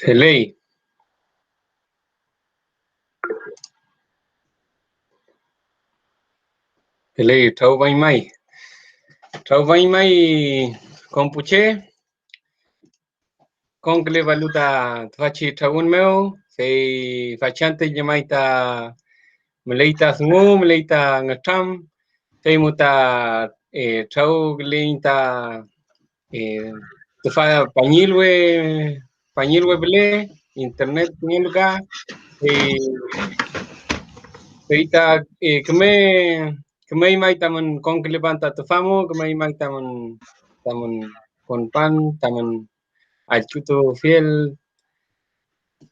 Ley. Ley, trau vai mai. Trau vai mai compuche. Concle valuta faci traun meu. Sei facante jamaita meleita sungu, meleita ngatam. Sei muta trau leinta tefa panilwe bele internet ngeluga. Seita kemei mai taman concle banta tefamo, kemei mai taman konpan, taman achuto fiel.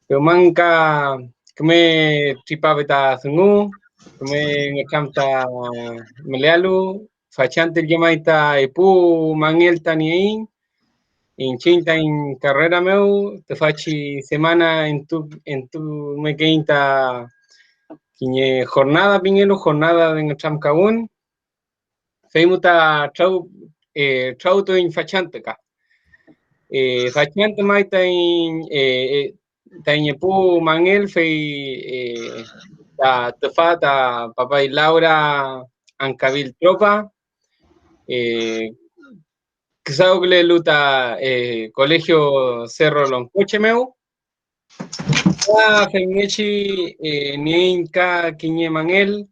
Kemangka keme tripa beta sungu, keme ngekamta melealu, fachante jamaita epu mangel taniin, inchinta in carrera meu, te fachi semana en tu mequeinta kiñe jornada pingelu, jornada de Chamcaún, feimuta trau to in fachante ka. Fachante mai ta pu mangel fei ta tefa ta papá y Laura Ancabil tropa Xaugle luta colegio Cerro Loncoche meu Feimechi Nienka Quiñe Mangel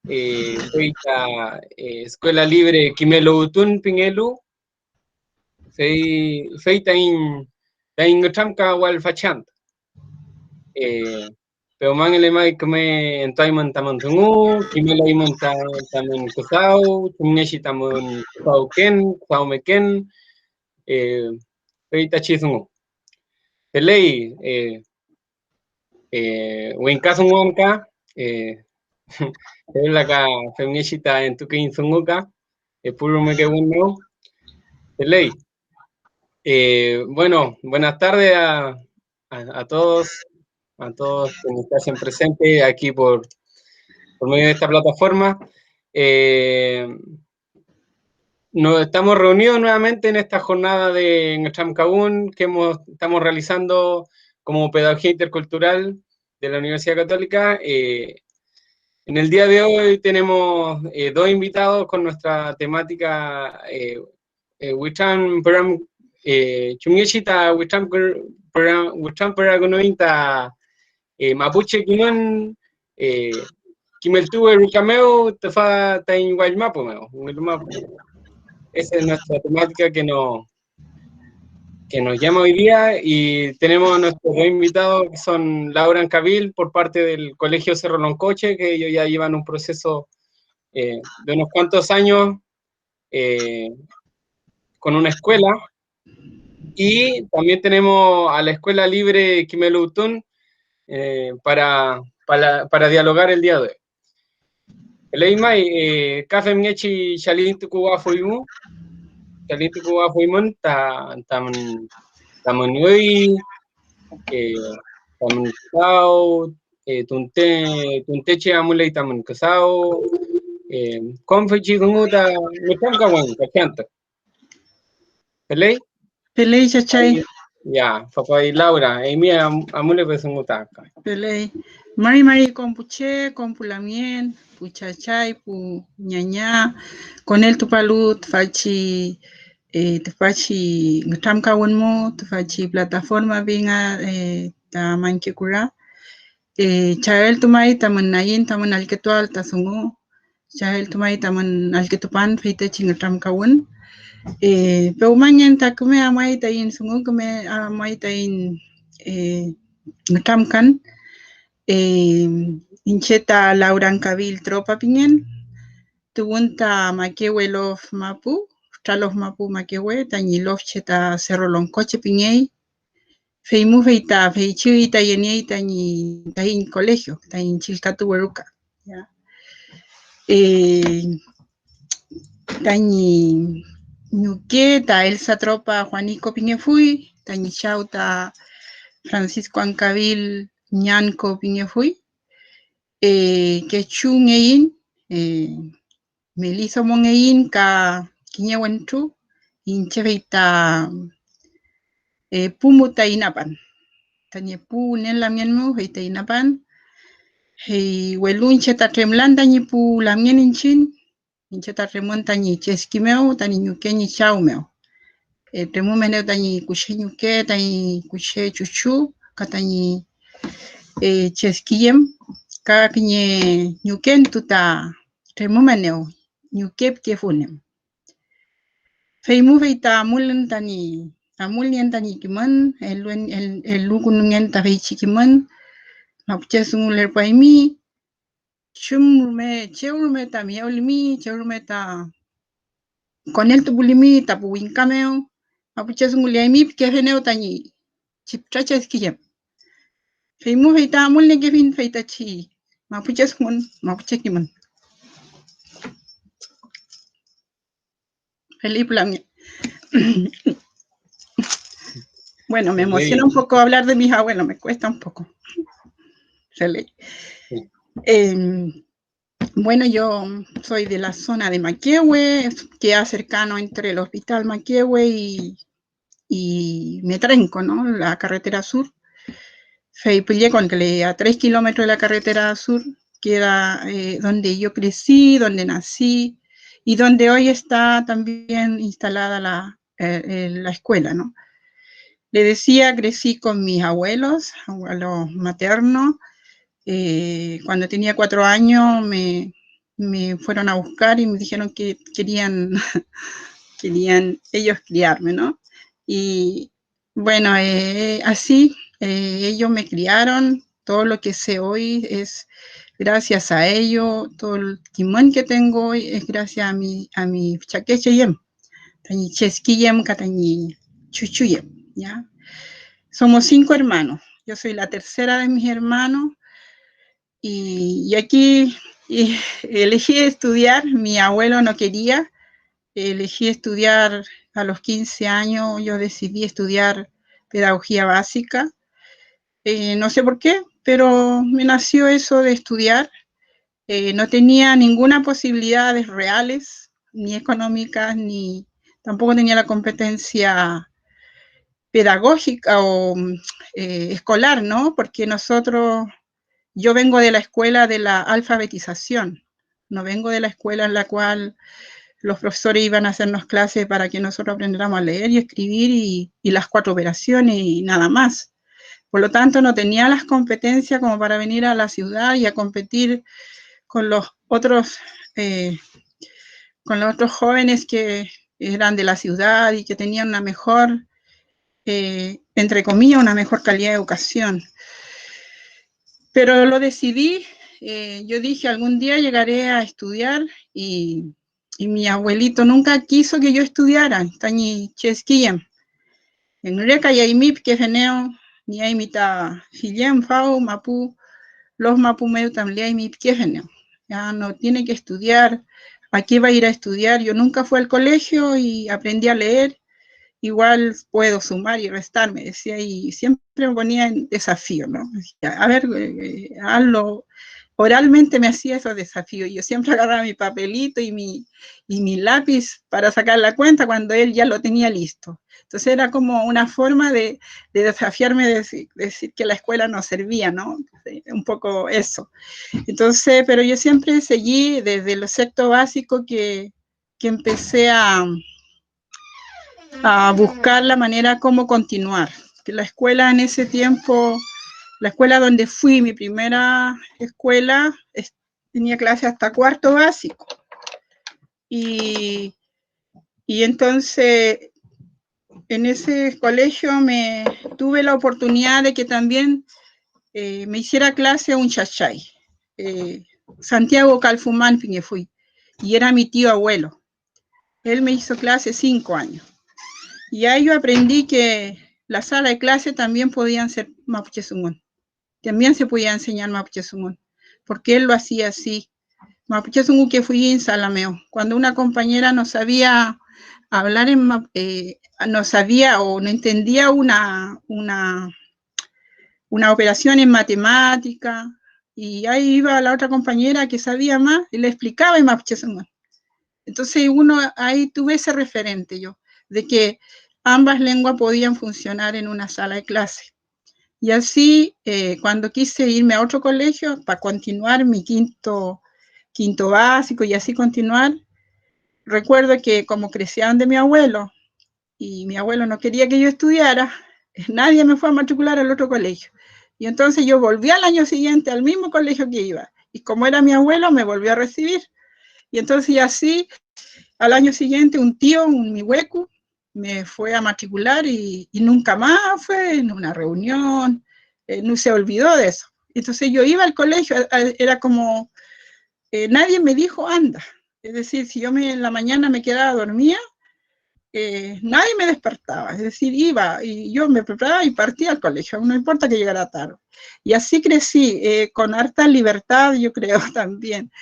feita escuela libre Kimelo Utun Pingelu feita in Chamca wal fachant pero mangele mai kame entaiman taman tungu Kimelo iman taman kusau tumneshi taman kusau meken feita chisungu pelei Wenkasunguanka la feminista en tu que insunguka puro me que bueno ley. Bueno, buenas tardes a todos quienes están presentes aquí por medio de esta plataforma. Nos estamos reunidos nuevamente en esta jornada de Chamcaún que estamos realizando como pedagogía intercultural de la Universidad Católica. En el día de hoy tenemos dos invitados con nuestra temática Wicham Peram Chungeshita Wicham Peragonointa Mapuche Kinon Kimeltue Rucameo Tefa Tain Guaymapo Meo. Esa es nuestra temática que nos llama hoy día y tenemos a nuestros dos invitados que son Laura Ancabil por parte del Colegio Cerro Loncoche, que ellos ya llevan un proceso de unos cuantos años con una escuela, y también tenemos a la Escuela Libre Kimelo Utun para dialogar el día de hoy. Leimai, Café Miechi Shalintu Kuwa Fuimu, Shalintu Kuwa Fuimun, taman hoy, taman kasao, tunteche amulay taman kasao, konfechi dunguta, metanka wan, kachanta. Pelei? Pelei, chachay. Ya, papá y Laura, mía amule pesunguta. Pelei. Mari compuche, compulamien, puchachay, pu ñaña, con el tupalut, fachi, te fachi, tamka wanmo, te fachi plataforma vinga, ta manchekura. Chael tumay taman nayin taman alketual tasungu. Chael tumay taman alketupan feite chingatam kawan. Peumanyan takume amay tayin sungu kume amay tayin ngatam kan. Incheta Laura Ancabil tropa pingen. Tuwunta makewe lof mapu. Tralof mapu makewe tañilof cheta Cerro Loncoche pingey. Feimu feita feichu ita yeni ita ni tahin colegio tahin chilcatu weruca ya tañi ñuque ta Elsa tropa Juanico pinge fui tañi chauta Francisco Ancabil ñanco pinge fui que chungein Meliso mongein ka kiñewentu inche feita pumuta inapan tañepu nen lamienmu heita inapan hei welun cheta tremlan tañepu lamien inchin incheta tremon tañi cheskimeu tani ñuke ñi chaumeu tremu meneu tañi kushe ñuke tañi kushe chuchu katañi cheskiyem kakñe ñuken tuta tremu meneu ñukep kefunem feimu feita amul tani amul nien tani kiman el lukunungen ta feichi kiman mapuche sunguler paimi cheurume ta miaulimi cheurume ta konel tubulimi ta puwinkameo mapuche sunguliaimi kefeneu tani chipchacha eskiyem feimu feita amul ne kefin feita chi mapuche sungun mapuche kiman Felipe Lamien. Bueno, me emociona un poco hablar de mis abuelos, me cuesta un poco. Bueno, yo soy de la zona de Maquehue, queda cercano entre el hospital Maquehue y Metrenco, ¿no? La carretera sur. Feipille con que a 3 kilómetros de la carretera sur queda donde yo crecí, donde nací y donde hoy está también instalada la escuela, ¿no? Le decía, crecí con mis abuelos maternos. Cuando tenía 4 años me fueron a buscar y me dijeron que querían ellos criarme, ¿no? Y bueno, así ellos me criaron. Todo lo que sé hoy es gracias a ellos. Todo el timón que tengo hoy es gracias a mi chaquecheyem, tañi cheskiyem, katañi chuchuyem, ¿ya? Somos 5 hermanos. Yo soy la tercera de mis hermanos. Y aquí elegí estudiar. Mi abuelo no quería. Elegí estudiar a los 15 años. Yo decidí estudiar pedagogía básica. No sé por qué, pero me nació eso de estudiar. No tenía ninguna posibilidad reales, ni económicas, ni tampoco tenía la competencia pedagógica o escolar, ¿no? Porque yo vengo de la escuela de la alfabetización, no vengo de la escuela en la cual los profesores iban a hacernos clases para que nosotros aprendiéramos a leer y escribir y las 4 operaciones y nada más. Por lo tanto, no tenía las competencias como para venir a la ciudad y a competir con los otros jóvenes que eran de la ciudad y que tenían una mejor, entre comillas, una mejor calidad de educación. Pero lo decidí. Yo dije, algún día llegaré a estudiar y mi abuelito nunca quiso que yo estudiara. Tañi cheskiyem. En Reca y Aimip, que geneo, ni Aimita Filem, Fau, Mapu, los Mapu Meu también Aimip, que geneo. Ya no tiene que estudiar. Aquí va a ir a estudiar. Yo nunca fui al colegio y aprendí a leer. Igual puedo sumar y restar, me decía, y siempre me ponía en desafío, ¿no? A ver, hazlo. Oralmente me hacía esos desafíos. Yo siempre agarraba mi papelito y mi lápiz para sacar la cuenta cuando él ya lo tenía listo. Entonces era como una forma de desafiarme, de decir que la escuela no servía, ¿no? Un poco eso. Entonces, pero yo siempre seguí desde el sexto básico que empecé a buscar la manera cómo continuar. Que la escuela en ese tiempo, la escuela donde fui, mi primera escuela, tenía clase hasta 4º básico. Y entonces, en ese colegio tuve la oportunidad de que también me hiciera clase un chachay. Santiago Calfumán, que fui, y era mi tío abuelo. Él me hizo clase 5 años. Y ahí yo aprendí que la sala de clase también podían ser mapuche sungún. También se podía enseñar mapuche sungún, porque él lo hacía así. Mapuche sungún que fui en Salameo. Cuando una compañera no sabía hablar no sabía o no entendía una operación en matemática, y ahí iba la otra compañera que sabía más y le explicaba en mapuche sungún. Entonces ahí tuve ese referente yo, de que ambas lenguas podían funcionar en una sala de clase. Y así, cuando quise irme a otro colegio para continuar mi quinto básico y así continuar, recuerdo que como crecían de mi abuelo, y mi abuelo no quería que yo estudiara, nadie me fue a matricular al otro colegio. Y entonces yo volví al año siguiente al mismo colegio que iba. Y como era mi abuelo, me volvió a recibir. Y entonces así, al año siguiente, un tío, mi hueco, me fue a matricular y nunca más fue en una reunión, no se olvidó de eso. Entonces yo iba al colegio, era como, nadie me dijo anda. Es decir, si yo en la mañana me quedaba dormida, nadie me despertaba, es decir, iba y yo me preparaba y partía al colegio, no importa que llegara tarde. Y así crecí, con harta libertad, yo creo también.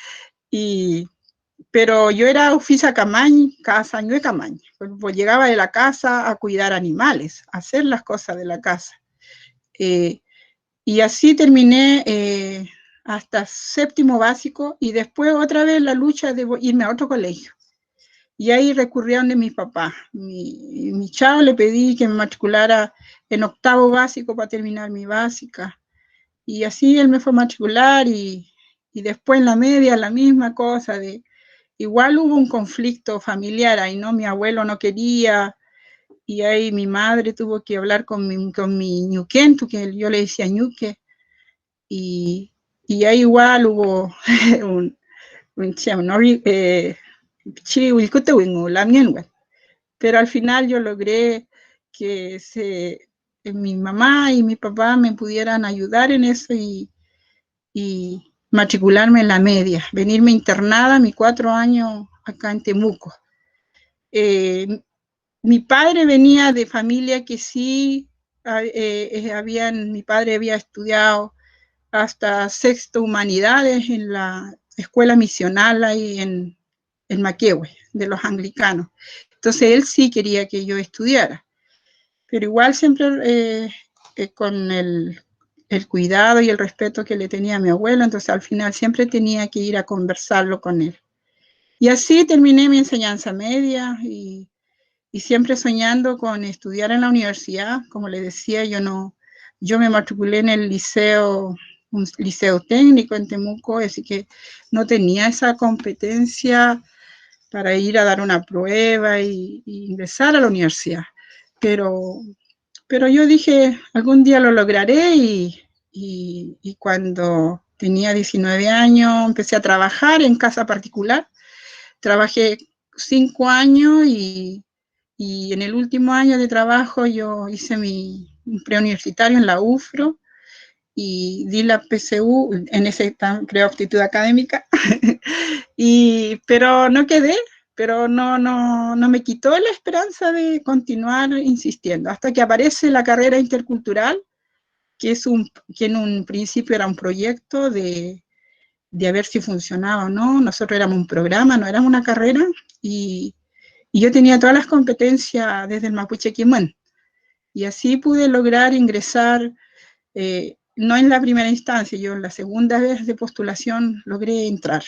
Pero yo era oficia camañ, casa ñue camañ, pues llegaba de la casa a cuidar animales, a hacer las cosas de la casa. Y así terminé hasta séptimo básico y después otra vez la lucha de irme a otro colegio. Y ahí recurrí a donde mi papá. Mi chavo le pedí que me matriculara en octavo básico para terminar mi básica. Y así él me fue a matricular y después en la media la misma cosa. Igual hubo un conflicto familiar ahí, ¿no? Mi abuelo no quería y ahí mi madre tuvo que hablar con mi ñuquento, que yo le decía ñuque. Y ahí igual hubo un pero al final yo logré que mi mamá y mi papá me pudieran ayudar en eso y matricularme en la media, venirme internada mis 4 años acá en Temuco. Mi padre venía de familia que sí, mi padre había estudiado hasta sexto humanidades en la escuela misional ahí en Maquehue, de los anglicanos. Entonces él sí quería que yo estudiara, pero igual siempre con el cuidado y el respeto que le tenía a mi abuelo, entonces al final siempre tenía que ir a conversarlo con él. Y así terminé mi enseñanza media y siempre soñando con estudiar en la universidad. Como les decía, yo me matriculé en el liceo, un liceo técnico en Temuco, así que no tenía esa competencia para ir a dar una prueba y ingresar a la universidad. Pero yo dije, algún día lo lograré y cuando tenía 19 años empecé a trabajar en casa particular. Trabajé 5 años y en el último año de trabajo yo hice mi preuniversitario en la UFRO y di la PSU, en ese creo aptitud académica, pero no quedé, pero no me quitó la esperanza de continuar insistiendo, hasta que aparece la carrera intercultural, que en un principio era un proyecto de a ver si funcionaba o no. Nosotros éramos un programa, no éramos una carrera, y yo tenía todas las competencias desde el Mapuche Quimén, y así pude lograr ingresar, no en la primera instancia, yo en la segunda vez de postulación logré entrar.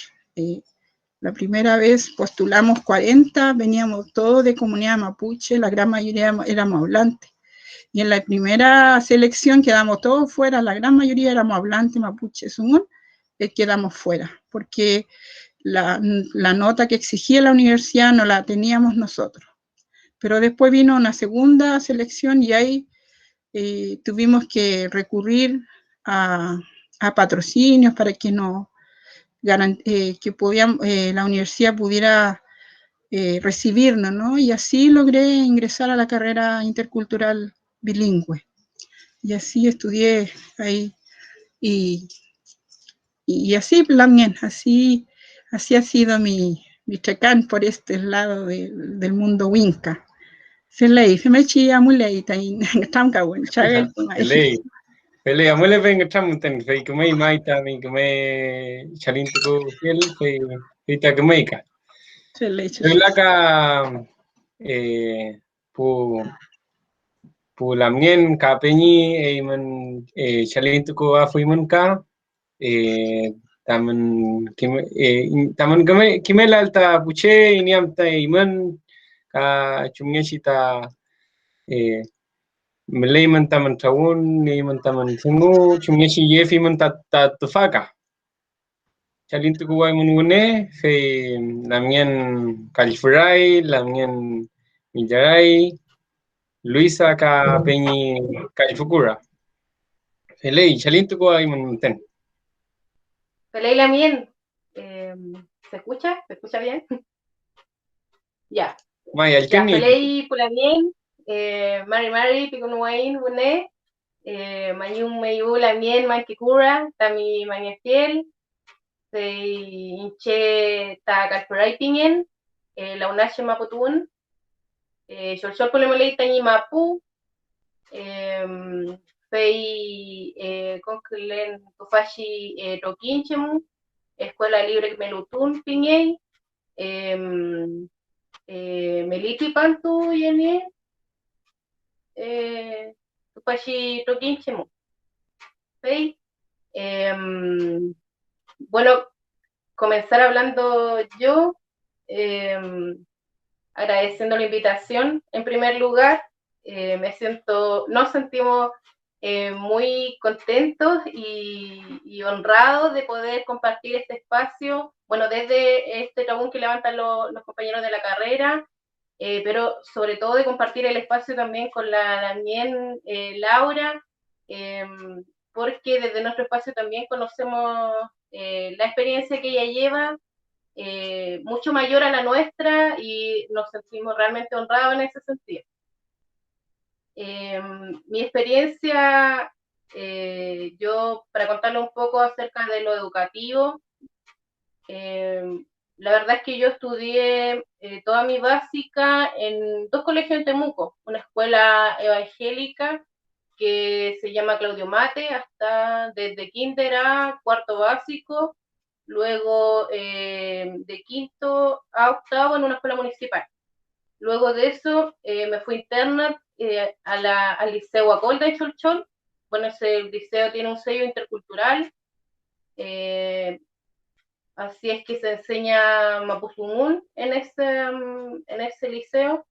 La primera vez postulamos 40, veníamos todos de comunidad mapuche, la gran mayoría éramos hablantes. Y en la primera selección quedamos todos fuera, la gran mayoría éramos hablantes mapuche sumún, quedamos fuera, porque la nota que exigía la universidad no la teníamos nosotros. Pero después vino una segunda selección y ahí tuvimos que recurrir a patrocinios para que la universidad pudiera recibirnos, ¿no? Y así logré ingresar a la carrera intercultural bilingüe. Y así estudié ahí. Y así también, así ha sido mi chacán por este lado del mundo winca. Se leí, se me chía muy leí, tam kawen, chagal. Pelea, muele venga chamunten, fei que me maita, mi que me chalinto fiel, fei ta que me ka. Se leí. Laka pu lamien ka peñi e man chalinto ko afu iman ka taman kime lalta puche iniam ta iman ka chumnya chita Melay man taman tawon, ni man taman tungo, chumyeshi yefi man tufaka. Chalin tu kuwai munune, fe lamien Califuray, lamien Millaray, Luisa ka peñi Califukura. Feley, chalin tu kuwai munten. Feley Lamien, ¿se escucha? ¿Se escucha bien? Ya. Maya, el Ya, Kenny. Feley Pulamien, Mari, Picunuain, Bune, Mayum Mayu Lamien, Mankikura, Tami Maniafiel, Sei Inche Ta Calfuray Pingen, la Unache Maputun, Xolxol Pulemelei Tañi Mapu, Fei Conquelen Tufashi Toquinchemu, Escuela Libre Melutun Piñey, Meliti Pantu Yeni, Tufashi Toquinchemu. Fei, bueno, comenzar hablando yo, agradeciendo la invitación en primer lugar. Nos sentimos muy contentos y honrados de poder compartir este espacio, bueno, desde este tabú que levantan los compañeros de la carrera, pero sobre todo de compartir el espacio también con la Daniel Laura, porque desde nuestro espacio también conocemos la experiencia que ella lleva, mucho mayor a la nuestra, y nos sentimos realmente honrados en ese sentido. Mi experiencia, yo, para contarle un poco acerca de lo educativo, la verdad es que yo estudié toda mi básica en 2 colegios en Temuco, una escuela evangélica que se llama Claudio Mate, hasta desde kinder a cuarto básico, luego de quinto a octavo en una escuela municipal. Luego de eso me fui interna al Liceo Acolda de Cholchol. Bueno, ese liceo tiene un sello intercultural, así es que se enseña Mapuzungún en ese liceo.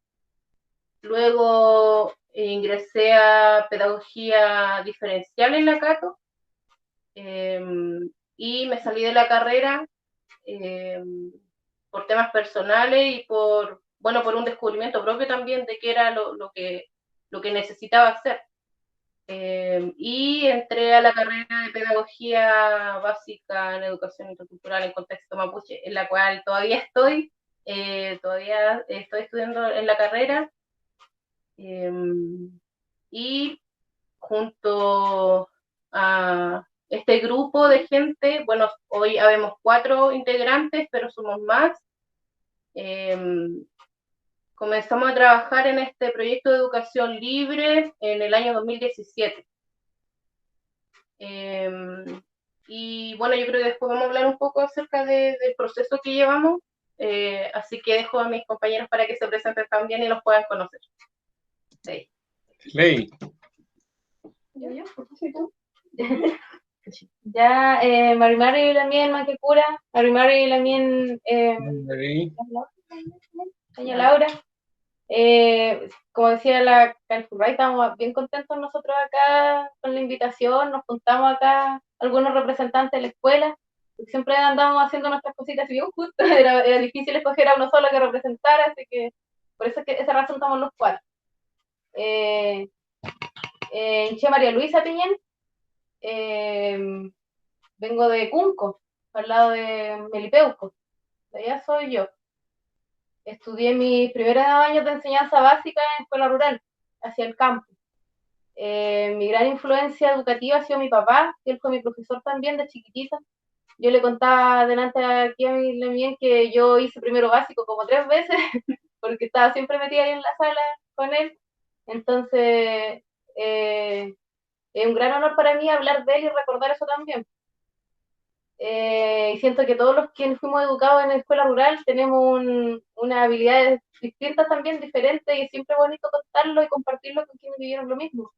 Luego ingresé a pedagogía diferencial en la Cato, y me salí de la carrera por temas personales y por un descubrimiento propio también de qué era lo que necesitaba hacer. Y entré a la carrera de pedagogía básica en educación intercultural en contexto mapuche, en la cual todavía estoy estudiando en la carrera, y junto a este grupo de gente, bueno, hoy habemos 4 integrantes, pero somos más. Comenzamos a trabajar en este proyecto de educación libre en el año 2017. Y bueno, yo creo que después vamos a hablar un poco acerca del proceso que llevamos, así que dejo a mis compañeros para que se presenten también y los puedan conocer. Sí. Ley. Ya, Marimari Lamien Maquecura, Marimari Lamien doña Laura. Como decía la Calfuray, estamos bien contentos nosotros acá con la invitación, nos juntamos acá algunos representantes de la escuela, porque siempre andamos haciendo nuestras cositas bien justo, era difícil escoger a uno solo que representara, así que por eso es que esa razón estamos los 4. Che María Luisa Piñén, vengo de Cunco, al lado de Melipeuco, de allá soy yo. Estudié mis primeros años de enseñanza básica en escuela rural, hacia el campo. Mi gran influencia educativa ha sido mi papá, que él fue mi profesor también de chiquitita. Yo le contaba delante aquí a mi Lemien que yo hice primero básico como 3 veces, porque estaba siempre metida ahí en la sala con él. Entonces, es un gran honor para mí hablar de él y recordar eso también. Y siento que todos los que fuimos educados en la escuela rural tenemos unas habilidades distintas también, diferentes, y es siempre bonito contarlo y compartirlo con quienes vivieron lo mismo.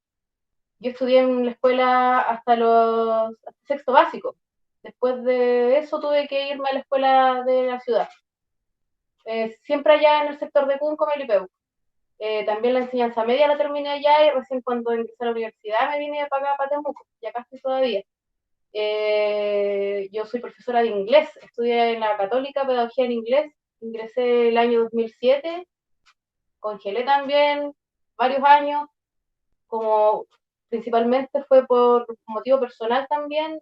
Yo estudié en la escuela hasta sexto básico. Después de eso tuve que irme a la escuela de la ciudad. Siempre allá en el sector de Cunco, Melipeuco. También la enseñanza media la terminé allá y recién cuando ingresé a la universidad me vine para acá, para Temuco, y acá estoy todavía. Yo soy profesora de inglés, estudié en la Católica Pedagogía en Inglés, ingresé el año 2007, congelé también varios años, como principalmente fue por motivo personal también,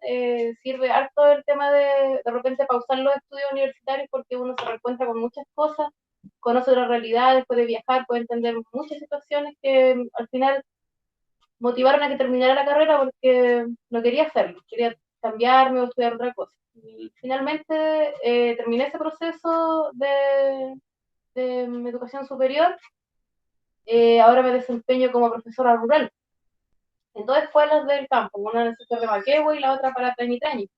sirve harto el tema de repente pausar los estudios universitarios porque uno se reencuentra con muchas cosas, conoce otras realidades, puede viajar, puede entender muchas situaciones que al final motivaron a que terminara la carrera porque no quería hacerlo, quería cambiarme o estudiar otra cosa. Y finalmente terminé ese proceso de mi educación superior. Ahora me desempeño como profesora rural en dos escuelas del campo, una en el sector de Maquehue y la otra para Trañitañi.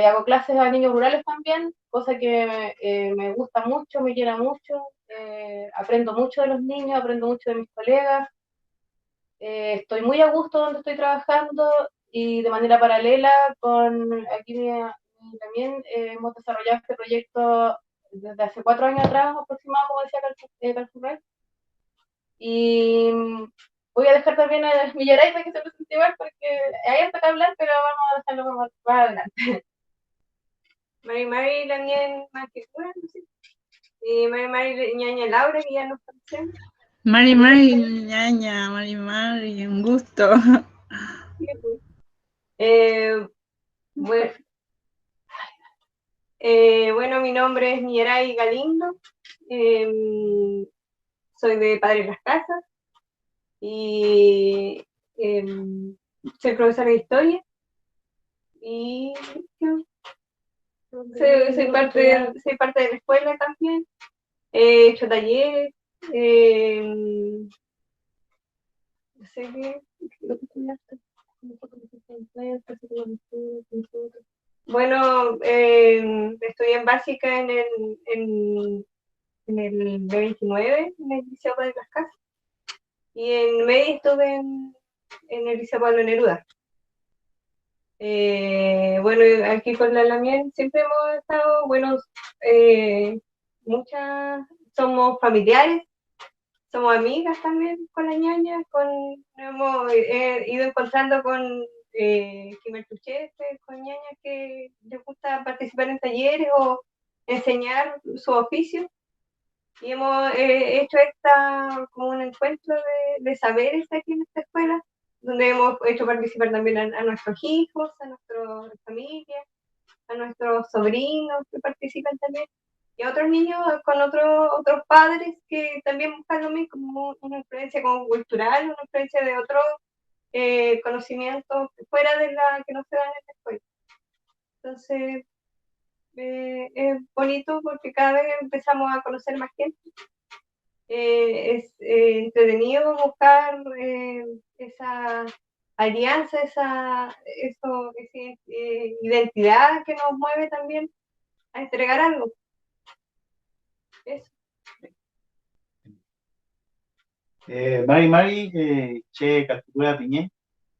Hago clases a niños rurales también, cosa que me gusta mucho, me llena mucho. Aprendo mucho de los niños, aprendo mucho de mis colegas. Estoy muy a gusto donde estoy trabajando y de manera paralela con aquí también hemos desarrollado este proyecto desde hace 4 años atrás aproximadamente, como decía Calfurray. Y voy a dejar también a Millaray para que se presente igual porque hay hasta que hablar, pero vamos a dejarlo más adelante. Mari también más que cura, no sé. Y Mari ñaña Laura, que ya nos conocemos. Mari, ñaña, Mari, un gusto. Bueno, mi nombre es Millaray Galindo, soy de Padre Las Casas y soy profesora de historia y soy parte de la escuela también, he hecho talleres, no sé qué, lo que estudiaste. Bueno, estudié en básica en el B29, en el Liceo de Las Casas, y en media estuve en el Liceo Pablo Neruda. Bueno, aquí con la Lamien siempre hemos estado, bueno, somos familiares, somos amigas también con la ñaña, hemos ido encontrando con Quimertuchete, con ñañas que les gusta participar en talleres o enseñar su oficio, y hemos hecho como un encuentro de saberes aquí en esta escuela, donde hemos hecho participar también a nuestros hijos, a nuestras familias, a nuestros sobrinos que participan también, y a otros niños con otros padres que también buscan lo mismo, como una influencia como cultural, una influencia de otros conocimientos fuera de la que no se dan en la escuela. Entonces, es bonito porque cada vez empezamos a conocer más gente. Es entretenido buscar esa alianza, esa identidad que nos mueve también a entregar algo. Eso. Mari, che Calfutura Piñé,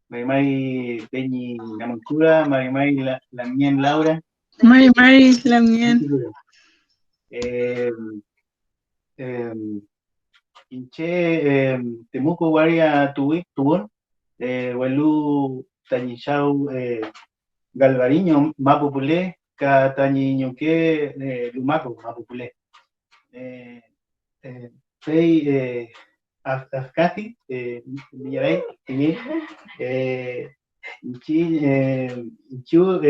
Mari Peñi Gamontura, Mari Lamien Laura. Mari Lamien. Inche Temuco Guaria Tubón, Huelú Tañichau Galvariño, Mapupulé, Catañiñuque, Lumaco, Mapupulé. Fei Afkati, Millaray, Inchu,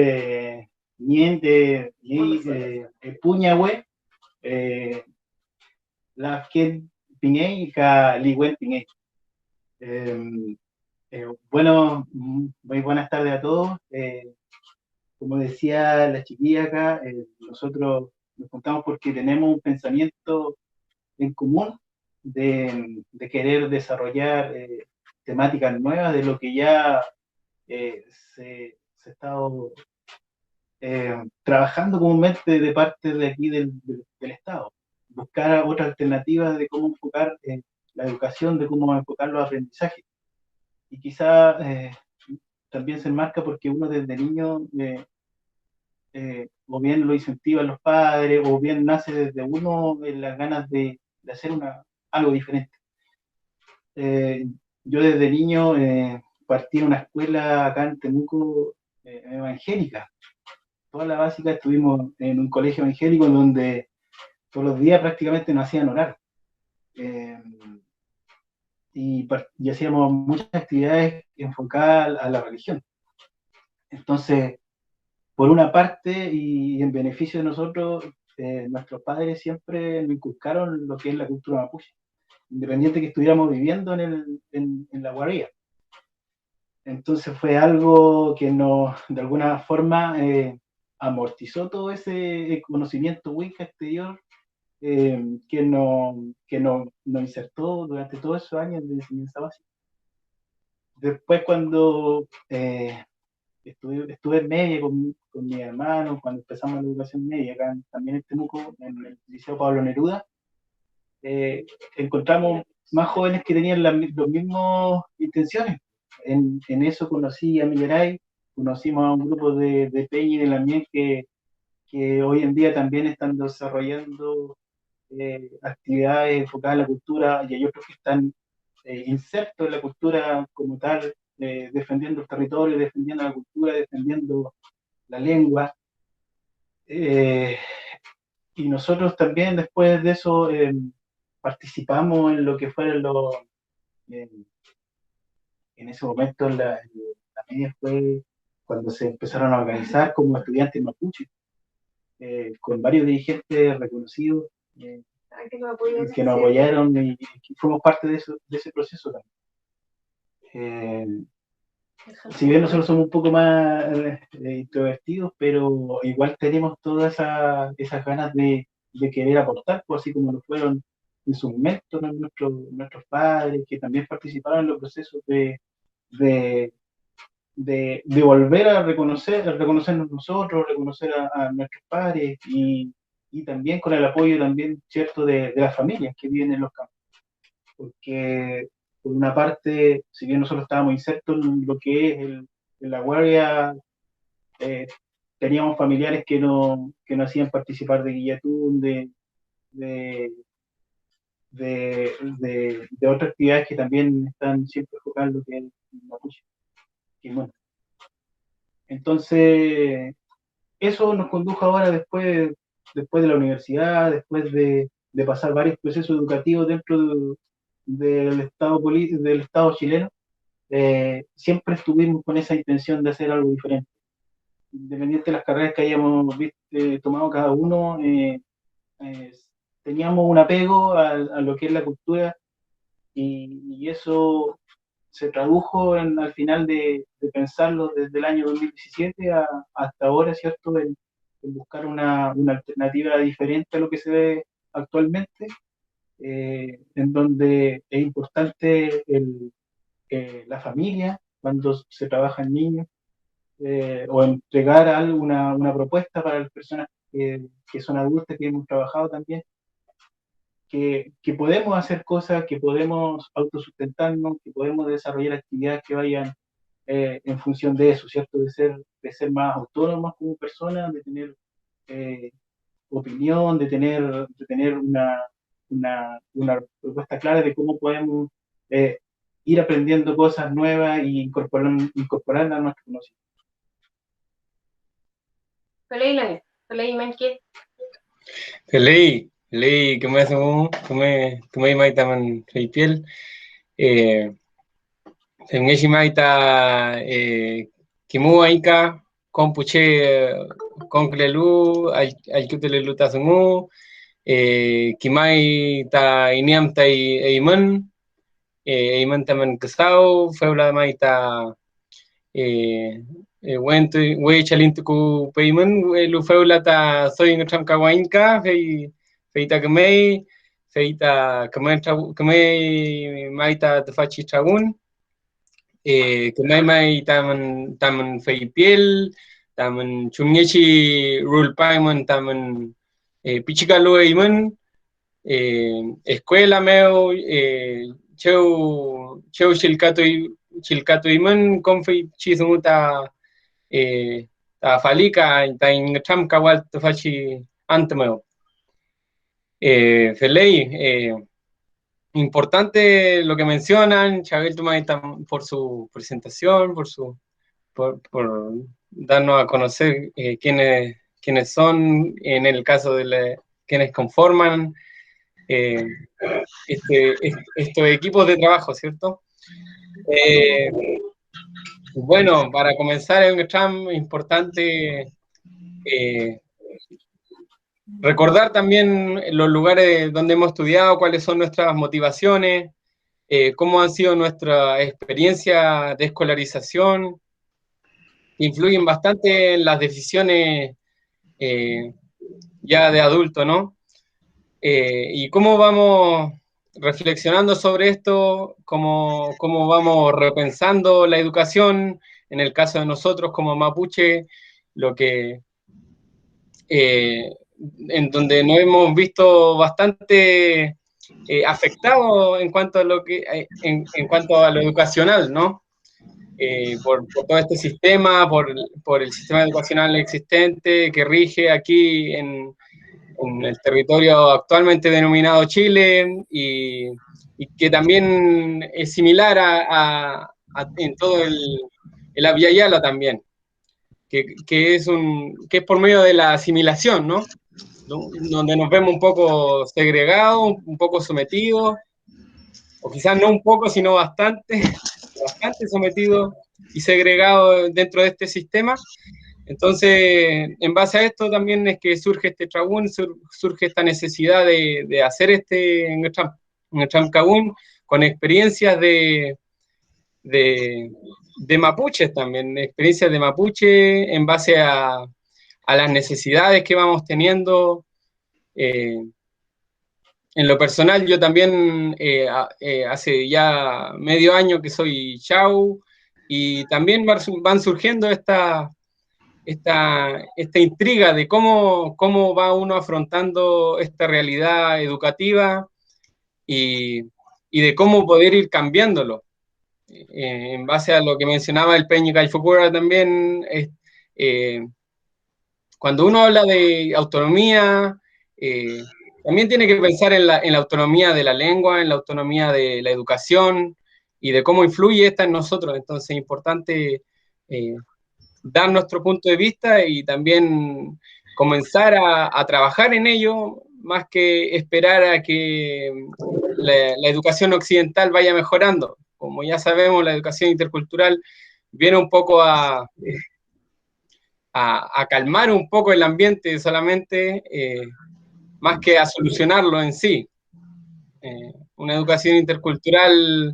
Niente, Puñahue, la que Piñey y Ligüen Piñey. Bueno, muy buenas tardes a todos. Como decía la chiquilla acá, nosotros nos juntamos porque tenemos un pensamiento en común de querer desarrollar temáticas nuevas de lo que ya se ha estado trabajando comúnmente de parte de aquí del Estado. Buscar otras alternativas de cómo enfocar la educación, de cómo enfocar los aprendizajes. Y quizá también se enmarca porque uno desde niño o bien lo incentivan los padres, o bien nace desde uno en las ganas de hacer algo diferente. Yo desde niño partí en una escuela acá en Temuco evangélica. Toda la básica estuvimos en un colegio evangélico en donde todos los días prácticamente nos hacían orar. Y hacíamos muchas actividades enfocadas a la religión. Entonces, por una parte, y en beneficio de nosotros, nuestros padres siempre nos inculcaron lo que es la cultura mapuche, independiente que estuviéramos viviendo en la guardia. Entonces fue algo que nos, de alguna forma, amortizó todo ese conocimiento wicca exterior que nos insertó durante todos esos años de enseñanza básica. Después, cuando estuve en media con mi hermano, cuando empezamos la educación media, acá también en Temuco, en el Liceo Pablo Neruda, encontramos más jóvenes que tenían las mismas intenciones. En eso conocí a Millaray, conocimos a un grupo de Peña y de Lamien que hoy en día también están desarrollando actividades enfocadas en la cultura, y hay otros que están insertos en la cultura como tal, defendiendo el territorio, defendiendo la cultura, defendiendo la lengua. Y nosotros también después de eso participamos en lo que fueron en ese momento la media fue cuando se empezaron a organizar como estudiantes mapuche, con varios dirigentes reconocidos que nos apoyaron y fuimos parte de ese proceso también. Si bien nosotros somos un poco más introvertidos, pero igual tenemos todas esas ganas de querer aportar, pues, así como lo fueron en su momento nuestros padres, que también participaron en los procesos de volver a reconocernos nosotros, reconocer a nuestros padres y también con el apoyo también, ¿cierto?, de las familias que viven en los campos. Porque, por una parte, si bien nosotros estábamos insertos en lo que es en la guardia, teníamos familiares que nos hacían participar de guillatún, de otras actividades que también están siempre enfocadas en lo que es mapuche. Y bueno, entonces, eso nos condujo ahora después de la universidad, después de pasar varios procesos educativos dentro del Estado chileno, siempre estuvimos con esa intención de hacer algo diferente. Independiente de las carreras que hayamos tomado cada uno, teníamos un apego a lo que es la cultura y eso se tradujo al final de pensarlo desde el año 2017 hasta ahora, ¿cierto?, en buscar una alternativa diferente a lo que se ve actualmente, en donde es importante la familia cuando se trabaja en niños, o entregar una propuesta para las personas que son adultas, que hemos trabajado también, que podemos hacer cosas, que podemos autosustentarnos, que podemos desarrollar actividades que vayan en función de eso, ¿cierto? De ser más autónomos como personas, de tener opinión, de tener una propuesta clara de cómo podemos ir aprendiendo cosas nuevas y incorporarlas a nuestro conocimiento. Ley, que me hace que me maita man piel. Femnyeshi maita kimu aika kompuche konklelu al kutelelu tasungu kimai ta iniam ta eiman taman kasau feula maita we chalintuku peiman lu feula ta soy ngam kawainka feita kemei feita kemei maita tafachi chagun kemei mai taman fei piel taman chumnyechi rule paiman taman pichikalu eiman escuela meu cheu chilkato iman konfei chisumuta ta falika ta ingam kawal tafachi antameu felei importante lo que mencionan, Chabel Tumay, por su presentación, por darnos a conocer quiénes son, en el caso de quienes conforman estos equipos de trabajo, ¿cierto? Bueno, para comenzar es importante recordar también los lugares donde hemos estudiado, cuáles son nuestras motivaciones, cómo han sido nuestra experiencia de escolarización, influyen bastante en las decisiones ya de adulto, ¿no? Y cómo vamos reflexionando sobre esto, cómo vamos repensando la educación, en el caso de nosotros como mapuche, lo que en donde nos hemos visto bastante afectados en cuanto a en cuanto a lo educacional, ¿no? Por todo este sistema, por el sistema educacional existente que rige aquí en el territorio actualmente denominado Chile y que también es similar en todo el Abya Yala también, que es por medio de la asimilación, ¿no? Donde nos vemos un poco segregados, un poco sometidos, o quizás no un poco, sino bastante sometidos y segregados dentro de este sistema. Entonces, en base a esto también es que surge este Trabún, surge esta necesidad de hacer en el Cabún con experiencias de mapuches también, experiencias de mapuche en base a las necesidades que vamos teniendo. En lo personal, yo también hace ya medio año que soy chau, y también van surgiendo esta intriga de cómo va uno afrontando esta realidad educativa y de cómo poder ir cambiándolo. En base a lo que mencionaba el Peña Caifocura también, cuando uno habla de autonomía, también tiene que pensar en la autonomía de la lengua, en la autonomía de la educación y de cómo influye esta en nosotros. Entonces es importante dar nuestro punto de vista y también comenzar a trabajar en ello, más que esperar a que la educación occidental vaya mejorando. Como ya sabemos, la educación intercultural viene un poco a calmar un poco el ambiente solamente, más que a solucionarlo en sí. Una educación intercultural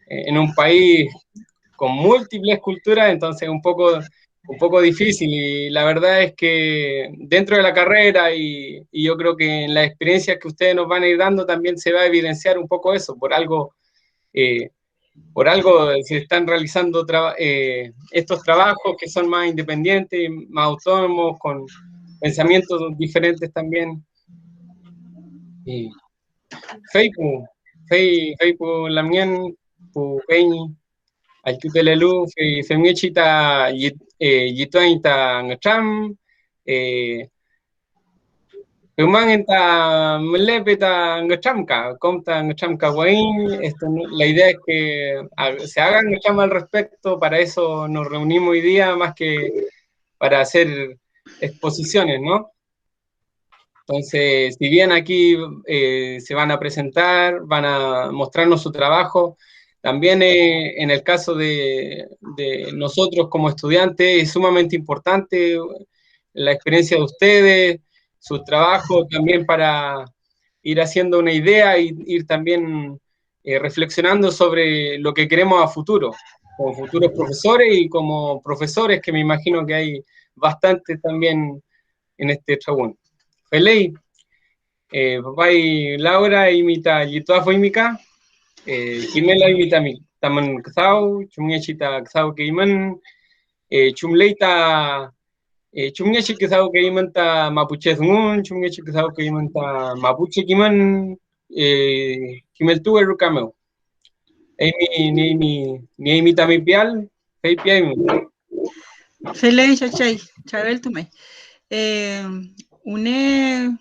en un país con múltiples culturas, entonces un poco difícil, y la verdad es que dentro de la carrera y yo creo que en las experiencias que ustedes nos van a ir dando también se va a evidenciar un poco eso, por algo se están realizando estos trabajos que son más independientes, más autónomos, con pensamientos diferentes también. Feipu Lamien, Pu Peñi, Alcutelelu, Femiechita, Yituainta Ngacham, Peumangenta Melepeta Ngachamka, Comta Ngachamka Guaín. La idea es que se hagan Ngacham al respecto, para eso nos reunimos hoy día, más que para hacer exposiciones, ¿no? Entonces, si bien aquí se van a presentar, van a mostrarnos su trabajo, también en el caso de nosotros como estudiantes es sumamente importante la experiencia de ustedes, su trabajo también para ir haciendo una idea y ir también reflexionando sobre lo que queremos a futuro, como futuros profesores y como profesores, que me imagino que hay bastantes también en este Trabún. Felei, papai Laura imita Yitoa Foimika, Kimela imita mi Taman Kazao, Chumyachita Kazao Keiman, Chumleita, Chumyachi Kazao Keimanta Mapuche Zungun, Chumyachi Kazao Keimanta Mapuche Kiman, Kimeltu Rukameo. Ni imita mi pial, Fei Piai. Felei, Chachay, Chabel Tumay. Une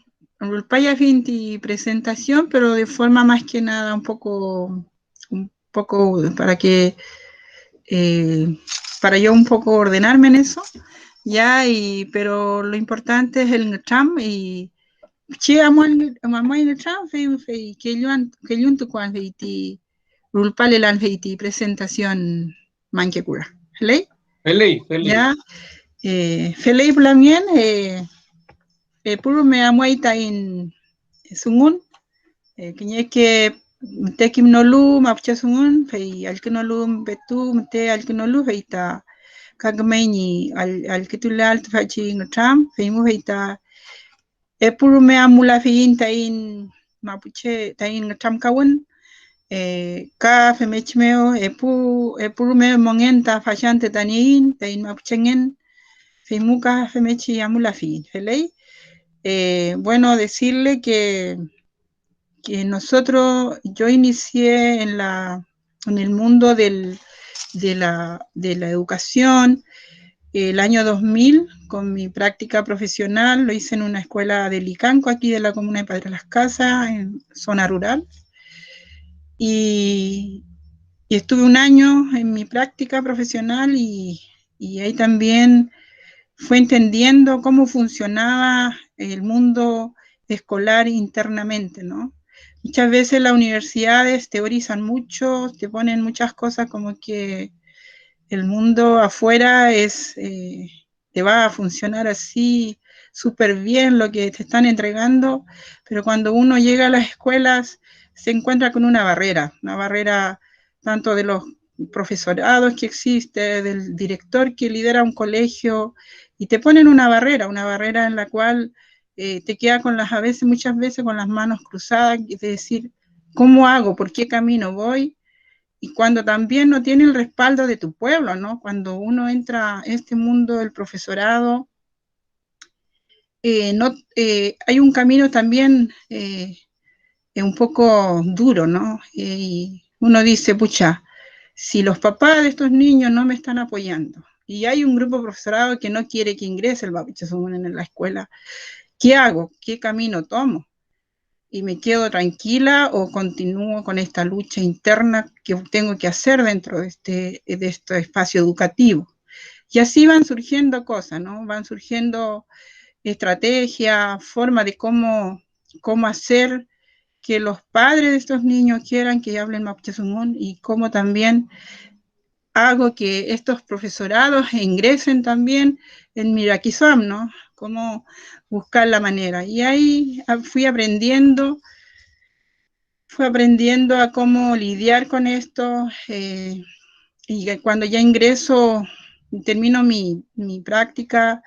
Rulpaya finti presentación, pero de forma más que nada un poco para que, para yo un poco ordenarme en eso, ya, pero lo importante es el tram y che amo el tram, que yo tu cuan feiti Rulpale lan feiti presentación manquecura, ¿ley? Feliz. Ya, feliz también, puro me amo in sungun, que tekim no lu mapcha sungun, fei alkinolu betu, mte alkinolu feita kagmeini al fachi ngam, feimu feita puro me amo la fein tain mapuche tain ngam kawun, ka femechmeo puro me mongenta fachante tanin tain mapuchengen, feimuka femechi amo la fein, felei. Bueno, decirle que yo inicié en el mundo de la educación el año 2000 con mi práctica profesional, lo hice en una escuela de Licanco, aquí de la comuna de Padre Las Casas, en zona rural, y estuve un año en mi práctica profesional y ahí también fue entendiendo cómo funcionaba el mundo escolar internamente, ¿no? Muchas veces las universidades teorizan mucho, te ponen muchas cosas como que el mundo afuera te va a funcionar así súper bien lo que te están entregando, pero cuando uno llega a las escuelas se encuentra con una barrera tanto de los profesorados que existe, del director que lidera un colegio, y te ponen una barrera en la cual te queda muchas veces con las manos cruzadas, y de decir, ¿cómo hago? ¿Por qué camino voy? Y cuando también no tiene el respaldo de tu pueblo, ¿no? Cuando uno entra a este mundo del profesorado, hay un camino también un poco duro, ¿no? Y uno dice, pucha, si los papás de estos niños no me están apoyando y hay un grupo de profesorado que no quiere que ingrese el Babichazumún en la escuela, ¿qué hago? ¿Qué camino tomo? ¿Y me quedo tranquila o continúo con esta lucha interna que tengo que hacer dentro de este espacio educativo? Y así van surgiendo cosas, ¿no? Van surgiendo estrategias, formas de cómo hacer que los padres de estos niños quieran que hablen Mapuche-Sumún, y cómo también hago que estos profesorados ingresen también en Miraquizam, ¿no? Cómo buscar la manera. Y ahí fui aprendiendo a cómo lidiar con esto, y cuando ya termino mi práctica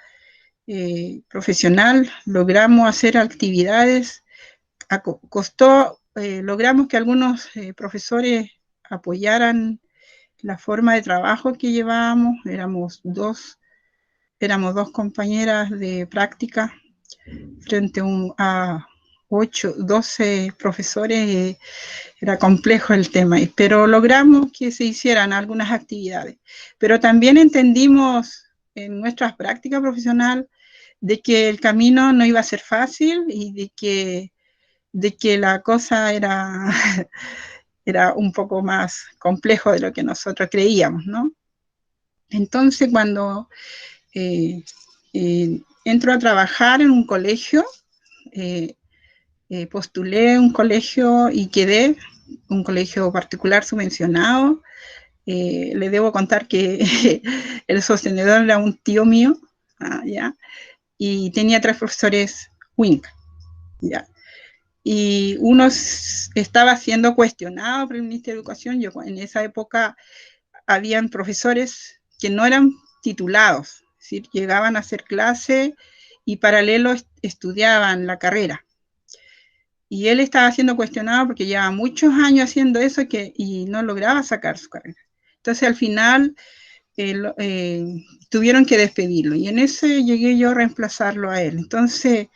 profesional, logramos hacer actividades. Logramos que algunos profesores apoyaran la forma de trabajo que llevábamos. Éramos dos compañeras de práctica frente a 12 profesores. Era complejo el tema, pero logramos que se hicieran algunas actividades. Pero también entendimos en nuestra práctica profesional de que el camino no iba a ser fácil y de que la cosa era un poco más complejo de lo que nosotros creíamos, ¿no? Entonces, cuando entro a trabajar en un colegio, postulé un colegio y quedé, un colegio particular subvencionado. Le debo contar que el sostenedor era un tío mío, ¿ya? Y tenía 3 profesores WINC, ¿ya? Y uno estaba siendo cuestionado por el Ministerio de Educación. En esa época habían profesores que no eran titulados, es decir, llegaban a hacer clase y paralelo estudiaban la carrera. Y él estaba siendo cuestionado porque llevaba muchos años haciendo eso y no lograba sacar su carrera. Entonces, al final, tuvieron que despedirlo. Y en ese llegué yo a reemplazarlo a él. Entonces,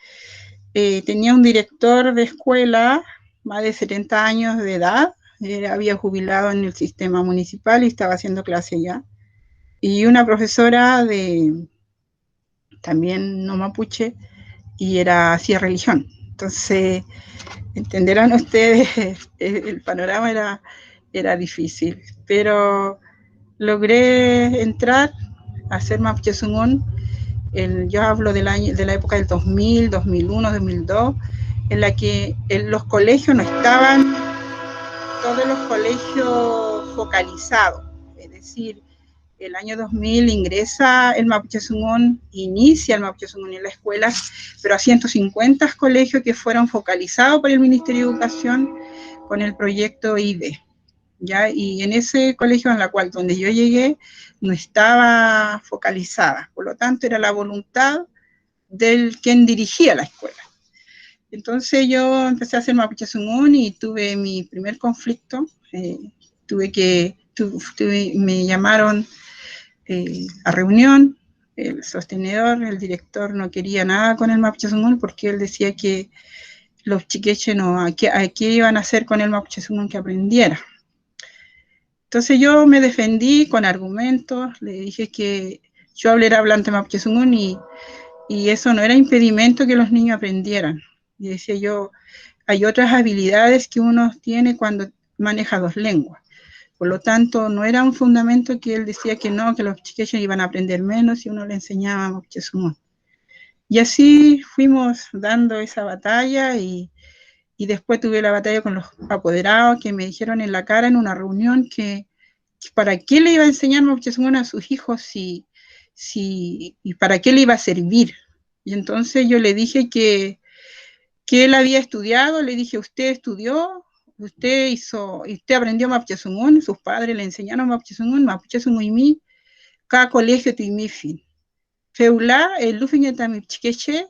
tenía un director de escuela, más de 70 años de edad, había jubilado en el sistema municipal y estaba haciendo clase ya. Y una profesora también no mapuche, y hacía religión. Entonces, entenderán ustedes, el panorama era difícil, pero logré entrar a hacer Mapuche Sungún. Yo hablo de la época del 2000, 2001, 2002, en la que los colegios no estaban, todos los colegios focalizados, es decir, el año 2000 ingresa el Mapuche Sungún, inicia el Mapuche Sungún en la escuela, pero a 150 colegios que fueron focalizados por el Ministerio de Educación con el proyecto IBE, ¿ya? Y en ese colegio donde yo llegué no estaba focalizada, por lo tanto era la voluntad del quien dirigía la escuela. Entonces yo empecé a hacer Mapuche Sungún y tuve mi primer conflicto, me llamaron a reunión, el sostenedor, el director no quería nada con el Mapuche Sungún porque él decía que los chiqueches ¿qué iban a hacer con el Mapuche Sungún que aprendiera? Entonces yo me defendí con argumentos, le dije que yo hablé hablante Mapuche Sungún y eso no era impedimento que los niños aprendieran. Y decía yo, hay otras habilidades que uno tiene cuando maneja dos lenguas. Por lo tanto, no era un fundamento que él decía que no, que los chiquillos iban a aprender menos si uno le enseñaba Mapuche Sungún. Y así fuimos dando esa batalla y después tuve la batalla con los apoderados que me dijeron en la cara en una reunión que para qué le iba a enseñar Mapuche Sungún a sus hijos y para qué le iba a servir. Y entonces yo le dije que él había estudiado, le dije, usted estudió, usted aprendió Mapuche Sungún, sus padres le enseñaron Mapuche Sungún y mi, cada colegio tiene fin. Feula, el lufiñeta mi chiqueche,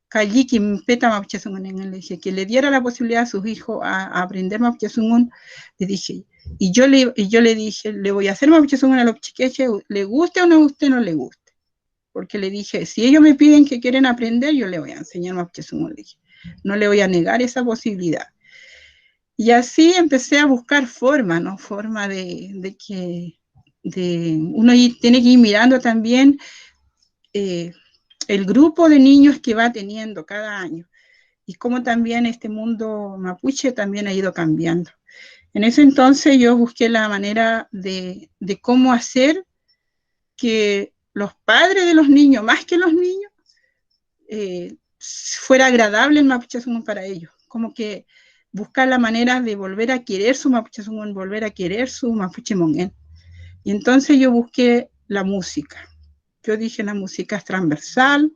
Kalliki Mpeta Mapuche Sungún, le dije, que le diera la posibilidad a sus hijos a aprender Mapuche Sungún, le dije, y yo le dije, le voy a hacer Mapuche Sungún a los chiqueches, le guste o no guste, no le guste. Porque le dije, si ellos me piden que quieren aprender, yo le voy a enseñar Mapuche Sungún, le dije. No le voy a negar esa posibilidad. Y así empecé a buscar forma, ¿no? Forma de que uno tiene que ir mirando también el grupo de niños que va teniendo cada año y cómo también este mundo mapuche también ha ido cambiando. En ese entonces yo busqué la manera de cómo hacer que los padres de los niños, más que los niños, fuera agradable el Mapuche Sungún para ellos, como que buscar la manera de volver a querer su Mapuche Sungún, volver a querer su Mapuche Monguén. Y entonces yo busqué la música. Yo dije, la música es transversal,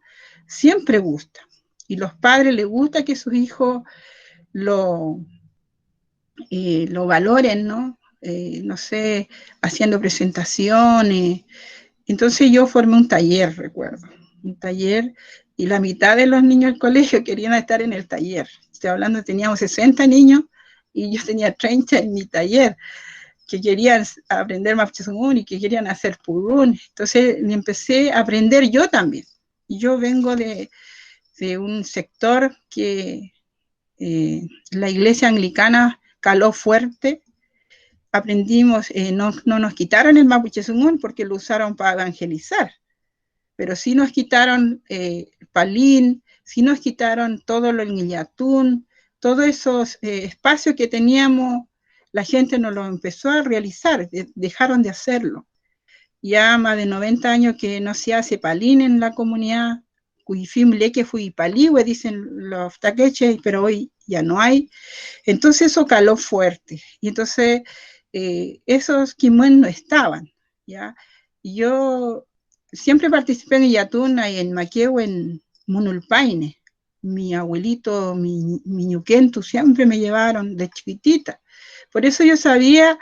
siempre gusta. Y los padres les gusta que sus hijos lo valoren, ¿no? No sé, haciendo presentaciones. Entonces yo formé un taller, recuerdo, un taller, y la mitad de los niños del colegio querían estar en el taller. Estoy hablando, teníamos 60 niños y yo tenía 30 en mi taller que querían aprender Mapuche Sungún y que querían hacer purún. Entonces empecé a aprender yo también. Y yo vengo de un sector que la iglesia anglicana caló fuerte. Aprendimos, no nos quitaron el Mapuche Sungún porque lo usaron para evangelizar, pero sí nos quitaron Palín, sí nos quitaron todo lo en Illatún, todos esos espacios que teníamos, la gente nos lo empezó a realizar, dejaron de hacerlo. Ya más de 90 años que no se hace Palín en la comunidad, Cuifim Leque fui Paliwe, dicen los taqueches, pero hoy ya no hay. Entonces eso caló fuerte, y entonces esos Kimuen no estaban, ¿ya? Y yo siempre participé en Illatuna y en Maquehue, en Munulpaine. Mi abuelito, mi ñuquentu, siempre me llevaron de chiquitita. Por eso yo sabía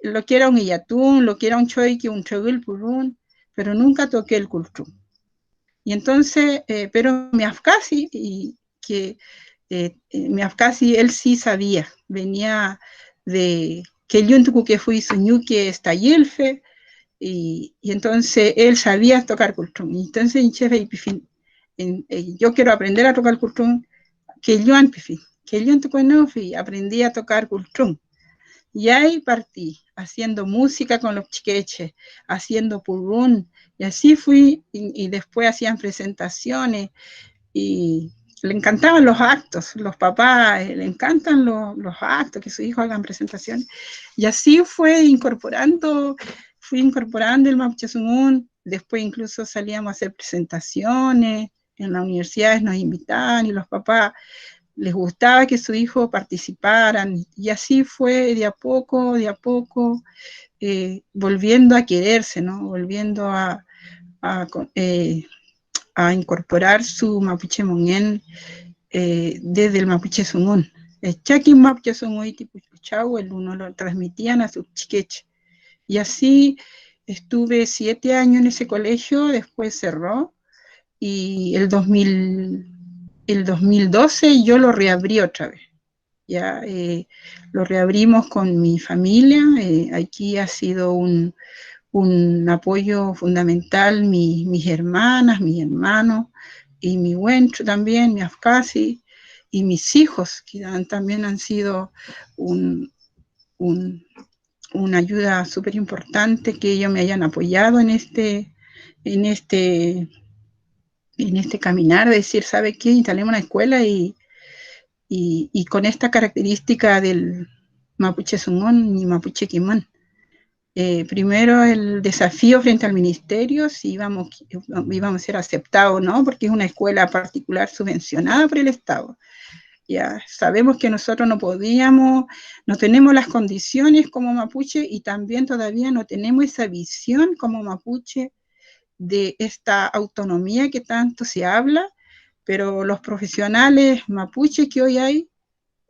lo que era un Illatún, lo que era un choique, un choguil purún, pero nunca toqué el cultrún. Y entonces, pero mi afkasi, mi afkasi, él sí sabía, venía de que yo que fui suñuque estayilfe, y entonces él sabía tocar cultrún. Y entonces yo quiero aprender a tocar cultrún, que yo aprendí a tocar cultrún. Y ahí partí, haciendo música con los chiqueches, haciendo purún, y así fui, y después hacían presentaciones, y le encantaban los actos, los papás le encantan los actos, que sus hijos hagan presentaciones, y así fui incorporando el Mapuche Sungún. Después incluso salíamos a hacer presentaciones, en las universidades nos invitaban, y los papás les gustaba que sus hijos participaran, y así fue de a poco, volviendo a quererse, ¿no? Volviendo a incorporar su Mapuche Monguén desde el Mapuche Sungún. El Chaquín Mapuche Sungún y Tipuchau, el uno lo transmitían a sus chiqueches. Y así estuve 7 años en ese colegio, después cerró, y el 2012 yo lo reabrí otra vez. Ya lo reabrimos con mi familia. Aquí ha sido un apoyo fundamental mis hermanas, mis hermanos, y mi Wencho también, mi Afkasi, y mis hijos, que también han sido una ayuda súper importante, que ellos me hayan apoyado en este caminar, de decir, ¿sabe qué? Instalemos una escuela y con esta característica del Mapuche Sungún y Mapuche Quimán. Primero el desafío frente al ministerio, si íbamos a ser aceptados o no, porque es una escuela particular subvencionada por el Estado. Ya sabemos que nosotros no tenemos las condiciones como mapuche, y también todavía no tenemos esa visión como mapuche de esta autonomía que tanto se habla, pero los profesionales mapuche que hoy hay,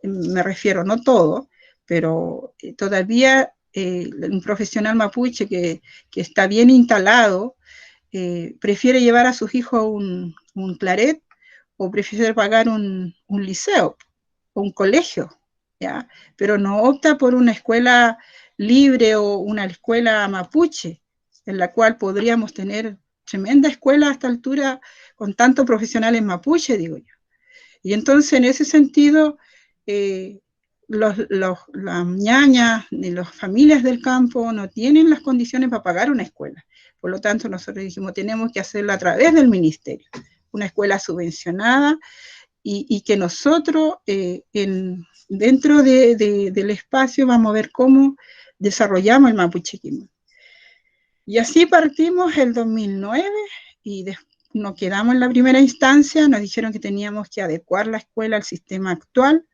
me refiero, no todo, pero todavía un profesional mapuche que está bien instalado, prefiere llevar a sus hijos un claret, o prefiere pagar un liceo o un colegio, ¿ya? Pero no opta por una escuela libre o una escuela mapuche, en la cual podríamos tener tremenda escuela a esta altura con tantos profesionales mapuche, digo yo. Y entonces, en ese sentido, las ñañas y las familias del campo no tienen las condiciones para pagar una escuela. Por lo tanto, nosotros dijimos, tenemos que hacerlo a través del ministerio, una escuela subvencionada, y que nosotros, dentro del espacio, vamos a ver cómo desarrollamos el Mapuche Quimán. Y así partimos el 2009, y nos quedamos en la primera instancia. Nos dijeron que teníamos que adecuar la escuela al sistema actual,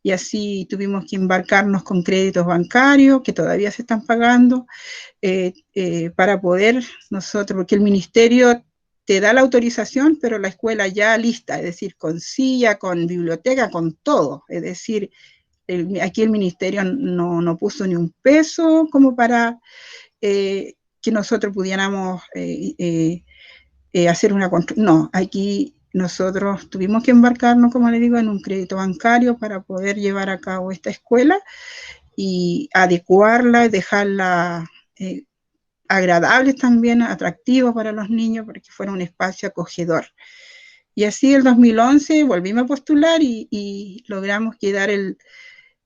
y así tuvimos que embarcarnos con créditos bancarios que todavía se están pagando, para poder nosotros, porque el ministerio te da la autorización, pero la escuela ya lista, es decir, con silla, con biblioteca, con todo. Es decir, aquí el ministerio no puso ni un peso como para que nosotros pudiéramos hacer una construcción. No, aquí nosotros tuvimos que embarcarnos, como le digo, en un crédito bancario para poder llevar a cabo esta escuela y adecuarla, dejarla agradable también, atractivo para los niños, para que fuera un espacio acogedor. Y así el 2011 volvimos a postular y logramos quedar el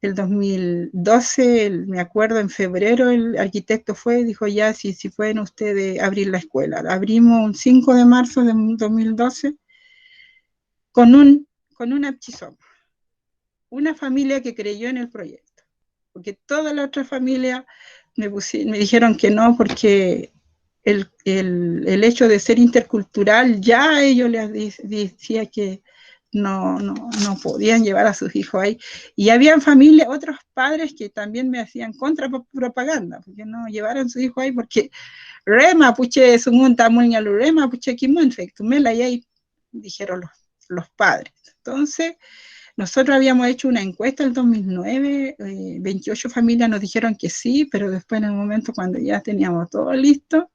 2012, me acuerdo, en febrero, el arquitecto fue y dijo, ya, si pueden ustedes abrir la escuela. Abrimos un 5 de marzo de 2012 con una Apchisoma, una familia que creyó en el proyecto, porque toda la otra familia me dijeron que no, porque el hecho de ser intercultural, ya ellos les decía que no podían llevar a sus hijos ahí. Y habían familias, otros padres que también me hacían contrapropaganda, porque no llevaron a sus hijos ahí, porque rema, puche, sungun, tamuña, rema, puche, kimun, fectumela, y ahí dijeron los padres. Entonces, nosotros habíamos hecho una encuesta en el 2009, 28 familias nos dijeron que sí, pero después, en el momento cuando ya teníamos todo listo,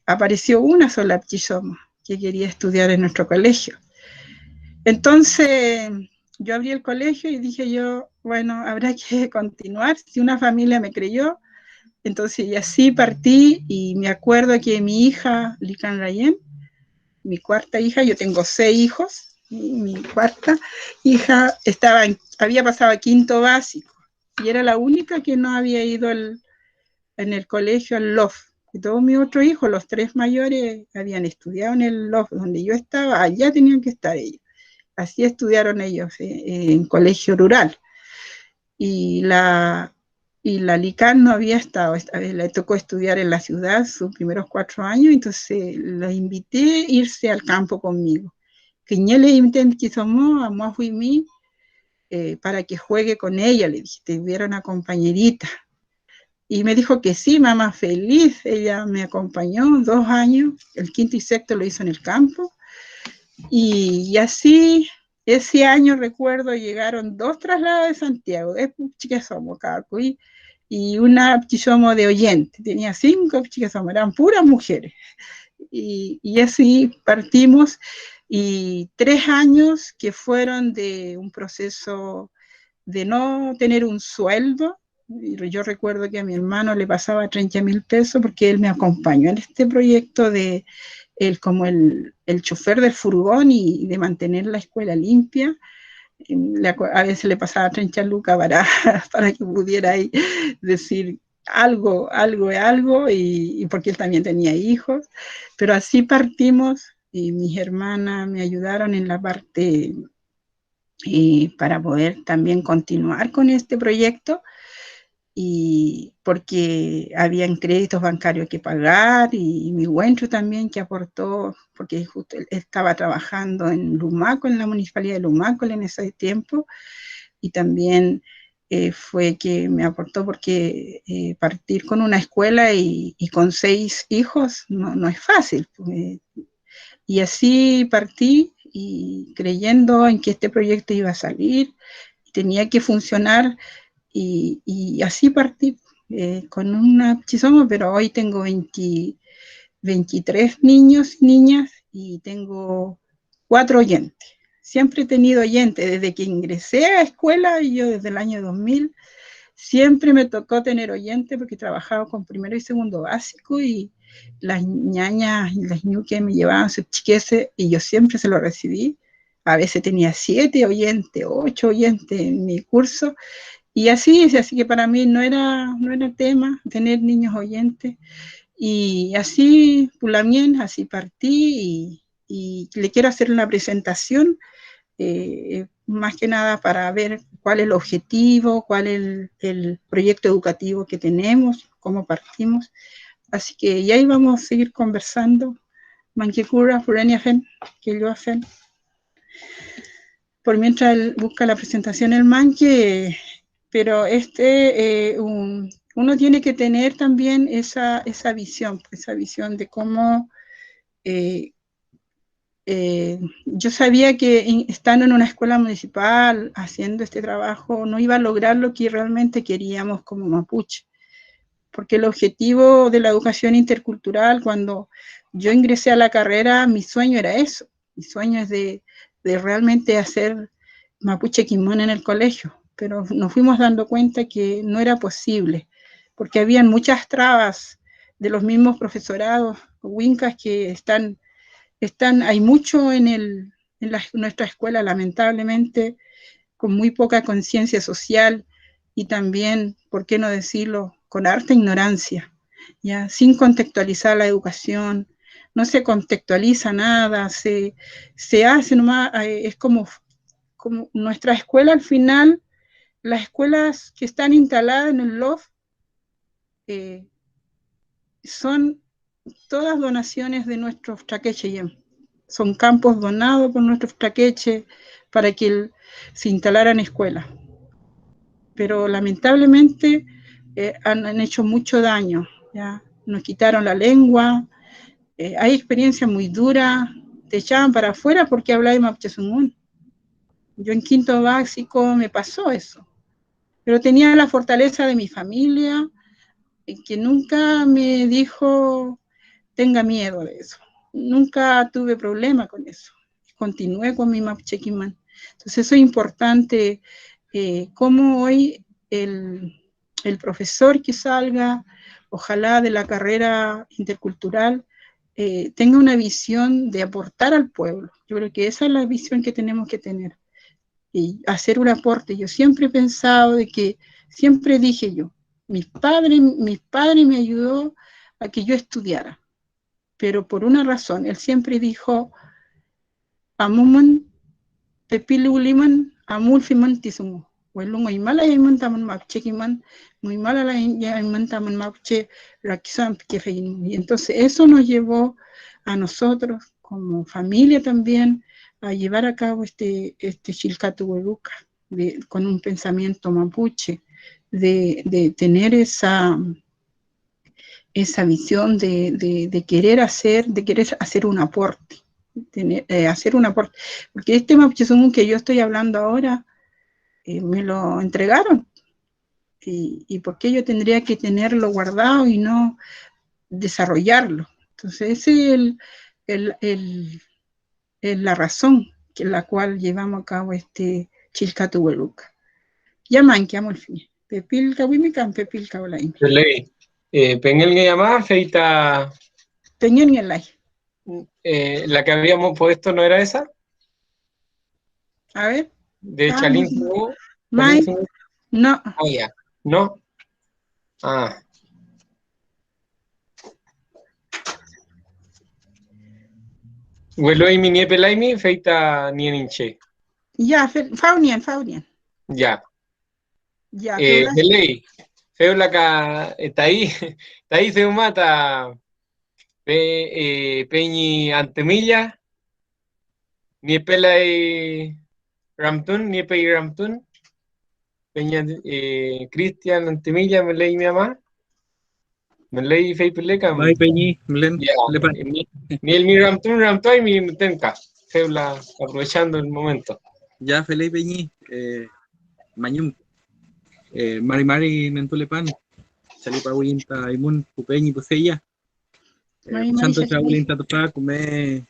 apareció una sola Apchisoma que quería estudiar en nuestro colegio. Entonces, yo abrí el colegio y dije yo, bueno, habrá que continuar. Si una familia me creyó, entonces y así partí. Y me acuerdo que mi hija, Lican Rayen, mi cuarta hija, yo tengo 6 hijos, y mi cuarta hija había pasado a 5º básico, y era la única que no había ido en el colegio al LOF. Y todos mis otros hijos, los 3 mayores, habían estudiado en el LOF donde yo estaba, allá tenían que estar ellos. así estudiaron ellos en colegio rural. Y la Lican no había estado, esta vez le tocó estudiar en la ciudad sus primeros 4 años, entonces la invité a irse al campo conmigo. Que yo le invité que somos a Moahu y mí para que juegue con ella, le dije, tuviera una compañerita. Y me dijo que sí, mamá, feliz. Ella me acompañó 2 años, el quinto y sexto lo hizo en el campo. Y así, ese año recuerdo, llegaron 2 traslados de Santiago, de Chiquesomo, Cacuy, y una Chisomo de oyente. Tenía 5 Chiquesomo, eran puras mujeres. Y así partimos, y 3 años que fueron de un proceso de no tener un sueldo. Yo recuerdo que a mi hermano le pasaba 30.000 pesos porque él me acompañó en este proyecto de él como el chofer del furgón y de mantener la escuela limpia. A veces le pasaba 30 lucas para que pudiera ahí decir algo, y porque él también tenía hijos. Pero así partimos, y mis hermanas me ayudaron en la parte para poder también continuar con este proyecto, y porque habían créditos bancarios que pagar, y mi Wencho también que aportó, porque justo él estaba trabajando en Lumaco, en la municipalidad de Lumaco en ese tiempo, y también fue que me aportó, porque partir con una escuela y con 6 hijos no es fácil. Y así partí, y creyendo en que este proyecto iba a salir, tenía que funcionar, y así partí con una Chisomo, pero hoy tengo 23 niños y niñas, y tengo 4 oyentes. Siempre he tenido oyentes, desde que ingresé a escuela, y yo desde el año 2000, siempre me tocó tener oyentes, porque trabajaba con primero y segundo básico, y las ñañas y las ñuques me llevaban sus chiqueses, y yo siempre se lo recibí. A veces tenía 7 oyentes, 8 oyentes en mi curso, y así que para mí no era tema tener niños oyentes. Y así, Pulamien, así partí, y le quiero hacer una presentación, más que nada para ver cuál es el objetivo, cuál es el proyecto educativo que tenemos, cómo partimos. Así que ya íbamos a seguir conversando. Manquecura, Fureniafen, que yo hacen. Por mientras él busca la presentación, el manque, pero uno tiene que tener también esa visión de cómo yo sabía que estando en una escuela municipal, haciendo este trabajo, no iba a lograr lo que realmente queríamos como mapuche, porque el objetivo de la educación intercultural, cuando yo ingresé a la carrera, mi sueño era eso, mi sueño es de realmente hacer mapuche quimón en el colegio, pero nos fuimos dando cuenta que no era posible, porque habían muchas trabas de los mismos profesorados, huincas que hay mucho en nuestra escuela, lamentablemente, con muy poca conciencia social, y también, ¿por qué no decirlo?, con harta ignorancia, ya, sin contextualizar la educación. No se contextualiza nada, se hace nomás, es como nuestra escuela al final, las escuelas que están instaladas en el LOF son todas donaciones de nuestros traqueches, son campos donados por nuestros traqueches para que se instalaran escuelas. Pero lamentablemente han hecho mucho daño, ¿ya? Nos quitaron la lengua, hay experiencias muy duras, te echaban para afuera porque hablaba de Mapchezungún. Yo en quinto básico me pasó eso, pero tenía la fortaleza de mi familia, que nunca me dijo tenga miedo de eso. Nunca tuve problema con eso. Continué con mi Mapchequiman. Entonces eso es importante, cómo hoy el profesor que salga, ojalá de la carrera intercultural, tenga una visión de aportar al pueblo. Yo creo que esa es la visión que tenemos que tener. Y hacer un aporte. Yo siempre he pensado de que, siempre dije yo, mi padre me ayudó a que yo estudiara, pero por una razón, él siempre dijo, Amumun pepil uliman amul fiman tisumu. Welung ay mala iman taman mapche kiman, muy mala la iman taman mapche rakisan pikefein. Y entonces eso nos llevó a nosotros como familia también a llevar a cabo este Chilcatu Hueruca con un pensamiento mapuche de tener esa visión de querer hacer un aporte, hacer un aporte, porque este Mapuchezungun que yo estoy hablando ahora me lo entregaron, y por qué yo tendría que tenerlo guardado y no desarrollarlo. Entonces ese es la razón que la cual llevamos a cabo este Chilcatu Hueruca. Llaman que amo el fin. Pepil Kawimikan, Pepil Kaolain. Penguel que llamaba, feita. Penguel en el like. La que habíamos puesto, ¿no era esa? A ver. De Chalín. No. Ah, ya. ¿No? Ah. Huelo y mi niepe laimi, feita nieninche. Ya, faunian. Ya. Ya, de ley. Feo la ca está ahí se mata peñi antemilla niepe la ramtun peña Cristian antemilla me leí mi mamá me leí fei peleca Bye peñi mlen ni el mi ramtun y mi tenca feo la aprovechando el momento ya felei peñi mañum mari nentulepan sali pa winta imun pupeñi pusella santo chawlinta topa come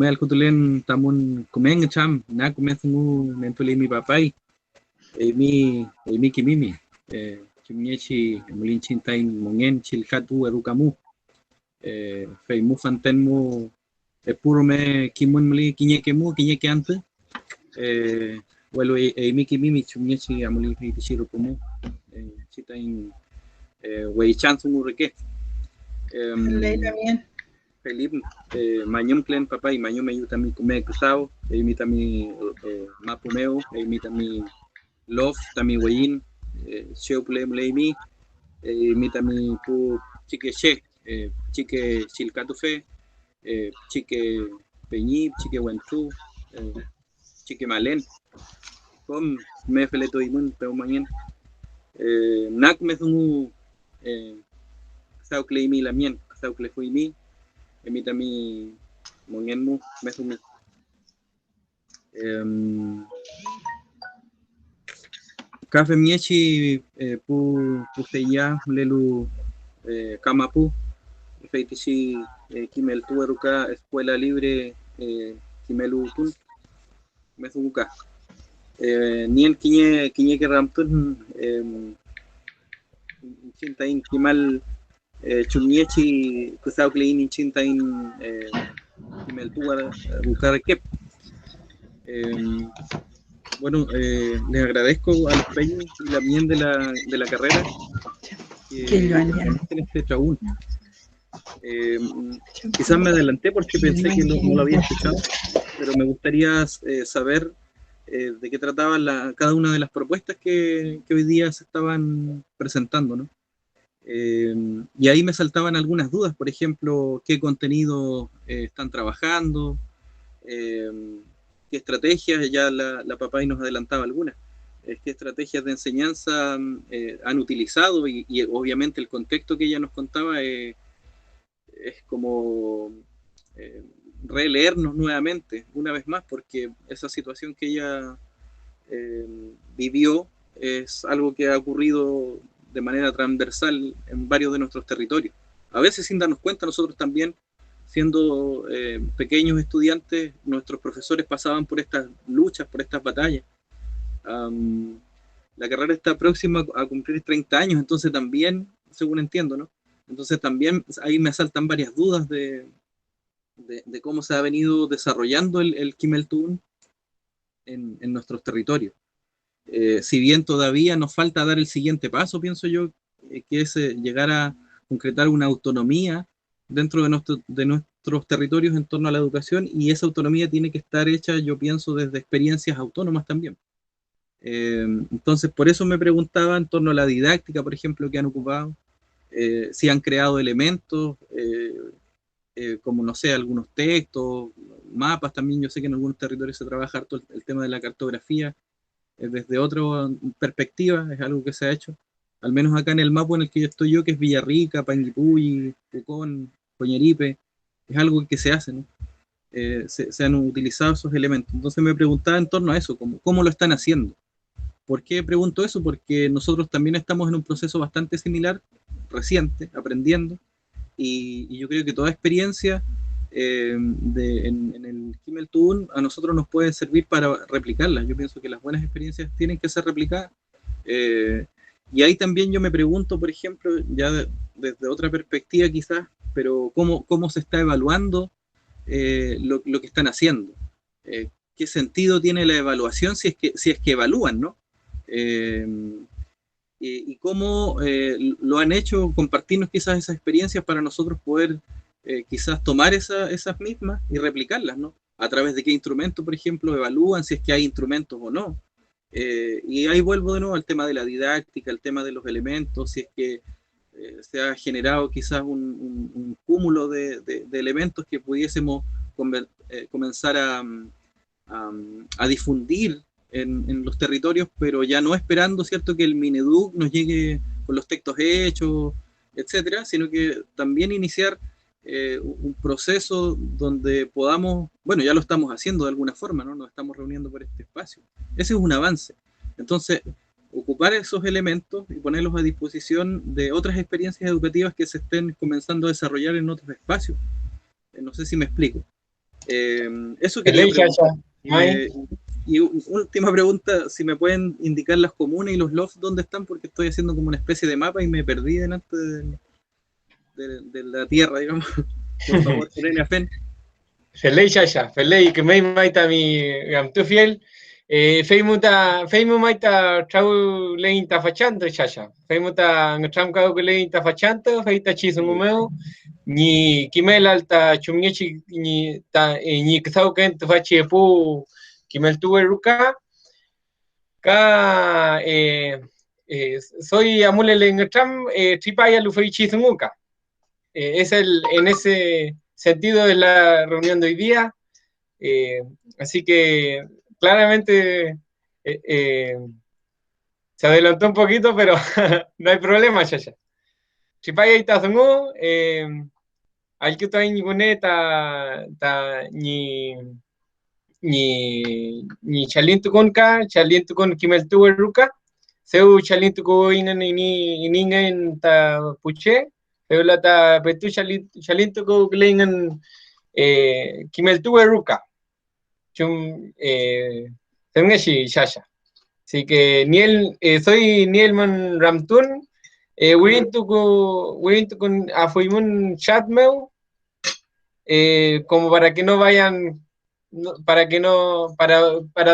al kutulen tamun kumen cham na kumen sungu nentuli mi papai mi kimimi kimiechi mulin chintain mongen chilkatu erukamu feimu fantenmu puro me kimun muli kiñekemu kiñeke ante bueno mi kimimi chumiechi amuli tichiru como chitain wey chance mureke también Felipe mañum clen papá y mañum me ayuda mi comer cruzado mi también mapumeo mi también love también weyin sheuple mleimi mi también pu chique chique chilcatufe chique peñi chique wentu chique malen com me feleto imun pero mañana nak me sumu saucle mi la mien saucle fui mi emita mi mongenmu me sumu café miechi pu feya lelu kamapu feitishi kimel tueruka escuela libre kimelu tun me sumuka nien kiñe que ramtun chintain kimal chumiechi kusau kleini chintain kimel tuar buscar kep bueno les agradezco a los peños y la mien de la carrera en este traún quizás me adelanté porque pensé que no lo había escuchado, pero me gustaría saber de qué trataban cada una de las propuestas que hoy día se estaban presentando, ¿no? Y ahí me saltaban algunas dudas, por ejemplo, qué contenido están trabajando, qué estrategias, ya la papá nos adelantaba algunas, qué estrategias de enseñanza han utilizado y obviamente el contexto que ella nos contaba es como releernos nuevamente, una vez más, porque esa situación que ella vivió es algo que ha ocurrido de manera transversal en varios de nuestros territorios. A veces sin darnos cuenta, nosotros también, siendo pequeños estudiantes, nuestros profesores pasaban por estas luchas, por estas batallas. La carrera está próxima a cumplir 30 años, entonces también, según entiendo, ¿no? Entonces también ahí me asaltan varias dudas de cómo se ha venido desarrollando el Kimeltún en nuestros territorios. Si bien todavía nos falta dar el siguiente paso, pienso yo, que es llegar a concretar una autonomía dentro de nuestros territorios en torno a la educación, y esa autonomía tiene que estar hecha, yo pienso, desde experiencias autónomas también. Entonces, por eso me preguntaba en torno a la didáctica, por ejemplo, que han ocupado, si han creado elementos, como, no sé, algunos textos, mapas también. Yo sé que en algunos territorios se trabaja harto el tema de la cartografía, desde otra perspectiva, es algo que se ha hecho. Al menos acá en el mapa en el que yo estoy yo, que es Villarrica, Panguipulli, Pucón, Coñaripe, es algo que se hace, ¿no? Se han utilizado esos elementos. Entonces me preguntaba en torno a eso, ¿cómo lo están haciendo? ¿Por qué pregunto eso? Porque nosotros también estamos en un proceso bastante similar, reciente, aprendiendo, y yo creo que toda experiencia en el Kimmeltun a nosotros nos puede servir para replicarlas. Yo pienso que las buenas experiencias tienen que ser replicadas. Y ahí también yo me pregunto, por ejemplo, ya desde otra perspectiva quizás, pero ¿cómo se está evaluando lo que están haciendo? ¿Qué sentido tiene la evaluación si es que evalúan, ¿no? Y cómo lo han hecho, compartirnos quizás esas experiencias para nosotros poder quizás tomar esas mismas y replicarlas, ¿no? A través de qué instrumentos, por ejemplo, evalúan, si es que hay instrumentos o no. Y ahí vuelvo de nuevo al tema de la didáctica, al tema de los elementos, si es que se ha generado quizás un cúmulo de elementos que pudiésemos comenzar a difundir en los territorios, pero ya no esperando, ¿cierto?, que el Mineduc nos llegue con los textos hechos, etcétera, sino que también iniciar un proceso donde podamos, bueno, ya lo estamos haciendo de alguna forma, ¿no? Nos estamos reuniendo por este espacio. Ese es un avance. Entonces, ocupar esos elementos y ponerlos a disposición de otras experiencias educativas que se estén comenzando a desarrollar en otros espacios. No sé si me explico. Eso quería preguntar. Y última pregunta, si me pueden indicar las comunas y los lofts dónde están, porque estoy haciendo como una especie de mapa y me perdí delante de la tierra, digamos. Por favor, Serena Fen. Felei Yaya, Felei, que me maita mi gamtu fiel. Feimu maita trau lein tafachanto Yaya. Feimuta ngtram kau lein tafachanto, feita chisungumeu. Ni kimel alta chumnyechi ni ksau ken tafachi pu kimel tuwe ruka. Ka soy amulele ngtram tripaya lufei chisunguka. En ese sentido de la reunión de hoy día. Así que claramente se adelantó un poquito, pero no hay problema, Yaya. Chipaya itazungu, al que está ningune ta ni chalintu konka, chalintu kon kimel tuwe ruka, seu chalintu ko inen ta puche, pero la ta petu chalintu ko glengan kimel tuwe ruka. Tengeshi Yaya. Así que soy Nielman Ramtun. Wirintu con afuimun chatmeu, como para que no vayan, para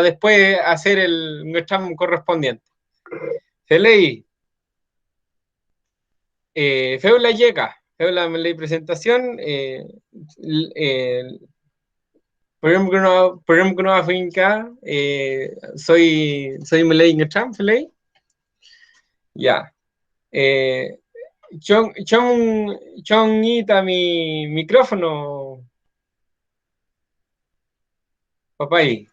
después hacer el nuestro correspondiente. Felei, feula llega, feula ley presentación, por ejemplo que no afinca, soy Melei Ngacham, Felei. Ya. Chongita mi micrófono, papay.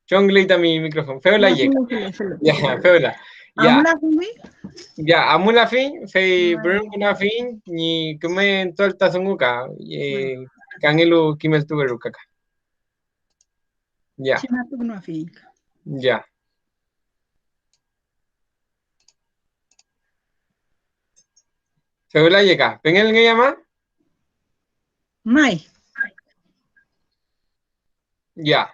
Chonglita mi micrófono. Feola llega. Ya, feola. Ya. Ya, amula fin, fei bruna fin, ni kume tolta sunguka, kangelu kimel tuberuka. Ya. Ya. Feola llega. ¿Pengen nge llama? Mai. Ya.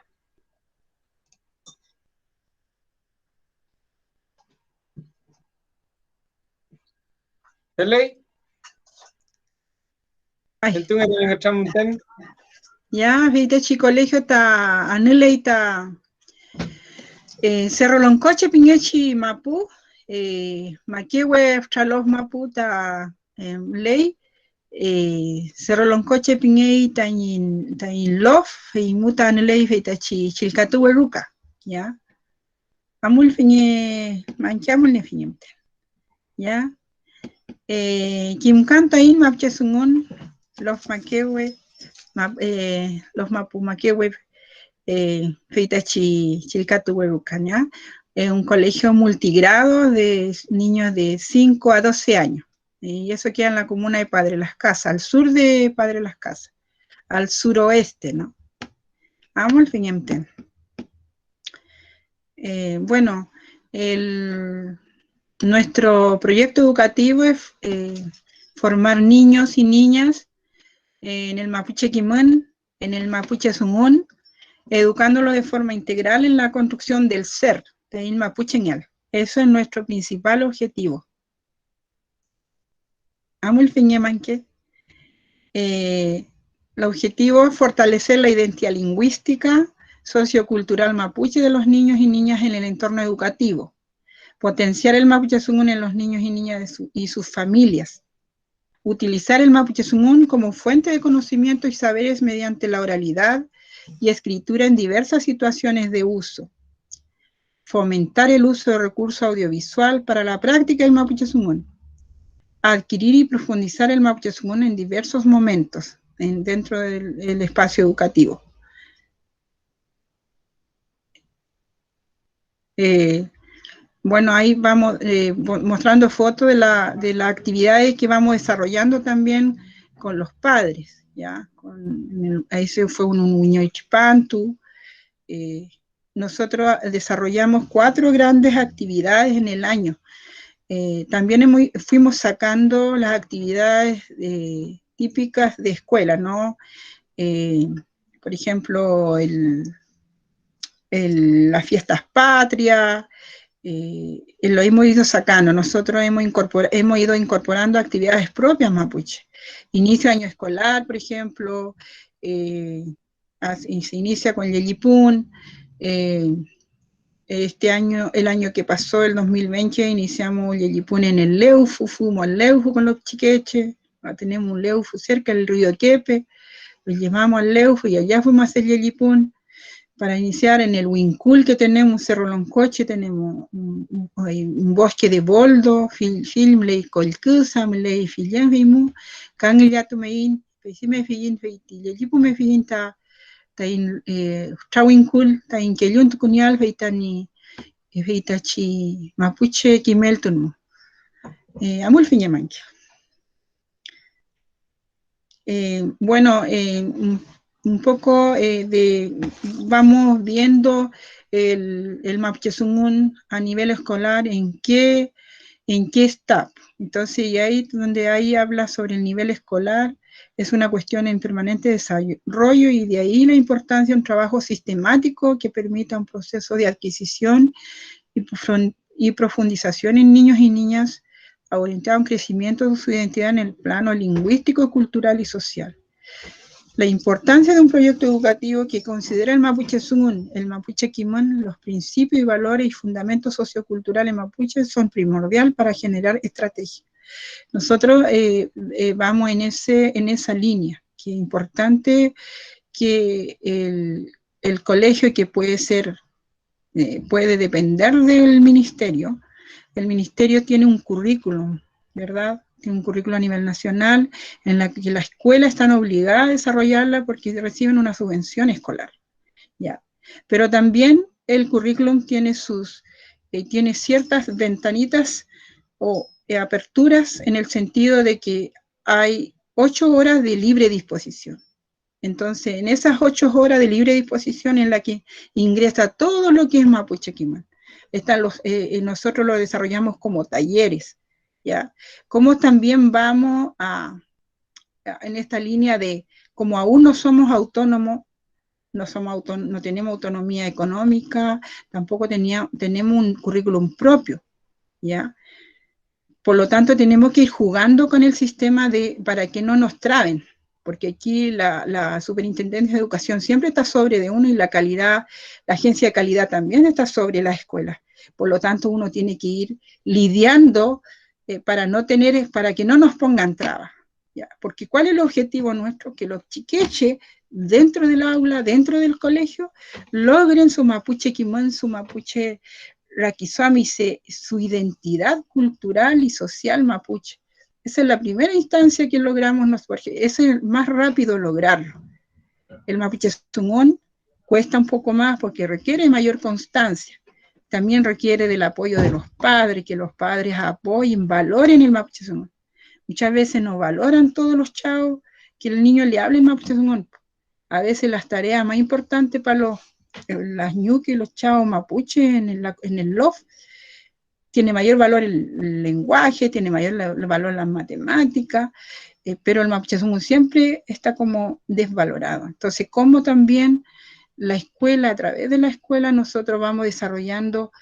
Felei? Ya, veita chi colegio ta anelei ta Cerro Loncoche Piñechi Mapu, Maquihue Chalof Mapu ta ley, Cerro Loncoche Piñey Tayin Lof, y Muta Anelei Feitachi Chilcatu Hueruca, ¿ya? Amul Fiñe, Manchamul Nefiñemte, ¿ya? Kim Canta in Mapchesungun, los Maquewe, los Mapu Maquewe, Feitachi Chilcatu Hueruca, ¿ya? Un colegio multigrado de niños de 5 a 12 años. Y eso queda en la comuna de Padre Las Casas, al sur de Padre Las Casas, al suroeste, ¿no? Vamos al siguiente. Bueno, nuestro proyecto educativo es formar niños y niñas en el Mapuche Quimán, en el Mapuche Sungún, educándolos de forma integral en la construcción del ser, del Mapuche Ñal. Eso es nuestro principal objetivo. Amo el Feñemanque. El objetivo es fortalecer la identidad lingüística, sociocultural mapuche de los niños y niñas en el entorno educativo, potenciar el Mapuche Sungún en los niños y niñas y sus familias, utilizar el Mapuche Sungún como fuente de conocimiento y saberes mediante la oralidad y escritura en diversas situaciones de uso, fomentar el uso de recursos audiovisual para la práctica del Mapuche Sungún, adquirir y profundizar el Mapuche Sungún en diversos momentos dentro del espacio educativo. Bueno, ahí vamos mostrando fotos de las actividades que vamos desarrollando también con los padres, ¿ya? Ahí se fue un Uño Ichipantu. Nosotros desarrollamos 4 grandes actividades en el año. También fuimos sacando las actividades típicas de escuela, ¿no? Por ejemplo, las fiestas patrias, lo hemos ido sacando. Nosotros hemos ido incorporando actividades propias mapuche. Inicio de año escolar, por ejemplo, se inicia con Yeyipún. Este año, el año que pasó, el 2020, iniciamos Yeyipún en el Leufu, fuimos al Leufu con los chiqueches, tenemos un Leufu cerca del río Quepe, los llevamos al Leufu y allá fuimos a hacer Yeyipún. Para iniciar en el Huincul, que tenemos Cerro Loncoche, tenemos un bosque de boldo, film lei colcusam, lei fillen veimu, can el yato mein, peisime fillen feiti, Yeyipu me fillen ta in Huincul, ta in Kelyun tukunyal feitani, feitachi Mapuche Kimeltun. Amul Fiñamanque. Bueno, un poco vamos viendo el Mapuche Sungún a nivel escolar, en qué está. Entonces, y ahí donde ahí habla sobre el nivel escolar, es una cuestión en permanente desarrollo, y de ahí la importancia de un trabajo sistemático que permita un proceso de adquisición y profundización en niños y niñas, orientado a un crecimiento de su identidad en el plano lingüístico, cultural y social. La importancia de un proyecto educativo que considera el Mapuche Sungún, el Mapuche Quimán, los principios y valores y fundamentos socioculturales mapuches son primordial para generar estrategias. Nosotros vamos en esa línea, que es importante que el colegio, que puede depender del ministerio, el ministerio tiene un currículum, ¿verdad? Tiene un currículo a nivel nacional, en la que la escuela están obligadas a desarrollarla porque reciben una subvención escolar, ¿ya? Pero también el currículum tiene tiene ciertas ventanitas o aperturas, en el sentido de que hay 8 horas de libre disposición. Entonces, en esas 8 horas de libre disposición, en la que ingresa todo lo que es Mapuche Quimán, nosotros lo desarrollamos como talleres, ¿ya? Como también vamos en esta línea de, como aún no somos autónomos, no tenemos autonomía económica, tampoco tenemos un currículum propio, ¿ya? Por lo tanto, tenemos que ir jugando con el sistema para que no nos traben, porque aquí la Superintendencia de Educación siempre está sobre de uno, y la agencia de calidad también está sobre las escuelas. Por lo tanto, uno tiene que ir lidiando para que no nos pongan trabas, ¿ya? Porque ¿cuál es el objetivo nuestro? Que los chiqueches dentro del aula, dentro del colegio, logren su mapuche quimán, su mapuche raquiswami, su identidad cultural y social mapuche. Esa es la primera instancia que logramos, porque ese es más rápido lograrlo. El mapuche sungón cuesta un poco más porque requiere mayor constancia. También requiere del apoyo de los padres, que los padres apoyen, valoren el mapuche sungón. Muchas veces no valoran todos los chavos que el niño le hable en mapuche sungón. A veces las tareas más importantes para las ñuques y los chavos mapuches en el LOF tiene mayor valor el lenguaje, tiene mayor valor las matemáticas, pero el mapuche sungún siempre está como desvalorado. Entonces, como también la escuela, a través de la escuela, nosotros vamos desarrollando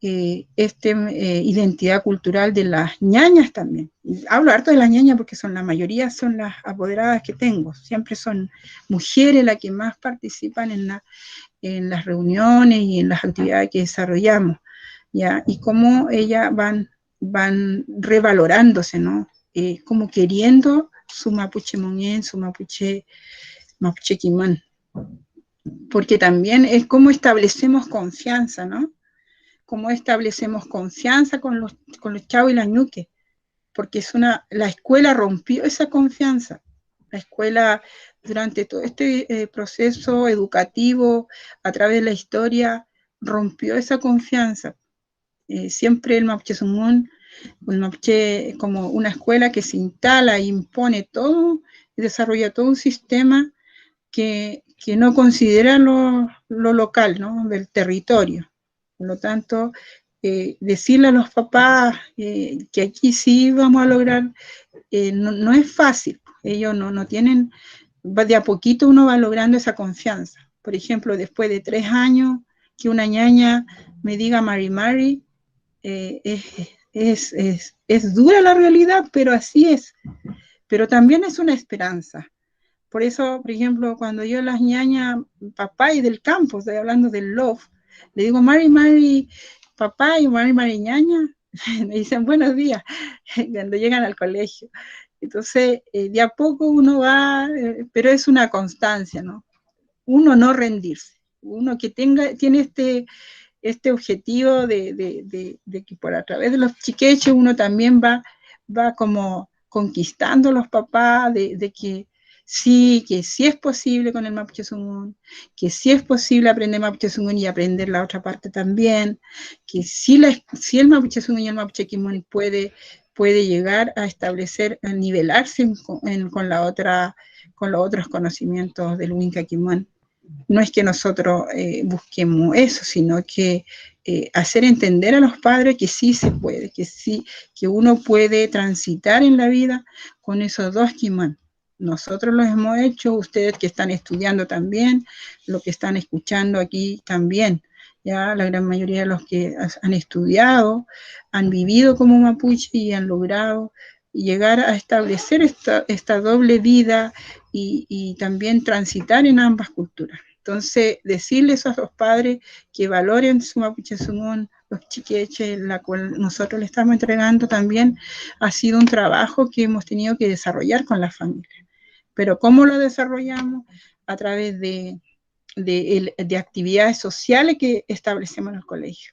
identidad cultural de las ñañas también. Hablo harto de las ñañas porque la mayoría son las apoderadas que tengo. Siempre son mujeres las que más participan en las reuniones y en las actividades que desarrollamos, ¿ya? Y cómo ellas van revalorándose, ¿no? Como queriendo su mapuche monén, su mapuche quimán. Porque también es como establecemos confianza, ¿no? Cómo establecemos confianza con los chavos y las ñuques, porque la escuela rompió esa confianza. La escuela, durante todo este proceso educativo, a través de la historia, rompió esa confianza. Siempre el mapuche sungún, el mapuche como una escuela que se instala e impone todo, y desarrolla todo un sistema que no considera lo local, ¿no? Del territorio. Por lo tanto, decirle a los papás que aquí sí vamos a lograr, no es fácil. Ellos no tienen, de a poquito uno va logrando esa confianza. Por ejemplo, después de 3 años, que una ñaña me diga Mari, es dura la realidad, pero así es. Pero también es una esperanza. Por eso, por ejemplo, cuando yo las ñañas, papá y del campo, estoy hablando del LOF, le digo Mari, papá y Mari ñaña, me dicen buenos días cuando llegan al colegio. Entonces, de a poco uno va, pero es una constancia, ¿no? Uno no rendirse, uno que tiene este objetivo de que por a través de los chiqueches uno también va como conquistando a los papás, de que sí es posible con el mapuche sungún, que sí es posible aprender mapuche sungún y aprender la otra parte también, que sí el mapuche sungún y el mapuche quimón puede llegar a establecer, a nivelarse con los otros conocimientos del Winca quimón. No es que nosotros busquemos eso, sino que hacer entender a los padres que sí se puede, que uno puede transitar en la vida con esos 2 quimán. Nosotros lo hemos hecho, ustedes que están estudiando también, los que están escuchando aquí también. Ya la gran mayoría de los que han estudiado, han vivido como mapuche y han logrado llegar a establecer esta doble vida y también transitar en ambas culturas. Entonces, decirles a los padres que valoren su mapuche sungún, los chiqueches, la cual nosotros le estamos entregando también, ha sido un trabajo que hemos tenido que desarrollar con las familias. Pero ¿cómo lo desarrollamos? A través de actividades sociales que establecemos en el colegio.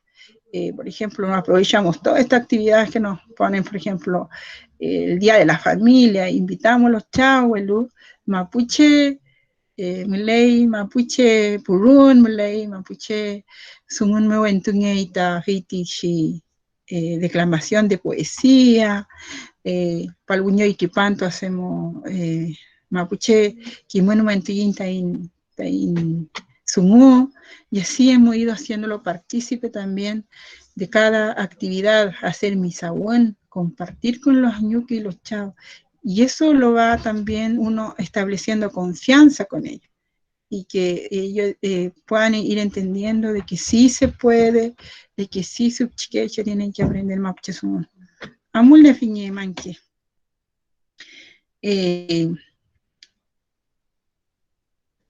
Por ejemplo, aprovechamos todas estas actividades que nos ponen, por ejemplo, el Día de la Familia, invitamos a los chavos, mapuche, Milei, mapuche purun, Milei, mapuche sumun mewentungeita, hitichi, declamación de poesía, palguño y quipanto hacemos mapuche, kimuenu mentiguinta in sumó, y así hemos ido haciéndolo partícipe también de cada actividad, hacer misahuán, compartir con los ñuques y los chavos, y eso lo va también uno estableciendo confianza con ellos, y que ellos puedan ir entendiendo de que sí se puede, de que sí sus chiqueches tienen que aprender mapuche sumón. Amul define manque.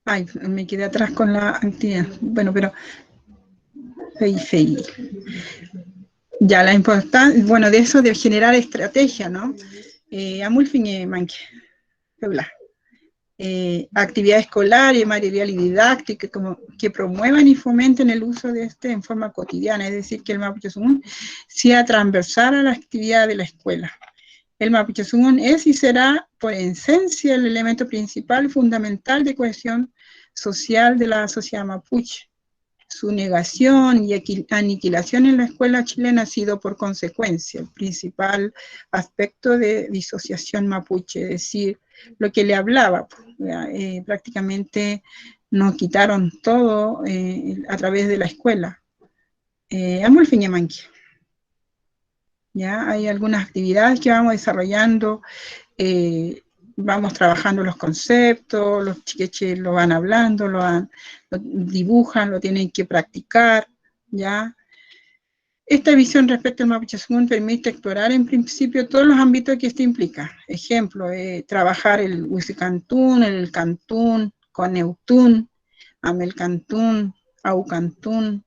Ay, me quedé atrás con la actividad. Bueno, pero ya la importancia, bueno, de eso de generar estrategia, ¿no? Amul fiñe manque. actividad escolar y material y didáctica que promuevan y fomenten el uso de este en forma cotidiana, es decir, que el Mapuche-Zungun sea transversal a la actividad de la escuela. El Mapuche-Zungun es y será por esencia el elemento principal y fundamental de cohesión social de la sociedad mapuche. Su negación y aniquilación en la escuela chilena ha sido por consecuencia el principal aspecto de disociación mapuche, es decir, lo que le hablaba, prácticamente nos quitaron todo a través de la escuela. Amo el Fiñamanqui. ¿Ya? Hay algunas actividades que vamos desarrollando, vamos trabajando los conceptos, los chiqueches lo van hablando, lo dibujan, lo tienen que practicar, ¿ya? Esta visión respecto al Mapuche-Zungun permite explorar en principio todos los ámbitos que esto implica. Ejemplo, trabajar el Huizicantún, el Cantún, Coneutún, Amelcantún, Aucantún,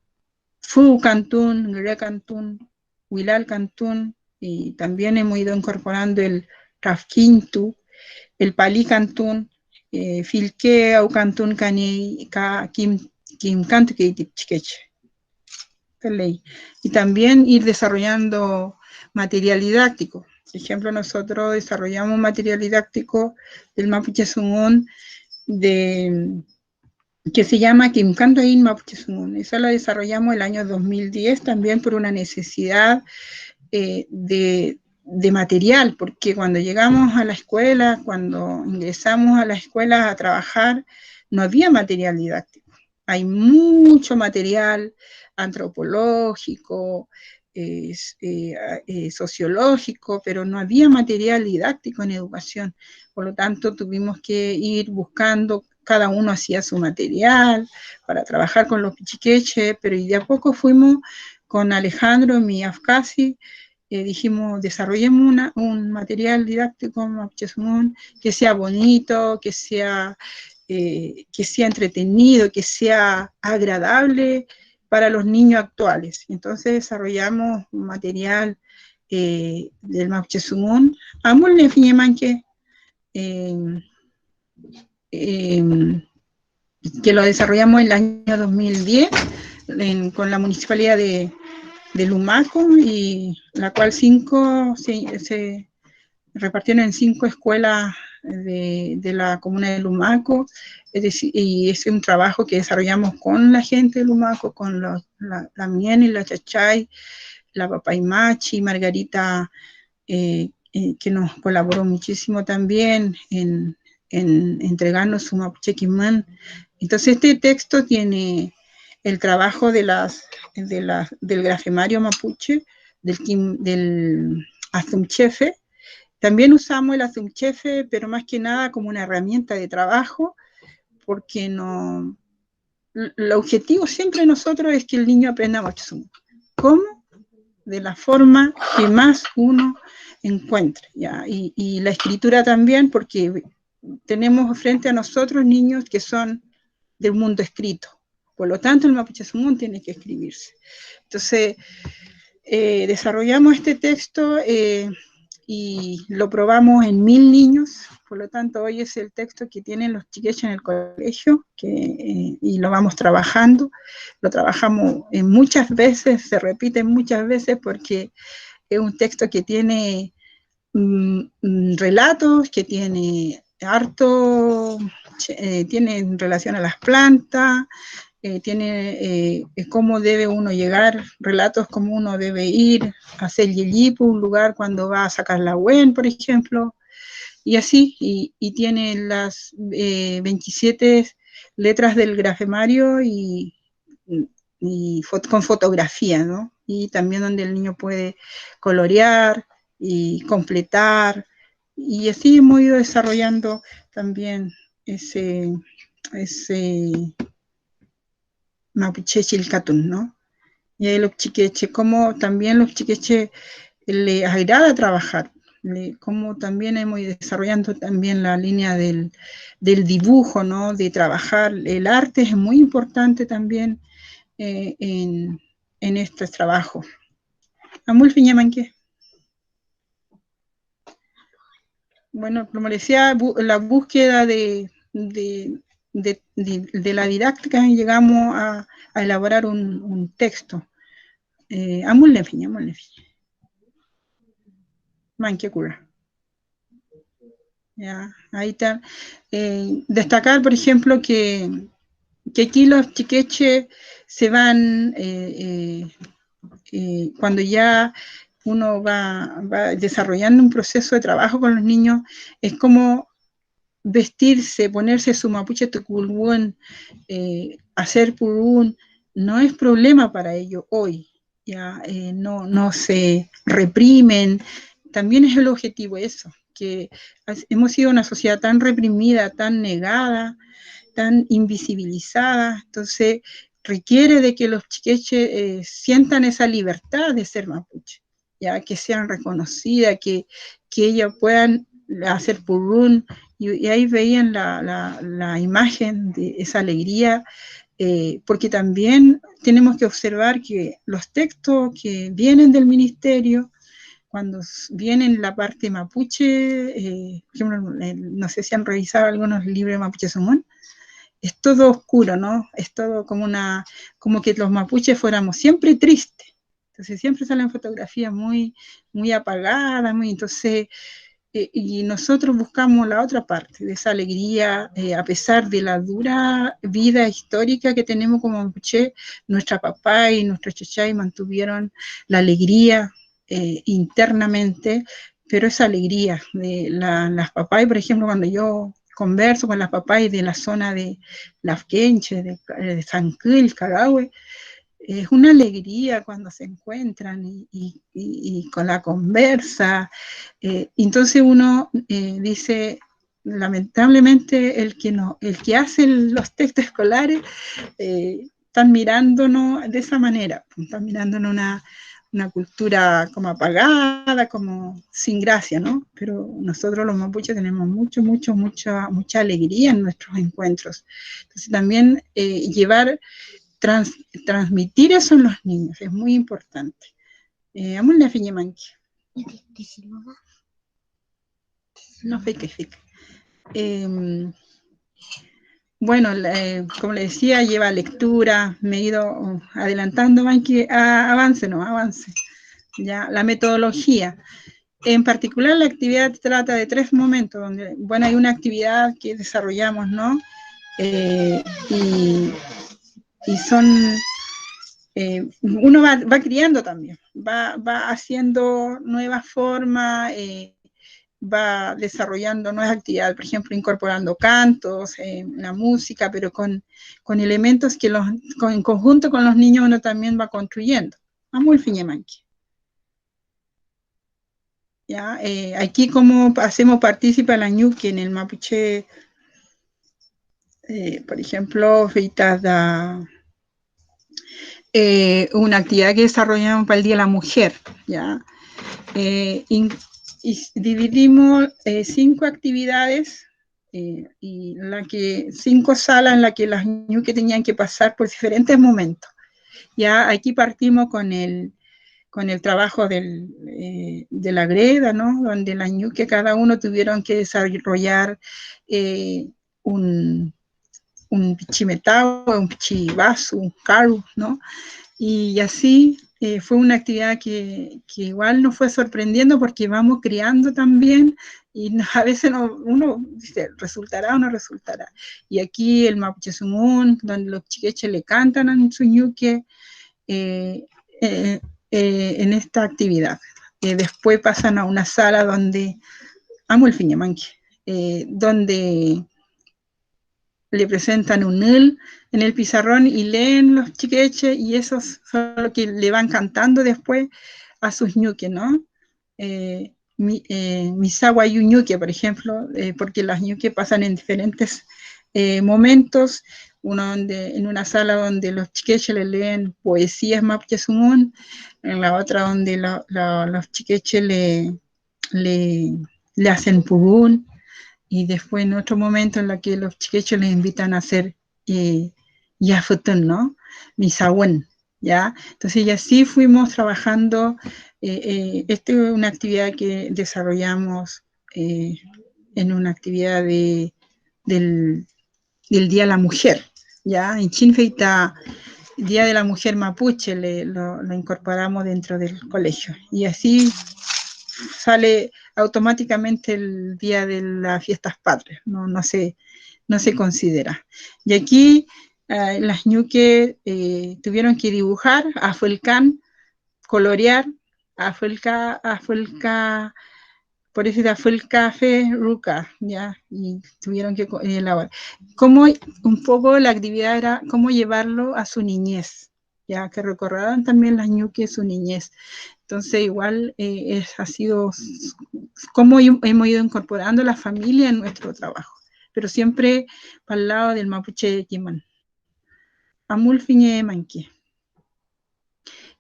Fucantún, Grecantún, Huilal Cantún, y también hemos ido incorporando el Rafquintu, el Palí Cantún, Filque, Aucantún, Cani, Kim Cantu, Chiqueche. Y también ir desarrollando material didáctico. Por ejemplo, nosotros desarrollamos material didáctico del Mapuche-Zungun que se llama Kimkantoin Mapuche-Zungun. Esa la desarrollamos el año 2010 también por una necesidad de material, porque cuando llegamos a la escuela, cuando ingresamos a la escuela a trabajar, no había material didáctico. Hay mucho material antropológico, sociológico, pero no había material didáctico en educación. Por lo tanto, tuvimos que ir buscando, cada uno hacía su material para trabajar con los pichiqueches, pero y de a poco fuimos con Alejandro, mi Afkasi, dijimos, desarrollemos un material didáctico Mapuche-Zungun que sea bonito, que sea entretenido, que sea agradable para los niños actuales. Entonces desarrollamos un material del Mapuche-Zungun. Amul le Fiñemanque, que lo desarrollamos en el año 2010 con la municipalidad de Lumaco, y la cual se repartieron en 5 escuelas de la comuna de Lumaco, es decir, y es un trabajo que desarrollamos con la gente de Lumaco, con la Mieni, la Chachay, la Papaymachi, Margarita, que nos colaboró muchísimo también en entregarnos su Mapuche Quimán. Entonces este texto tiene el trabajo del grafemario mapuche, del Azumchefe. También usamos el Azumchefe, pero más que nada como una herramienta de trabajo, porque el objetivo siempre de nosotros es que el niño aprenda Mapuche-Zungun. ¿Cómo? De la forma que más uno encuentre, ¿ya? Y la escritura también, porque tenemos frente a nosotros niños que son del mundo escrito. Por lo tanto, el Mapuche-Zungun tiene que escribirse. Entonces, desarrollamos este texto y lo probamos en 1000 niños. Por lo tanto, hoy es el texto que tienen los chiquillos en el colegio, y lo vamos trabajando. Lo trabajamos muchas veces, se repite muchas veces, porque es un texto que tiene relatos, que tiene harto, tiene en relación a las plantas, tiene cómo debe uno llegar, relatos cómo uno debe ir a hacer yelipu, un lugar cuando va a sacar la huén, por ejemplo, y así, y tiene las 27 letras del grafemario con fotografía, ¿no? Y también donde el niño puede colorear y completar, y así hemos ido desarrollando también ese Mapuche Chilcatún, ¿no? Y ahí los chiqueches, como también los chiqueches les agrada trabajar, como también hemos ido desarrollando también la línea del dibujo, ¿no? De trabajar, el arte es muy importante también en estos trabajos. Amul Fiñamanque. bueno, como le decía, la búsqueda de la didáctica llegamos a elaborar un texto. Amulle fiña. Manquecura. Ya, ahí está. Destacar, por ejemplo, que aquí los chiqueches se van cuando ya uno va desarrollando un proceso de trabajo con los niños, es como vestirse, ponerse su mapuche tuculhuán, hacer purún, no es problema para ellos hoy, ya no se reprimen, también es el objetivo eso, que hemos sido una sociedad tan reprimida, tan negada, tan invisibilizada, entonces requiere de que los chiqueches sientan esa libertad de ser mapuche, ya que sean reconocidas, que ellas puedan hacer purún, y ahí veían la imagen de esa alegría, porque también tenemos que observar que los textos que vienen del ministerio, cuando vienen la parte mapuche, por ejemplo, no sé si han revisado algunos libros de Mapuche Sumón, es todo oscuro, ¿no? Es todo como que los mapuches fuéramos siempre tristes. Entonces siempre salen fotografías muy apagadas, entonces, y nosotros buscamos la otra parte de esa alegría, a pesar de la dura vida histórica que tenemos como mapuche, nuestra papá y nuestros chachay mantuvieron la alegría internamente, pero esa alegría de las papás, por ejemplo, cuando yo converso con las papás de la zona de Lafkenche, de San Quil, Cagahue, es una alegría cuando se encuentran y con la conversa. Entonces uno dice, lamentablemente el que hace los textos escolares están mirándonos de esa manera, están mirándonos una cultura como apagada, como sin gracia, ¿no? Pero nosotros los mapuches tenemos mucha alegría en nuestros encuentros. Entonces también transmitir eso en los niños es muy importante. Vamos a la fiñemanque. No fake. Bueno, como le decía, lleva lectura, me he ido adelantando más que avance. Ya, la metodología. En particular, la actividad trata de 3 momentos, donde, bueno, hay una actividad que desarrollamos, ¿no? Y son, uno va criando también, va haciendo nuevas formas, va desarrollando nuevas actividades, por ejemplo, incorporando cantos, la música, pero con elementos que en conjunto con los niños uno también va construyendo. Vamos al fiñemanque. ¿Ya? Aquí como hacemos partícipe a la ñuque en el mapuche, por ejemplo, feitada, una actividad que desarrollamos para el Día de la Mujer, ¿ya? Y dividimos 5 actividades y 5 salas en las que las ñuque tenían que pasar por diferentes momentos. Ya aquí partimos con el trabajo de la greda, ¿no? Donde las ñuque cada uno tuvieron que desarrollar un pichimetao, un pichivaso, un caru, ¿no? Y así fue una actividad que igual nos fue sorprendiendo porque vamos creando también y a veces uno dice, ¿resultará o no resultará? Y aquí el Mapuche Sumún, donde los chiqueches le cantan a su ñuque en esta actividad. Después pasan a una sala donde, amo el fiñamanque, donde le presentan un nil en el pizarrón y leen los chiqueches y esos son los que le van cantando después a sus ñuques, ¿no? Misawa y ñuque, por ejemplo, porque las ñuques pasan en diferentes momentos, en una sala donde los chiqueches le leen poesías mapuche sumún, en la otra donde los chiqueches le hacen pugún, y después en otro momento en la que los chiquechos les invitan a hacer yafutun, ¿no? Misawen, ¿ya? Entonces y así fuimos trabajando. Esta es una actividad que desarrollamos en una actividad del Día de la Mujer, ¿ya? En Chinfeita, Día de la Mujer Mapuche, lo incorporamos dentro del colegio. Y así sale automáticamente el Día de las Fiestas Patrias, no se considera. Y aquí las ñuques tuvieron que dibujar, afuelcan, colorear, afuelca, por eso fue el café Ruca, ¿ya? Y tuvieron que elaborar. Como un poco la actividad era cómo llevarlo a su niñez, ya que recordaban también las ñuques su niñez. Entonces igual ha sido cómo hemos ido incorporando la familia en nuestro trabajo, pero siempre para el lado del mapuche de Quimán. Amul Fiñe Manqué.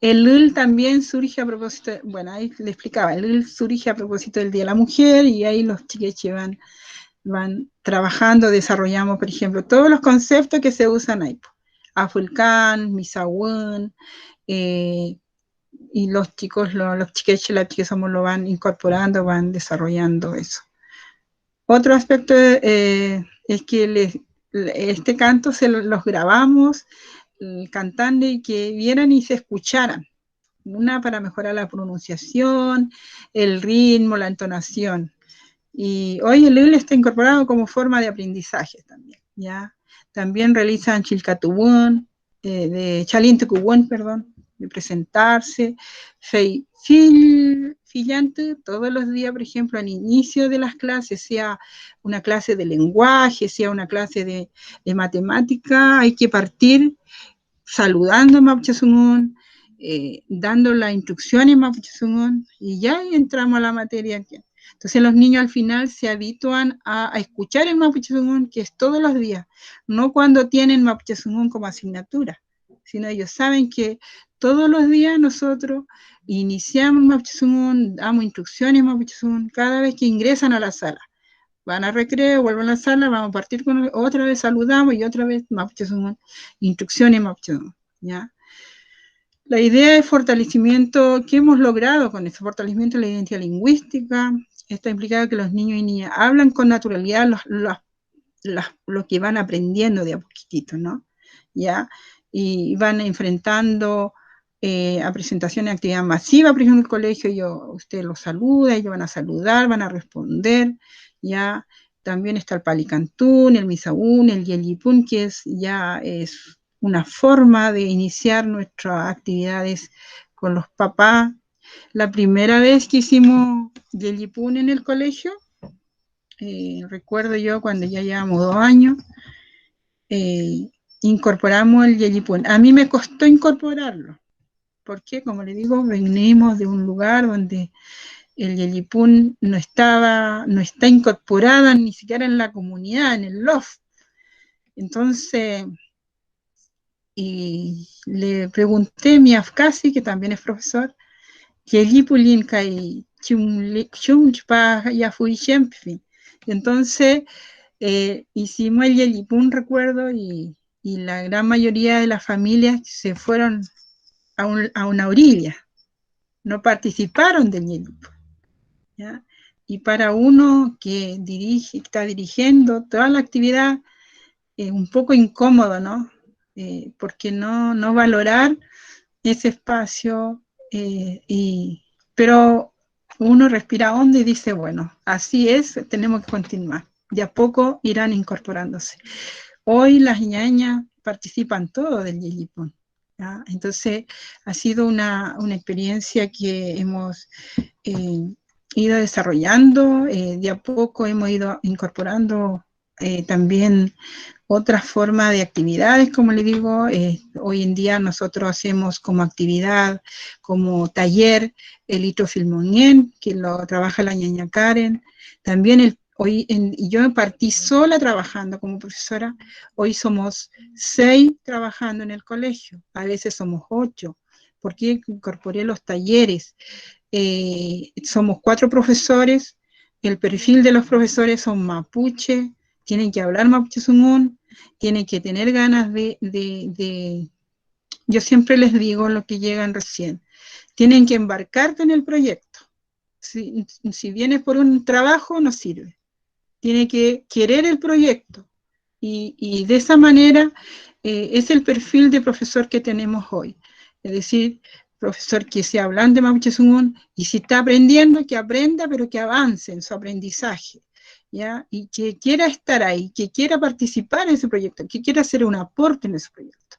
El LUL también surge a propósito, bueno, ahí le explicaba, el LUL surge a propósito del Día de la Mujer y ahí los chiqueches van trabajando, desarrollamos, por ejemplo, todos los conceptos que se usan ahí. Afulcán, Misahuán, y los chicos, los chiqueches, las chicas somos lo van incorporando, van desarrollando eso. Otro aspecto es que este canto los grabamos, cantando y que vieran y se escucharan. Una para mejorar la pronunciación, el ritmo, la entonación. Y hoy el LUL está incorporado como forma de aprendizaje también, ¿ya? También realizan Chilcatubún, de Chalintucubún, perdón, de presentarse, Fillante, todos los días, por ejemplo, al inicio de las clases, sea una clase de lenguaje, sea una clase de matemática, hay que partir saludando en Mapuche Sungún, dando la instrucción en Mapuche Sungún, y ya entramos a la materia aquí. Entonces los niños al final se habitúan a escuchar el Mapuche Sungún, que es todos los días, no cuando tienen Mapuche Sungún como asignatura, sino ellos saben que todos los días nosotros iniciamos Mapuche Sungún, damos instrucciones en Mapuche Sungún cada vez que ingresan a la sala. Van a recreo, vuelven a la sala, vamos a partir con otra vez, saludamos y otra vez Mapuche Sungún, instrucciones Mapuche Sungún, ¿ya? La idea de fortalecimiento que hemos logrado con este fortalecimiento de la identidad lingüística, está implicado que los niños y niñas hablan con naturalidad lo que van aprendiendo de a poquitito, ¿no? ¿Ya? Y van enfrentando a presentaciones de actividad masiva, por ejemplo, en el colegio, usted los saluda, ellos van a saludar, van a responder, ¿ya? También está el Palicantún, el Misaún, el Yelipún, que ya es una forma de iniciar nuestras actividades con los papás. La primera vez que hicimos Yelipún en el colegio, recuerdo yo cuando ya llevamos 2 años, incorporamos el Yelipún. A mí me costó incorporarlo, porque como le digo, venimos de un lugar donde el Yelipún no está incorporada ni siquiera en la comunidad, en el LOF. Entonces, y le pregunté a mi Afkasi, que también es profesor, Yelipulin kai chumchpa ya fui siempre. Entonces, hicimos el Yelipún, recuerdo, y la gran mayoría de las familias se fueron a una orilla, no participaron del Yelipún, ¿ya? Y para uno que está dirigiendo toda la actividad, es un poco incómodo, ¿no? Porque no valorar ese espacio, pero uno respira hondo y dice, bueno, así es, tenemos que continuar. De a poco irán incorporándose. Hoy las ñañas participan todo del Yelipún, ¿ya? Entonces ha sido una experiencia que hemos ido desarrollando, de a poco hemos ido incorporando también otras formas de actividades, como le digo. Hoy en día nosotros hacemos como actividad, como taller, el Hito Filmonien, que lo trabaja la ñaña Karen. También yo partí sola trabajando como profesora. Hoy somos 6 trabajando en el colegio, a veces somos 8, porque incorporé los talleres. Somos 4 profesores, el perfil de los profesores son mapuche, tienen que hablar Mapuche Sungún, tienen que tener ganas yo siempre les digo lo que llegan recién, tienen que embarcarte en el proyecto. Si vienes por un trabajo, no sirve. tiene que querer el proyecto. Y de esa manera es el perfil de profesor que tenemos hoy. Es decir, profesor que sea hablante de Mapuche Zungun, y si está aprendiendo, que aprenda, pero que avance en su aprendizaje, ¿ya? Y que quiera estar ahí, que quiera participar en ese proyecto, que quiera hacer un aporte en ese proyecto.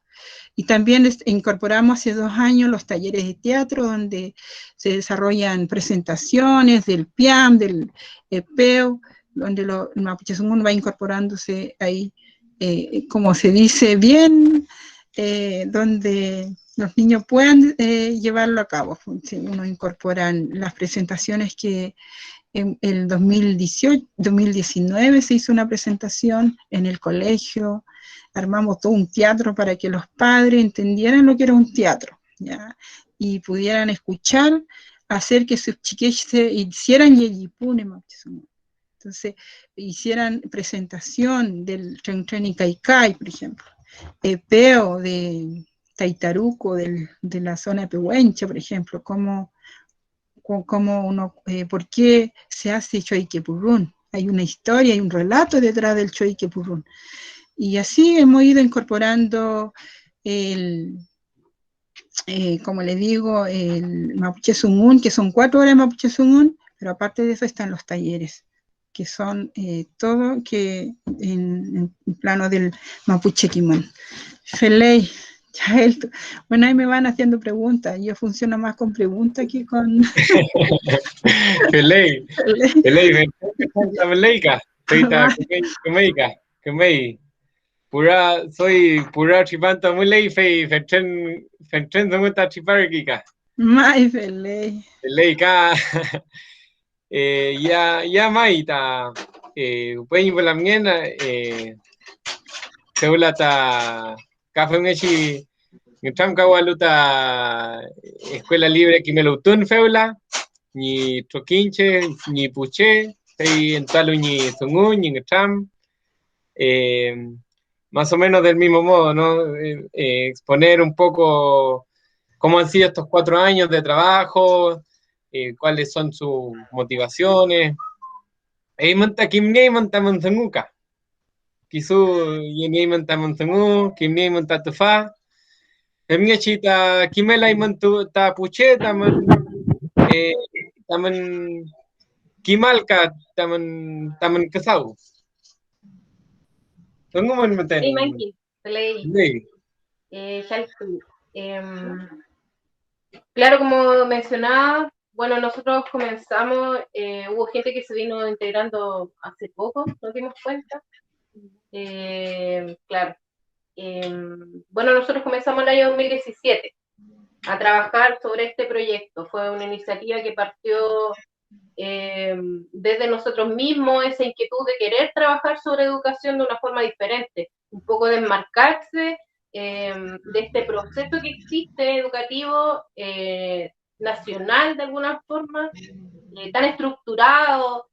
Y también incorporamos hace 2 años los talleres de teatro, donde se desarrollan presentaciones del PIAM, del EPEO, donde el Mapuche Zungun va incorporándose ahí, como se dice bien, donde los niños puedan llevarlo a cabo. Uno incorpora las presentaciones que en el 2019 se hizo una presentación en el colegio, armamos todo un teatro para que los padres entendieran lo que era un teatro, ¿ya? Y pudieran escuchar, hacer que sus chiquillos se hicieran yeyipune, entonces hicieran presentación del Tren Tren y Caicay, por ejemplo, Peo de Taitaruco, de la zona de Pehuenche, por ejemplo, como por qué se hace Choiquepurrún. Hay una historia, hay un relato detrás del Choiquepurrún. Y así hemos ido incorporando como le digo, el Mapuche Zungun, que son 4 horas de Mapuche Zungun, pero aparte de eso están los talleres, que son todo que en plano del Mapuche Quimón. Feley, bueno, ahí me van haciendo preguntas, yo funciono más con preguntas que con... Feley, pura, soy pura chipanta muy ley, fetchen son esta chiparquica. Mai Feley. Feley, ka, ya maita, pueden por la mañana, se habla ta, café un echi, Ngam kawaluta escuela libre que me lo tun feula, ni troquinche, ni puche, y en tal ni zungu, ni ngam, más o menos del mismo modo, ¿no? Exponer un poco cómo han sido estos 4 años de trabajo, cuáles son sus motivaciones. Monta kimne monta monzunguka. Kisu yene monta monzungu, kimne monta tufa. Emnya chita kimela imantu ta puche taman kimalka taman kasau. Tunggu man Imankin, Play, claro, como mencionaba, bueno, nosotros comenzamos, hubo gente que se vino integrando hace poco, nos dimos cuenta. Claro. Bueno, nosotros comenzamos en el año 2017 a trabajar sobre este proyecto. Fue una iniciativa que partió desde nosotros mismos, esa inquietud de querer trabajar sobre educación de una forma diferente, un poco desmarcarse de este proceso que existe educativo nacional de alguna forma, tan estructurado,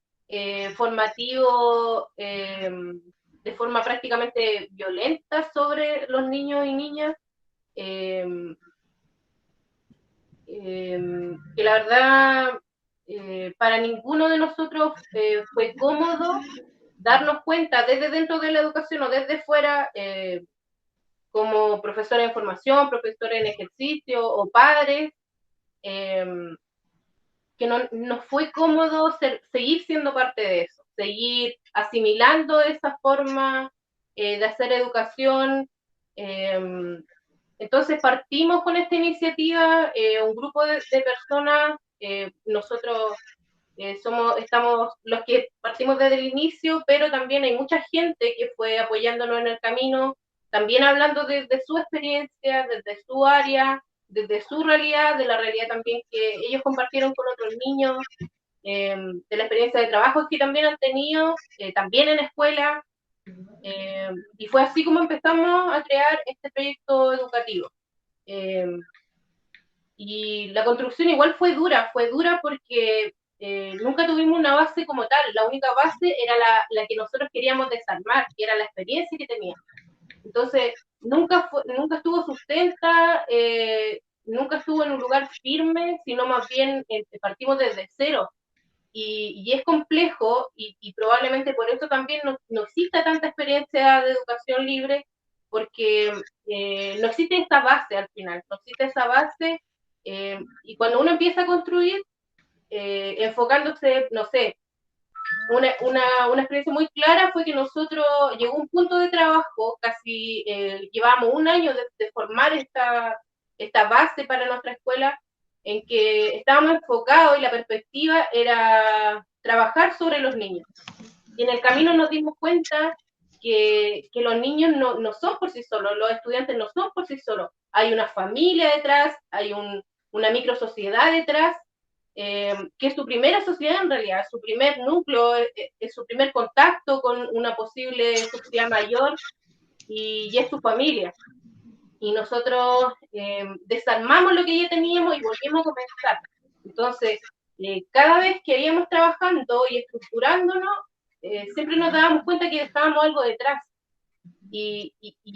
formativo, de forma prácticamente violenta sobre los niños y niñas, que la verdad para ninguno de nosotros fue cómodo darnos cuenta desde dentro de la educación o desde fuera, como profesores en formación, profesores en ejercicio o padres, que no fue cómodo seguir siendo parte de eso, seguir asimilando esa forma de hacer educación. Entonces partimos con esta iniciativa, un grupo de personas, nosotros estamos los que partimos desde el inicio, pero también hay mucha gente que fue apoyándonos en el camino, también hablando desde su experiencia, desde su área, desde su realidad, de la realidad también que ellos compartieron con otros niños, de la experiencia de trabajo que también han tenido, también en escuela, y fue así como empezamos a crear este proyecto educativo. Y la construcción igual fue dura porque nunca tuvimos una base como tal, la única base era la que nosotros queríamos desarmar, que era la experiencia que teníamos. Entonces, nunca estuvo sustenta, nunca estuvo en un lugar firme, sino más bien partimos desde cero. y es complejo, y probablemente por eso también no exista tanta experiencia de educación libre, porque no existe esta base al final, no existe esa base, y cuando uno empieza a construir, enfocándose, no sé, una experiencia muy clara fue que nosotros llegó un punto de trabajo, casi llevábamos un año de formar esta base para nuestra escuela, en que estábamos enfocados y la perspectiva era trabajar sobre los niños. Y en el camino nos dimos cuenta que los niños no son por sí solos, los estudiantes no son por sí solos. Hay una familia detrás, hay una microsociedad detrás, que es su primera sociedad en realidad, su primer núcleo, es su primer contacto con una posible sociedad mayor, y es su familia. Y nosotros desarmamos lo que ya teníamos y volvimos a comenzar. Entonces, cada vez que íbamos trabajando y estructurándonos, siempre nos dábamos cuenta que dejábamos algo detrás. Y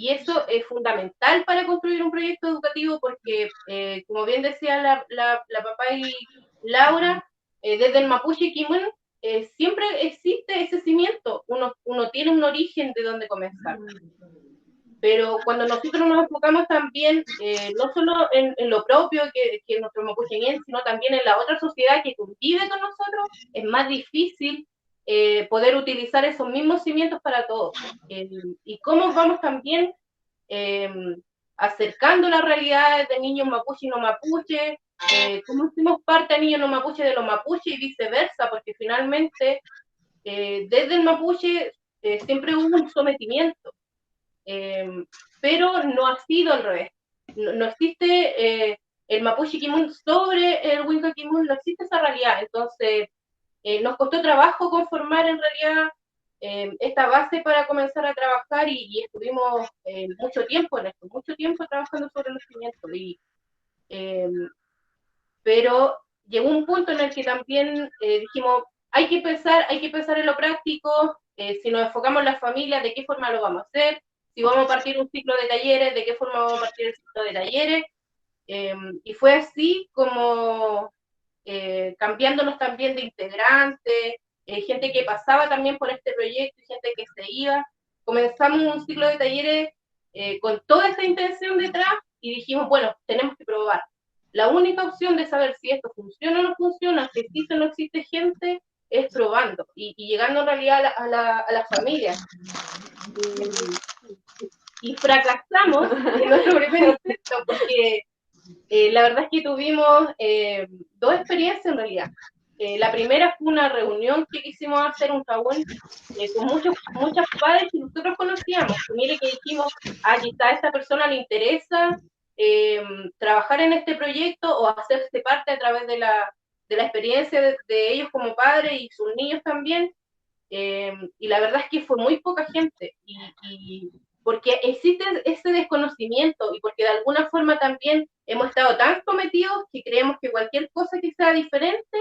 eso es fundamental para construir un proyecto educativo porque, como bien decía la papá y Laura, desde el Mapuche Kimun, siempre existe ese cimiento, uno tiene un origen de donde comenzar. Pero cuando nosotros nos enfocamos también, no solo en lo propio que nuestro mapucheñense, sino también en la otra sociedad que convive con nosotros, es más difícil poder utilizar esos mismos cimientos para todos. Y cómo vamos también acercando las realidades de niños mapuche y no mapuche, cómo hacemos parte a niños no mapuche de los mapuche y viceversa, porque finalmente desde el mapuche siempre hubo un sometimiento. Pero no ha sido al revés. No existe el Mapuche Kimun sobre el Winca Kimun, no existe esa realidad. Entonces, nos costó trabajo conformar en realidad esta base para comenzar a trabajar y estuvimos mucho tiempo en esto, mucho tiempo trabajando sobre los cimientos. Pero llegó un punto en el que también dijimos, hay que pensar en lo práctico, si nos enfocamos en las familias, ¿de qué forma lo vamos a hacer? Si vamos a partir un ciclo de talleres, ¿de qué forma vamos a partir el ciclo de talleres? Y fue así como cambiándonos también de integrantes, gente que pasaba también por este proyecto y gente que se iba. Comenzamos un ciclo de talleres con toda esa intención detrás y dijimos, bueno, tenemos que probar. La única opción de saber si esto funciona o no funciona, si existe o no existe gente, es probando y llegando en realidad a la familia. Y fracasamos en nuestro primer intento porque la verdad es que tuvimos dos experiencias en realidad. La primera fue una reunión que quisimos hacer un jabón con muchos padres que nosotros conocíamos. Mire que dijimos, quizá a esta persona le interesa trabajar en este proyecto o hacerse parte a través de la experiencia de ellos como padres y sus niños también. Y la verdad es que fue muy poca gente. Y porque existe ese desconocimiento y porque de alguna forma también hemos estado tan sometidos que creemos que cualquier cosa que sea diferente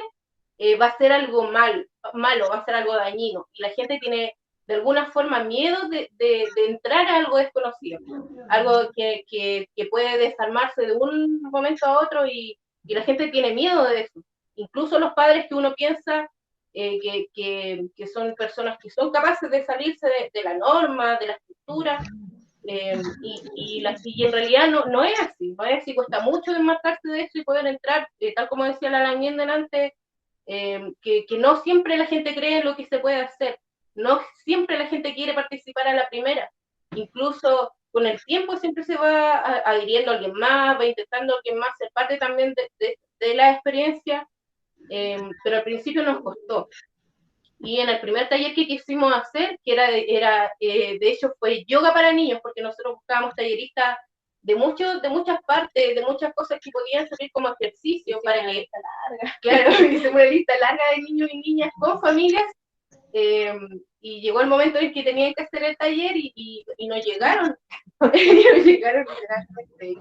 va a ser algo malo, va a ser algo dañino. Y la gente tiene de alguna forma miedo de entrar a algo desconocido, algo que puede desarmarse de un momento a otro y la gente tiene miedo de eso. Incluso los padres que uno piensa que son personas que son capaces de salirse de la norma, de la estructura, y en realidad no es así, cuesta mucho desmarcarse de eso y poder entrar, tal como decía la Lañén delante, que no siempre la gente cree en lo que se puede hacer, no siempre la gente quiere participar a la primera, incluso con el tiempo siempre se va adhiriendo a alguien más, va intentando alguien más ser parte también de la experiencia, pero al principio nos costó. Y en el primer taller que quisimos hacer, que de hecho fue yoga para niños, porque nosotros buscábamos talleristas de muchas partes, de muchas cosas que podían servir como ejercicio para que, claro, hicimos una lista larga de niños y niñas con familias, y llegó el momento en que tenían que hacer el taller y no llegaron, literalmente.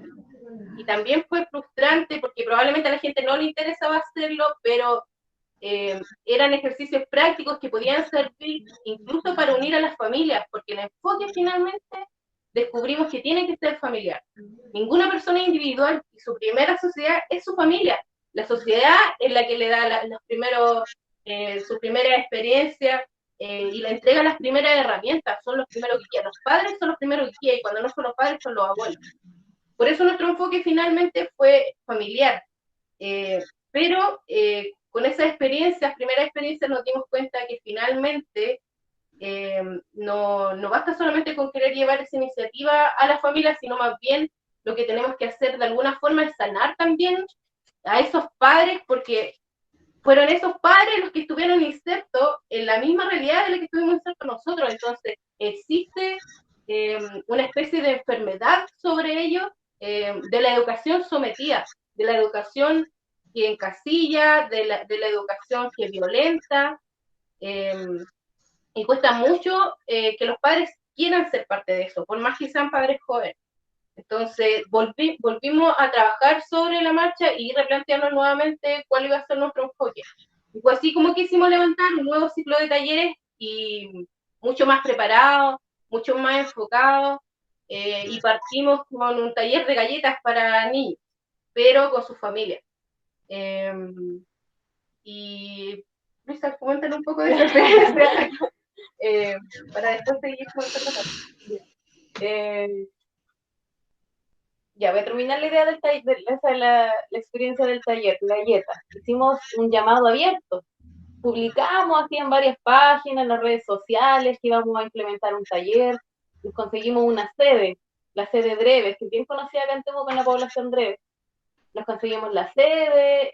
Y también fue frustrante porque probablemente a la gente no le interesaba hacerlo, pero eran ejercicios prácticos que podían servir incluso para unir a las familias, porque el enfoque finalmente descubrimos que tiene que ser familiar. Ninguna persona individual y su primera sociedad es su familia. La sociedad es la que le da los primeros su primera experiencia, y le entrega las primeras herramientas, son los primeros guías. Los padres son los primeros guías, y cuando no son los padres, son los abuelos. Por eso nuestro enfoque finalmente fue familiar. Pero con esas experiencias, primeras experiencias, nos dimos cuenta que finalmente no basta solamente con querer llevar esa iniciativa a la familia, sino más bien lo que tenemos que hacer de alguna forma es sanar también a esos padres, porque fueron esos padres los que estuvieron insertos en la misma realidad de la que estuvimos insertos nosotros. Entonces, existe una especie de enfermedad sobre ellos, de la educación sometida, de la educación que encasilla, de la educación que violenta, y cuesta mucho que los padres quieran ser parte de eso, por más que sean padres jóvenes. Entonces, volvimos a trabajar sobre la marcha y replantearnos nuevamente cuál iba a ser nuestro enfoque. Y pues así como quisimos levantar un nuevo ciclo de talleres y mucho más preparado, mucho más enfocado, y partimos con un taller de galletas para niños, pero con su familia. Y Luisa, cuéntanos un poco de esa experiencia, para después seguir con otra cosa. Ya, voy a terminar la idea del taller, esa es la experiencia del taller, galletas. Hicimos un llamado abierto, publicamos así en varias páginas, en las redes sociales, que íbamos a implementar un taller, y conseguimos una sede, la sede Dreves, que es bien conocida acá en Temuco en la población Dreves. Nos conseguimos la sede,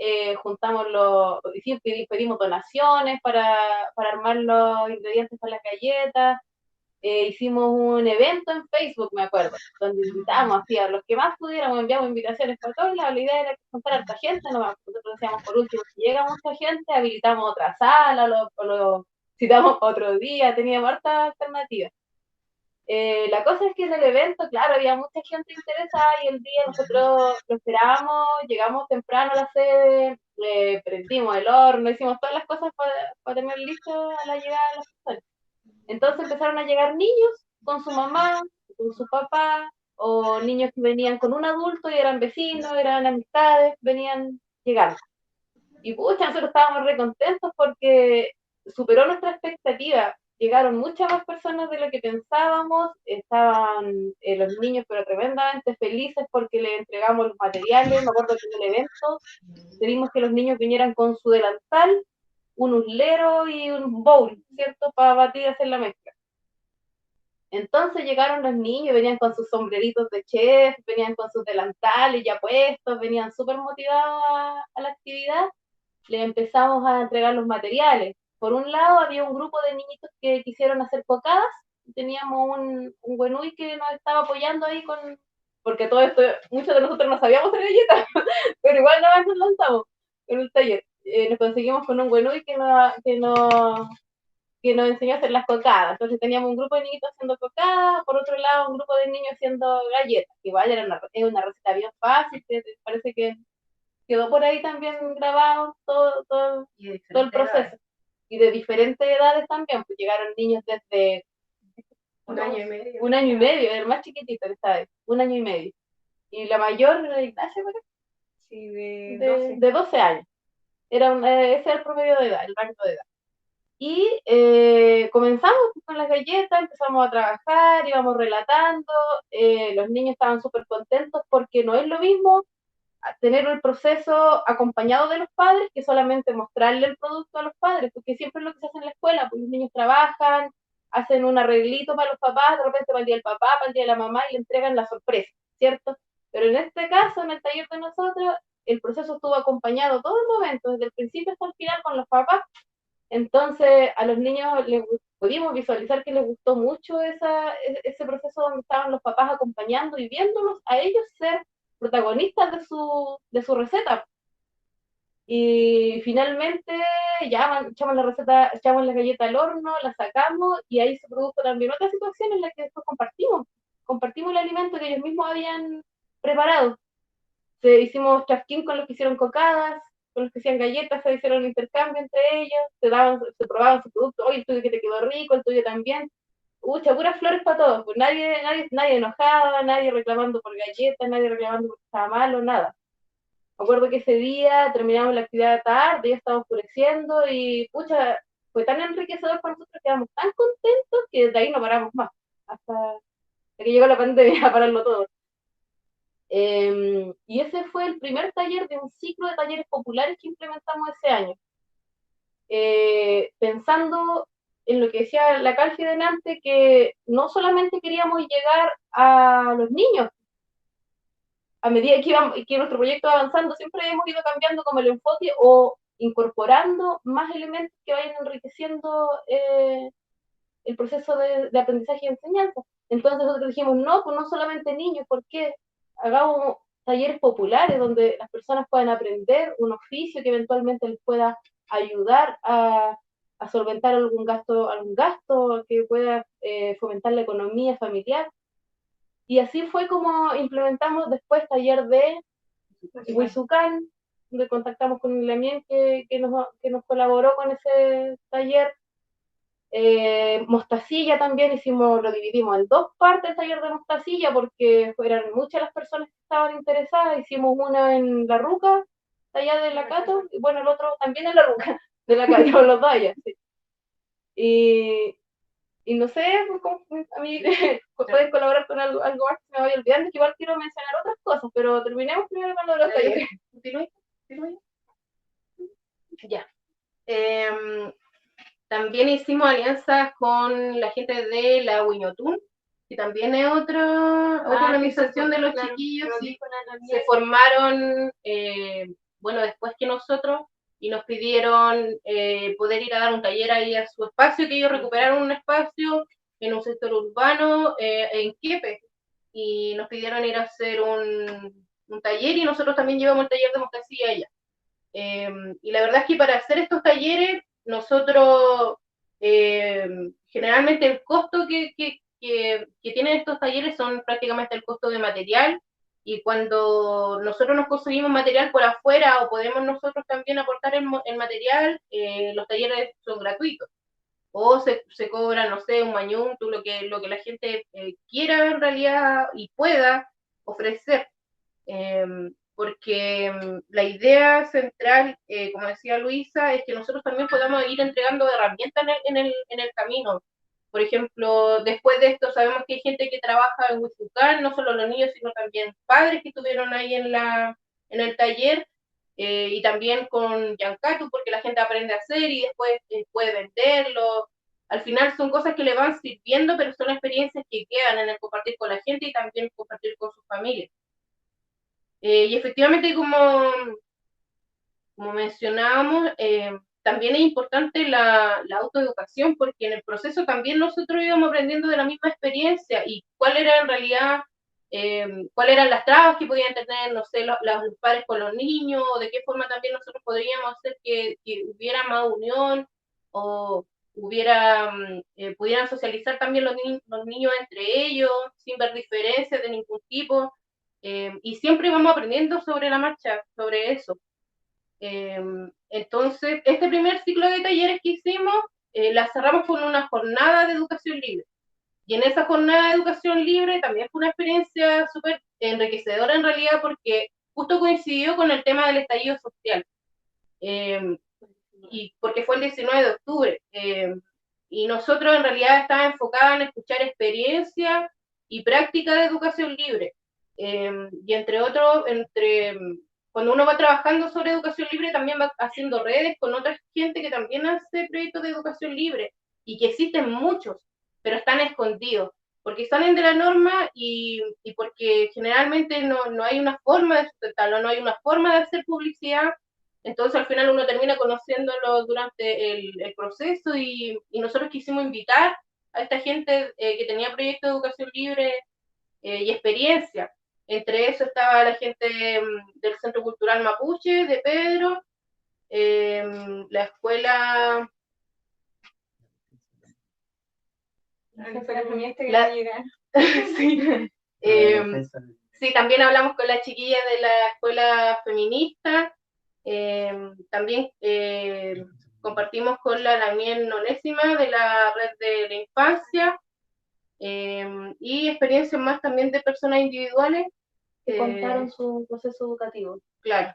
pedimos donaciones para armar los ingredientes para las galletas. Hicimos un evento en Facebook, me acuerdo, donde invitamos así a los que más pudiéramos, enviamos invitaciones para todos lados. La idea era juntar a harta gente, nosotros decíamos por último, si llega mucha gente, habilitamos otra sala, lo citamos otro día, teníamos harta alternativa. La cosa es que en el evento, claro, había mucha gente interesada y el día nosotros lo esperábamos, llegamos temprano a la sede, prendimos el horno, hicimos todas las cosas para tener listo a la llegada de las personas. Entonces empezaron a llegar niños con su mamá, con su papá, o niños que venían con un adulto y eran vecinos, eran amistades, venían llegando. Y pucha, nosotros estábamos re contentos porque superó nuestra expectativa. Llegaron muchas más personas de lo que pensábamos, estaban los niños pero tremendamente felices porque les entregamos los materiales. Me acuerdo que en el evento pedimos que los niños vinieran con su delantal, un uslero y un bowl, ¿cierto? Para batir y hacer la mezcla. Entonces llegaron los niños, venían con sus sombreritos de chef, venían con sus delantales ya puestos, venían súper motivados a la actividad. Les empezamos a entregar los materiales. Por un lado había un grupo de niñitos que quisieron hacer cocadas, teníamos un güenui que nos estaba apoyando ahí porque todo esto, muchos de nosotros no sabíamos hacer galletas, pero igual nos lanzamos en el taller. Nos conseguimos con un güenui que nos enseñó a hacer las cocadas. Entonces teníamos un grupo de niñitos haciendo cocadas, por otro lado un grupo de niños haciendo galletas. Igual era una receta bien fácil, que parece que quedó por ahí también grabado todo el proceso. Y de diferentes edades también, pues llegaron niños desde un año y medio. Un año y medio, el más chiquitito que está, 1 año y medio. Y la mayor, Ignacia, ¿verdad? Sí, de 12 años. Ese era el promedio de edad, el rango de edad. Y comenzamos con las galletas, empezamos a trabajar, íbamos relatando, los niños estaban súper contentos porque no es lo mismo tener el proceso acompañado de los padres que solamente mostrarle el producto a los padres, porque siempre es lo que se hace en la escuela, pues los niños trabajan, hacen un arreglito para los papás, de repente para el día del papá, para el día de la mamá y le entregan la sorpresa, ¿cierto? Pero en este caso, en el taller de nosotros, el proceso estuvo acompañado todo el momento, desde el principio hasta el final con los papás. Entonces a los niños pudimos visualizar que les gustó mucho ese proceso donde estaban los papás acompañando y viéndolos a ellos ser protagonistas de su receta. Y finalmente ya echamos la receta, echamos la galleta al horno, la sacamos y ahí se produjo también otra situación en la que después compartimos el alimento que ellos mismos habían preparado. Hicimos chasquín con los que hicieron cocadas, con los que hacían galletas, se hicieron un intercambio entre ellos, se probaban su producto, oye, el tuyo que te quedó rico, el tuyo también. Puras flores para todos, pues nadie enojado, nadie reclamando por galletas, nadie reclamando porque estaba malo, nada. Me acuerdo que ese día terminamos la actividad tarde, ya estaba oscureciendo y pucha, fue tan enriquecedor para nosotros, quedamos tan contentos que desde ahí no paramos más, hasta que llegó la pandemia a pararlo todo. Y ese fue el primer taller de un ciclo de talleres populares que implementamos ese año. Pensando en lo que decía la Calfi delante, que no solamente queríamos llegar a los niños, a medida que nuestro proyecto va avanzando, siempre hemos ido cambiando como el enfoque o incorporando más elementos que vayan enriqueciendo el proceso de aprendizaje y enseñanza. Entonces nosotros dijimos, no, pues no solamente niños, ¿por qué? Hagamos talleres populares donde las personas puedan aprender un oficio que eventualmente les pueda ayudar a solventar algún gasto que pueda fomentar la economía familiar. Y así fue como implementamos después taller de Huizucán, donde contactamos con el Lamien que nos colaboró con ese taller. Mostacilla también lo dividimos en dos partes el taller de Mostacilla porque eran muchas las personas que estaban interesadas. Hicimos una en La Ruca, allá de la Cato, y bueno, el otro también en La Ruca, de la Cato, los dos allá, sí. Y no sé, pues, a mí pueden colaborar con algo más que me voy olvidando, que igual quiero mencionar otras cosas, pero terminemos primero con lo de los talleres. ¿Continúe? Ya. También hicimos alianzas con la gente de la Wiñotún, que también es otra organización de los chiquillos, y se formaron, bueno, después que nosotros, y nos pidieron poder ir a dar un taller ahí a su espacio, que ellos recuperaron un espacio en un sector urbano en Quiepe, y nos pidieron ir a hacer un taller, y nosotros también llevamos el taller de Mostacilla allá. Y la verdad es que para hacer estos talleres, nosotros generalmente el costo que tienen estos talleres son prácticamente el costo de material, y cuando nosotros nos conseguimos material por afuera o podemos nosotros también aportar el material, los talleres son gratuitos. O se cobra, no sé, un mañunto, lo que la gente quiera en realidad y pueda ofrecer. Porque la idea central, como decía Luisa, es que nosotros también podamos ir entregando herramientas en el camino. Por ejemplo, después de esto sabemos que hay gente que trabaja en Huizucán, no solo los niños, sino también padres que estuvieron ahí en el taller, y también con Yancatu, porque la gente aprende a hacer y después puede venderlo. Al final son cosas que le van sirviendo, pero son experiencias que quedan en el compartir con la gente y también compartir con sus familias. Y efectivamente, como mencionábamos, también es importante la autoeducación, porque en el proceso también nosotros íbamos aprendiendo de la misma experiencia y cuál era en realidad, cuáles eran las trabas que podían tener, no sé, los padres con los niños, o de qué forma también nosotros podríamos hacer que hubiera más unión, o pudieran socializar también los niños entre ellos, sin ver diferencias de ningún tipo. Y siempre vamos aprendiendo sobre la marcha, sobre eso. Entonces, este primer ciclo de talleres que hicimos, la cerramos con una jornada de educación libre. Y en esa jornada de educación libre también fue una experiencia súper enriquecedora en realidad, porque justo coincidió con el tema del estallido social. Y porque fue el 19 de octubre. Y nosotros en realidad estábamos enfocados en escuchar experiencia y práctica de educación libre. Y entre otros, cuando uno va trabajando sobre educación libre, también va haciendo redes con otra gente que también hace proyectos de educación libre, y que existen muchos, pero están escondidos, porque salen de la norma y porque generalmente no hay una forma de sustentarlo, no hay una forma de hacer publicidad. Entonces al final uno termina conociéndolo durante el proceso, y nosotros quisimos invitar a esta gente que tenía proyectos de educación libre y experiencia. Entre eso estaba la gente del Centro Cultural Mapuche, de Pedro, la escuela... Sí, también hablamos con las chiquillas de la escuela feminista, también compartimos con la Lamien Onésima de la red de la infancia, y experiencias más también de personas individuales que contaron su proceso educativo. Claro,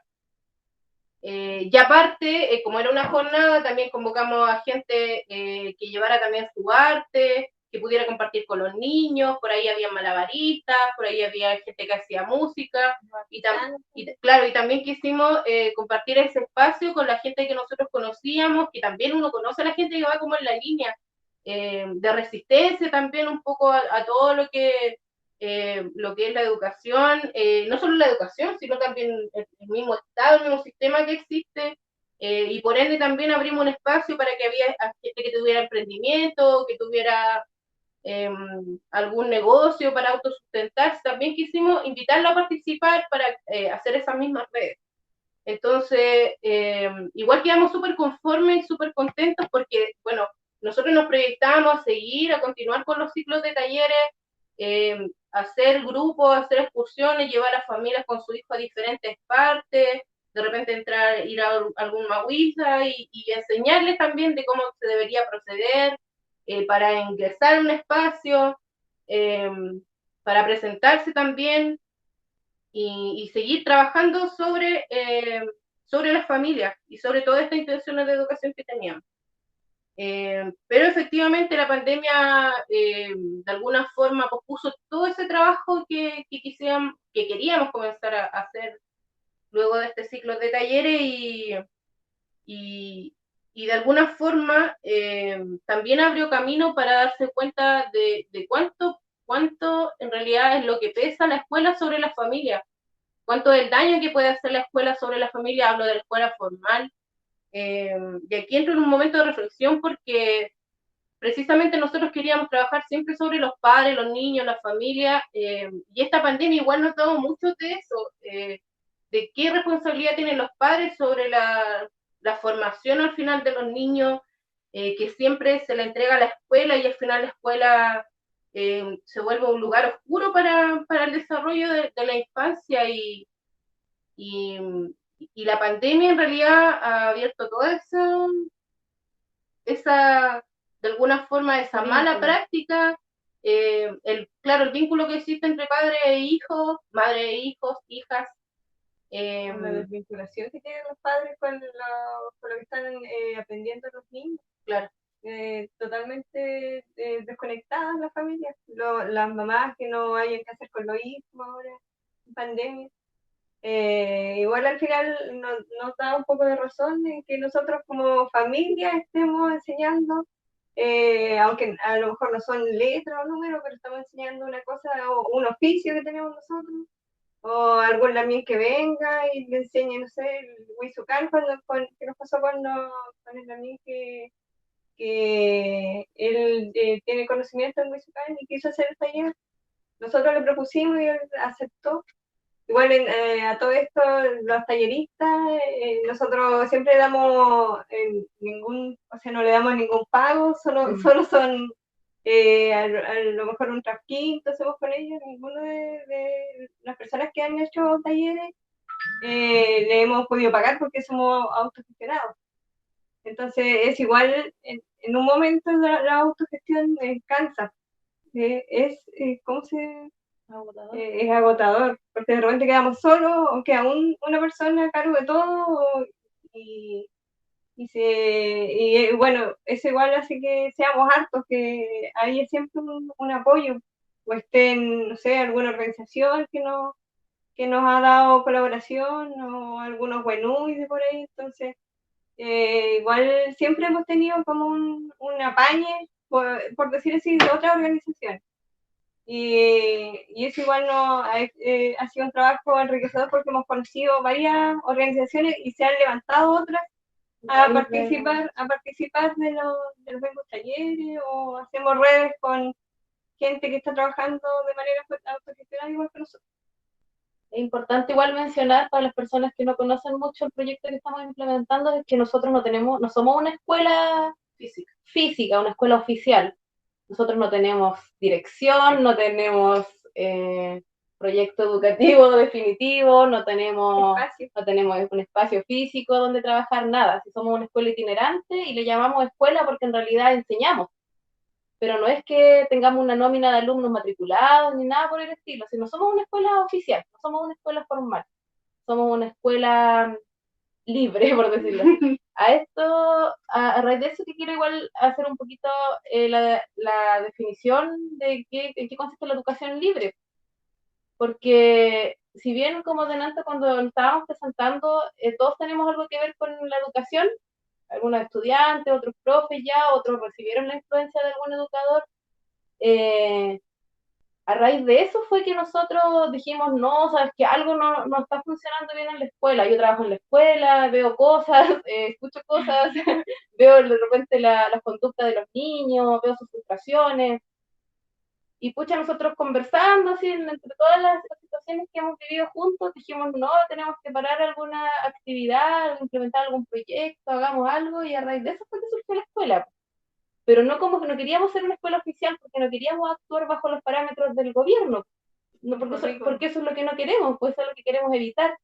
Y aparte, como era una jornada, también convocamos a gente que llevara también su arte, que pudiera compartir con los niños, por ahí había malabaristas, por ahí había gente que hacía música, claro, y también quisimos compartir ese espacio con la gente que nosotros conocíamos, que también uno conoce a la gente que va como en la línea de resistencia también un poco a todo lo que es la educación, no solo la educación, sino también el mismo Estado, el mismo sistema que existe, y por ende también abrimos un espacio para que había gente que tuviera emprendimiento, que tuviera algún negocio para autosustentarse. También quisimos invitarlo a participar para hacer esas mismas redes. Entonces, igual quedamos súper conformes y súper contentos porque, bueno, nosotros nos proyectábamos a seguir, a continuar con los ciclos de talleres, hacer grupos, hacer excursiones, llevar a familias con su hijo a diferentes partes, de repente ir a algún mahuiza y enseñarles también de cómo se debería proceder para ingresar a un espacio, para presentarse también y seguir trabajando sobre las familias y sobre todas estas intenciones de educación que teníamos. Pero efectivamente la pandemia de alguna forma pospuso todo ese trabajo que queríamos comenzar a hacer luego de este ciclo de talleres y de alguna forma también abrió camino para darse cuenta de cuánto en realidad es lo que pesa la escuela sobre la familia, cuánto es el daño que puede hacer la escuela sobre la familia, hablo de la escuela formal. Y aquí entro en un momento de reflexión porque precisamente nosotros queríamos trabajar siempre sobre los padres, los niños, la familia, y esta pandemia igual nos ha dado mucho de eso, de qué responsabilidad tienen los padres sobre la formación al final de los niños, que siempre se le entrega a la escuela y al final la escuela se vuelve un lugar oscuro para el desarrollo de la infancia y, y la pandemia en realidad ha abierto toda esa de alguna forma, esa mala práctica, claro, el vínculo que existe entre padre e hijos, madre e hijos, hijas. La desvinculación que tienen los padres con lo que están aprendiendo los niños. Claro. Totalmente desconectadas las familias. Las mamás que no hayan que hacer con los hijos ahora, en pandemia. Igual al final nos da un poco de razón en que nosotros como familia estemos enseñando, aunque a lo mejor no son letras o números, pero estamos enseñando una cosa o un oficio que tenemos nosotros, o algún también que venga y le enseñe, no sé, el Huizucán, que nos pasó con el también que él tiene conocimiento en Huizucán y quiso hacer el taller. Nosotros le propusimos y él aceptó. Igual a todo esto, los talleristas, nosotros siempre damos o sea, no le damos ningún pago, solo son a lo mejor un trasquinto hacemos con ellos. Ninguno de las personas que han hecho talleres le hemos podido pagar porque somos autogestionados. Entonces es igual, en un momento la autogestión cansa. ¿Cómo se...? Es agotador, porque de repente quedamos solos o queda una persona a cargo de todo y bueno, es igual así que seamos hartos, que haya siempre un apoyo, o estén, no sé, alguna organización que nos ha dado colaboración o algunos buenuis de por ahí. Entonces igual siempre hemos tenido como un apañe, por decir así, de otras organizaciones. Y eso igual ha sido un trabajo enriquecedor porque hemos conocido varias organizaciones y se han levantado otras a participar de los mismos talleres, o hacemos redes con gente que está trabajando de manera autogestionada igual que nosotros. Es importante igual mencionar para las personas que no conocen mucho el proyecto que estamos implementando, es que nosotros no somos una escuela física, una escuela oficial. Nosotros no tenemos dirección, no tenemos proyecto educativo definitivo, no tenemos un espacio físico donde trabajar, nada. Si somos una escuela itinerante y le llamamos escuela porque en realidad enseñamos. Pero no es que tengamos una nómina de alumnos matriculados ni nada por el estilo, sino somos una escuela oficial, no somos una escuela formal. Somos una escuela libre, por decirlo así. A raíz de eso que quiero igual hacer un poquito la definición de en qué consiste la educación libre. Porque si bien como delante cuando estábamos presentando, todos tenemos algo que ver con la educación, algunos estudiantes, otros profes ya, otros recibieron la influencia de algún educador, a raíz de eso fue que nosotros dijimos, no, sabes que algo no está funcionando bien en la escuela. Yo trabajo en la escuela, veo cosas, escucho cosas, veo de repente la conducta de los niños, veo sus frustraciones. Y pucha, nosotros conversando, así, entre todas las situaciones que hemos vivido juntos, dijimos, no, tenemos que parar alguna actividad, implementar algún proyecto, hagamos algo, y a raíz de eso fue que surgió la escuela. Pero no como que no queríamos ser una escuela oficial, porque no queríamos actuar bajo los parámetros del gobierno, no, porque eso es lo que no queremos, pues eso es lo que queremos evitar.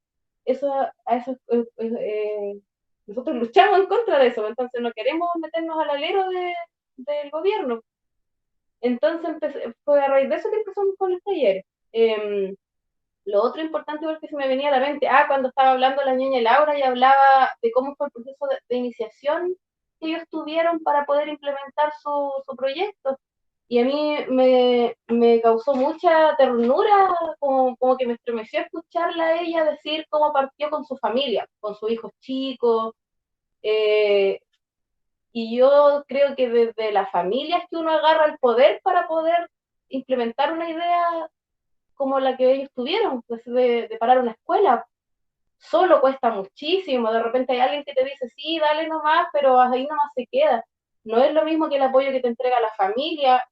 Nosotros luchamos en contra de eso, entonces no queremos meternos al alero del gobierno. Entonces fue a raíz de eso que empezamos con los talleres. Lo otro importante igual que se me venía a la mente, cuando estaba hablando la niña Laura y hablaba de cómo fue el proceso de iniciación que ellos tuvieron para poder implementar su proyecto. Y a mí me causó mucha ternura, como que me estremeció escucharla a ella decir cómo partió con su familia, con sus hijos chicos. Y yo creo que desde las familias que uno agarra el poder para poder implementar una idea como la que ellos tuvieron, de parar una escuela. Solo cuesta muchísimo, de repente hay alguien que te dice, sí, dale nomás, pero ahí nomás se queda. No es lo mismo que el apoyo que te entrega la familia,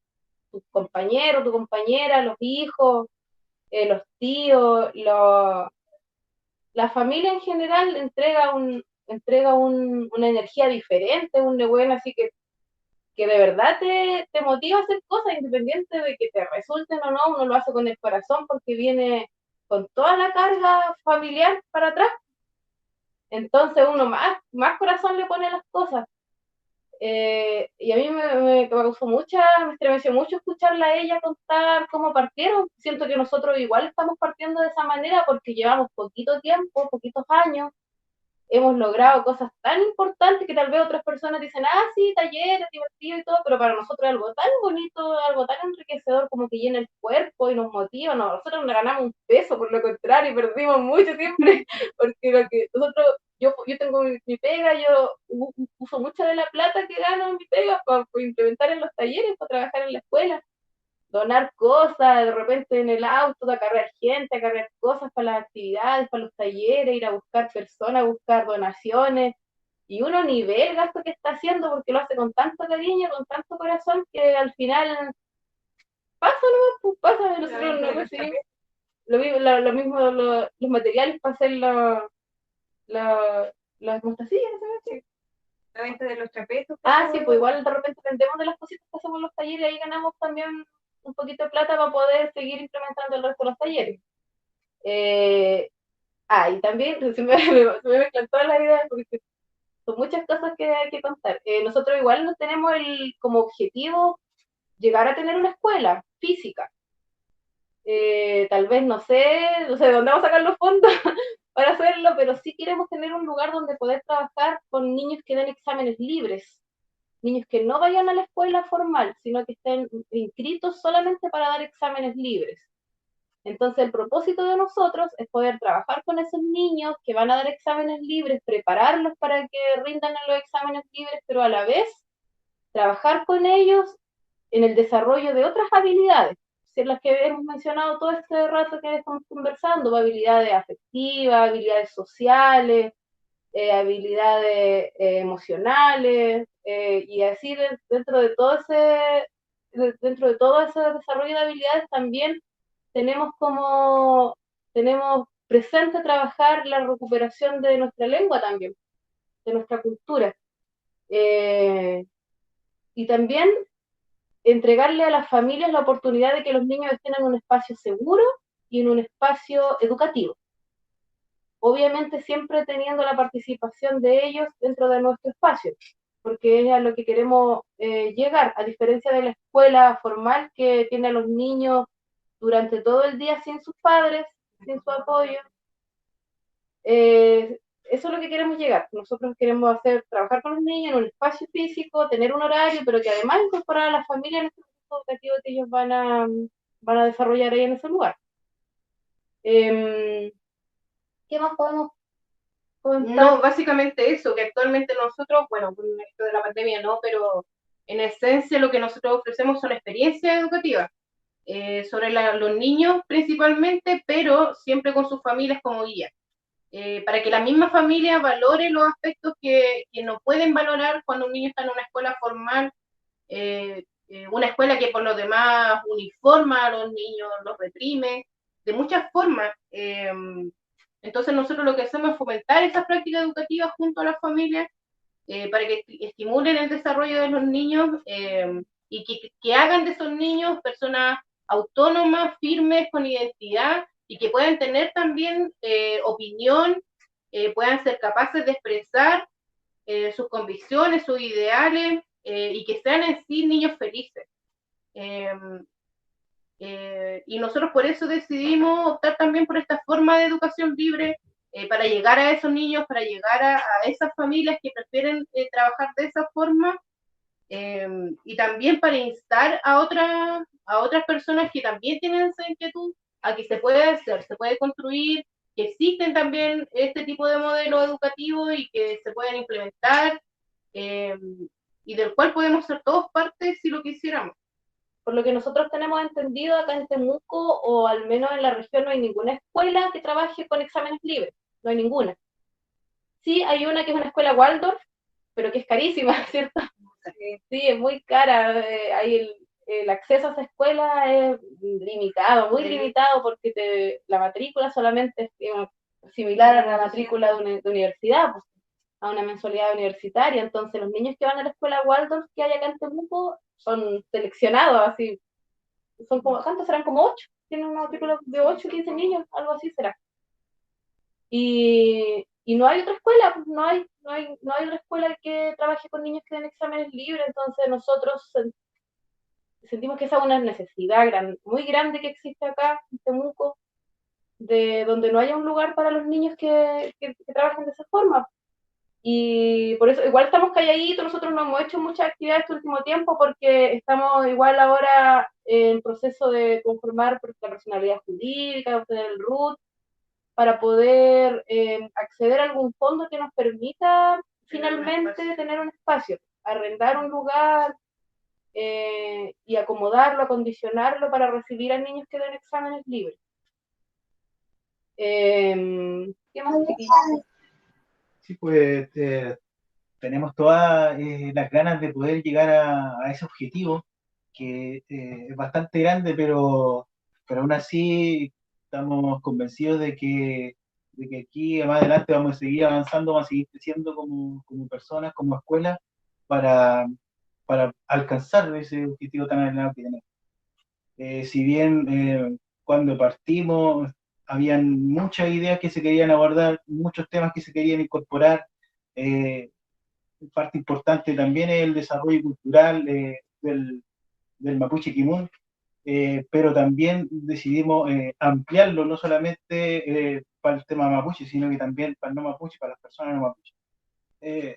tus compañeros, tu compañera, los hijos, los tíos, la familia en general entrega una energía diferente, un de bueno, así que de verdad te motiva a hacer cosas, independiente de que te resulten o no, uno lo hace con el corazón porque viene con toda la carga familiar para atrás. Entonces uno más corazón le pone a las cosas. Y a mí me causó me estremeció mucho escucharla a ella contar cómo partieron. Siento que nosotros igual estamos partiendo de esa manera porque llevamos poquito tiempo, poquitos años, hemos logrado cosas tan importantes que tal vez otras personas dicen, sí, talleres, divertido y todo, pero para nosotros es algo tan bonito, algo tan enriquecedor como que llena el cuerpo y nos motiva. No, nosotros no ganamos un peso, por lo contrario, perdimos mucho siempre, porque lo que nosotros, yo tengo mi pega, yo uso mucha de la plata que gano en mi pega para implementar en los talleres, para trabajar en la escuela, donar cosas, de repente en el auto, acarrear gente, acarrear cosas para las actividades, para los talleres, ir a buscar personas, buscar donaciones, y uno ni ve el gasto que está haciendo porque lo hace con tanto cariño, con tanto corazón, que al final pasa, ¿no? Pues pasa, nosotros no recibimos lo mismo, los materiales para hacer las mostacillas, ¿sabes? La venta de los trapetos. Sí, pues igual de repente vendemos de las cositas que hacemos en los talleres y ahí ganamos también un poquito de plata para poder seguir implementando el resto de los talleres. Y también se me mezclan todas las ideas porque son muchas cosas que hay que contar. Nosotros igual no tenemos como objetivo llegar a tener una escuela física. Tal vez no sé de dónde vamos a sacar los fondos para hacerlo, pero sí queremos tener un lugar donde poder trabajar con niños que den exámenes libres. Niños que no vayan a la escuela formal, sino que estén inscritos solamente para dar exámenes libres. Entonces, el propósito de nosotros es poder trabajar con esos niños que van a dar exámenes libres, prepararlos para que rindan en los exámenes libres, pero a la vez trabajar con ellos en el desarrollo de otras habilidades, las que hemos mencionado todo este rato que estamos conversando, habilidades afectivas, habilidades sociales, habilidades emocionales, y así dentro de todo ese desarrollo de habilidades también tenemos presente trabajar la recuperación de nuestra lengua también, de nuestra cultura. Y también entregarle a las familias la oportunidad de que los niños estén en un espacio seguro y en un espacio educativo. Obviamente siempre teniendo la participación de ellos dentro de nuestro espacio, porque es a lo que queremos llegar, a diferencia de la escuela formal que tiene a los niños durante todo el día sin sus padres, sin su apoyo. eso es lo que queremos llegar. Nosotros queremos trabajar con los niños en un espacio físico, tener un horario, pero que además incorporar a la familia en este proceso educativo que ellos van a desarrollar ahí en ese lugar. ¿Qué más podemos comentar? No, básicamente eso, que actualmente nosotros, bueno, con esto de la pandemia no, pero en esencia lo que nosotros ofrecemos son experiencias educativas sobre los niños principalmente, pero siempre con sus familias como guía. Para que la misma familia valore los aspectos que no pueden valorar cuando un niño está en una escuela formal, una escuela que por lo demás uniforma a los niños, los reprime, de muchas formas. Entonces nosotros lo que hacemos es fomentar esas prácticas educativas junto a las familias para que estimulen el desarrollo de los niños y que hagan de esos niños personas autónomas, firmes, con identidad y que puedan tener también opinión, puedan ser capaces de expresar sus convicciones, sus ideales y que sean en sí niños felices. Y nosotros por eso decidimos optar también por esta forma de educación libre para llegar a esos niños, para llegar a esas familias que prefieren trabajar de esa forma y también para instar a otras personas que también tienen esa inquietud a que se puede hacer, se puede construir, que existen también este tipo de modelos educativos y que se pueden implementar y del cual podemos ser todos parte si lo quisiéramos. Por lo que nosotros tenemos entendido, acá en Temuco, o al menos en la región, no hay ninguna escuela que trabaje con exámenes libres, no hay ninguna. Sí, hay una que es una escuela Waldorf, pero que es carísima, ¿cierto? Sí, es muy cara, ahí el acceso a esa escuela es limitado, muy limitado, porque la matrícula solamente es similar a la matrícula de universidad, pues, a una mensualidad universitaria. Entonces los niños que van a la escuela Waldorf que hay acá en Temuco son seleccionados, así, son como, ¿cuántos serán? Como 8, tienen una matrícula de 8, 15 niños, algo así será. Y no hay otra escuela, pues no hay otra escuela que trabaje con niños que den exámenes libres. Entonces nosotros sentimos que esa es una necesidad muy grande que existe acá en Temuco, de donde no haya un lugar para los niños que trabajen de esa forma. Y por eso igual estamos calladitos, nosotros no hemos hecho muchas actividades este último tiempo porque estamos igual ahora en proceso de conformar la personalidad jurídica, de obtener el RUT, para poder acceder a algún fondo que nos permita finalmente tener un espacio, arrendar un lugar y acomodarlo, acondicionarlo para recibir a niños que den exámenes libres. ¿Qué más, chiquillos? Sí, pues tenemos todas las ganas de poder llegar a ese objetivo, que es bastante grande, pero aún así estamos convencidos de que aquí más adelante vamos a seguir avanzando, vamos a seguir creciendo como personas, como escuela, para alcanzar ese objetivo tan anhelado que tenemos. Si bien cuando partimos habían muchas ideas que se querían abordar, muchos temas que se querían incorporar, parte importante también es el desarrollo cultural del Mapuche Kimun, pero también decidimos ampliarlo no solamente para el tema mapuche, sino que también para el no mapuche, para las personas no mapuche.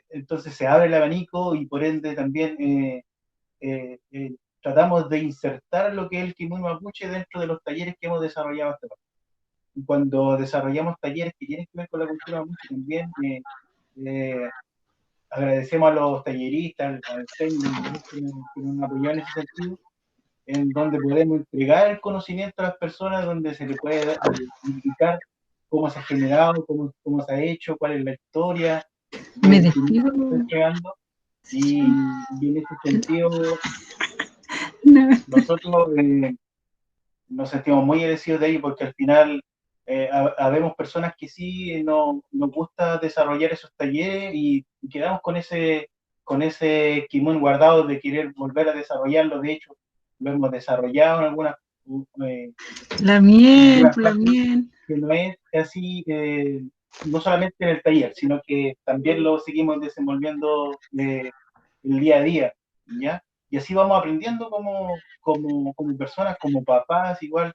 Entonces se abre el abanico y por ende también tratamos de insertar lo que es el Kimun mapuche dentro de los talleres que hemos desarrollado hasta ahora. Cuando desarrollamos talleres que tienen que ver con la cultura mapuche, también agradecemos a los talleristas, al técnico que nos apoyó en ese sentido, en donde podemos entregar el conocimiento a las personas, donde se le puede indicar cómo se ha generado, cómo se ha hecho, cuál es la historia, Me despido. y en ese sentido No. nosotros nos sentimos muy agradecidos de ello, porque al final habemos personas que sí nos gusta desarrollar esos talleres y quedamos con ese quimón guardado de querer volver a desarrollarlo. De hecho, lo hemos desarrollado en algunas La miel, la miel. que no es así, no solamente en el taller, sino que también lo seguimos desenvolviendo el día a día, ¿ya? Y así vamos aprendiendo como personas, como papás, igual.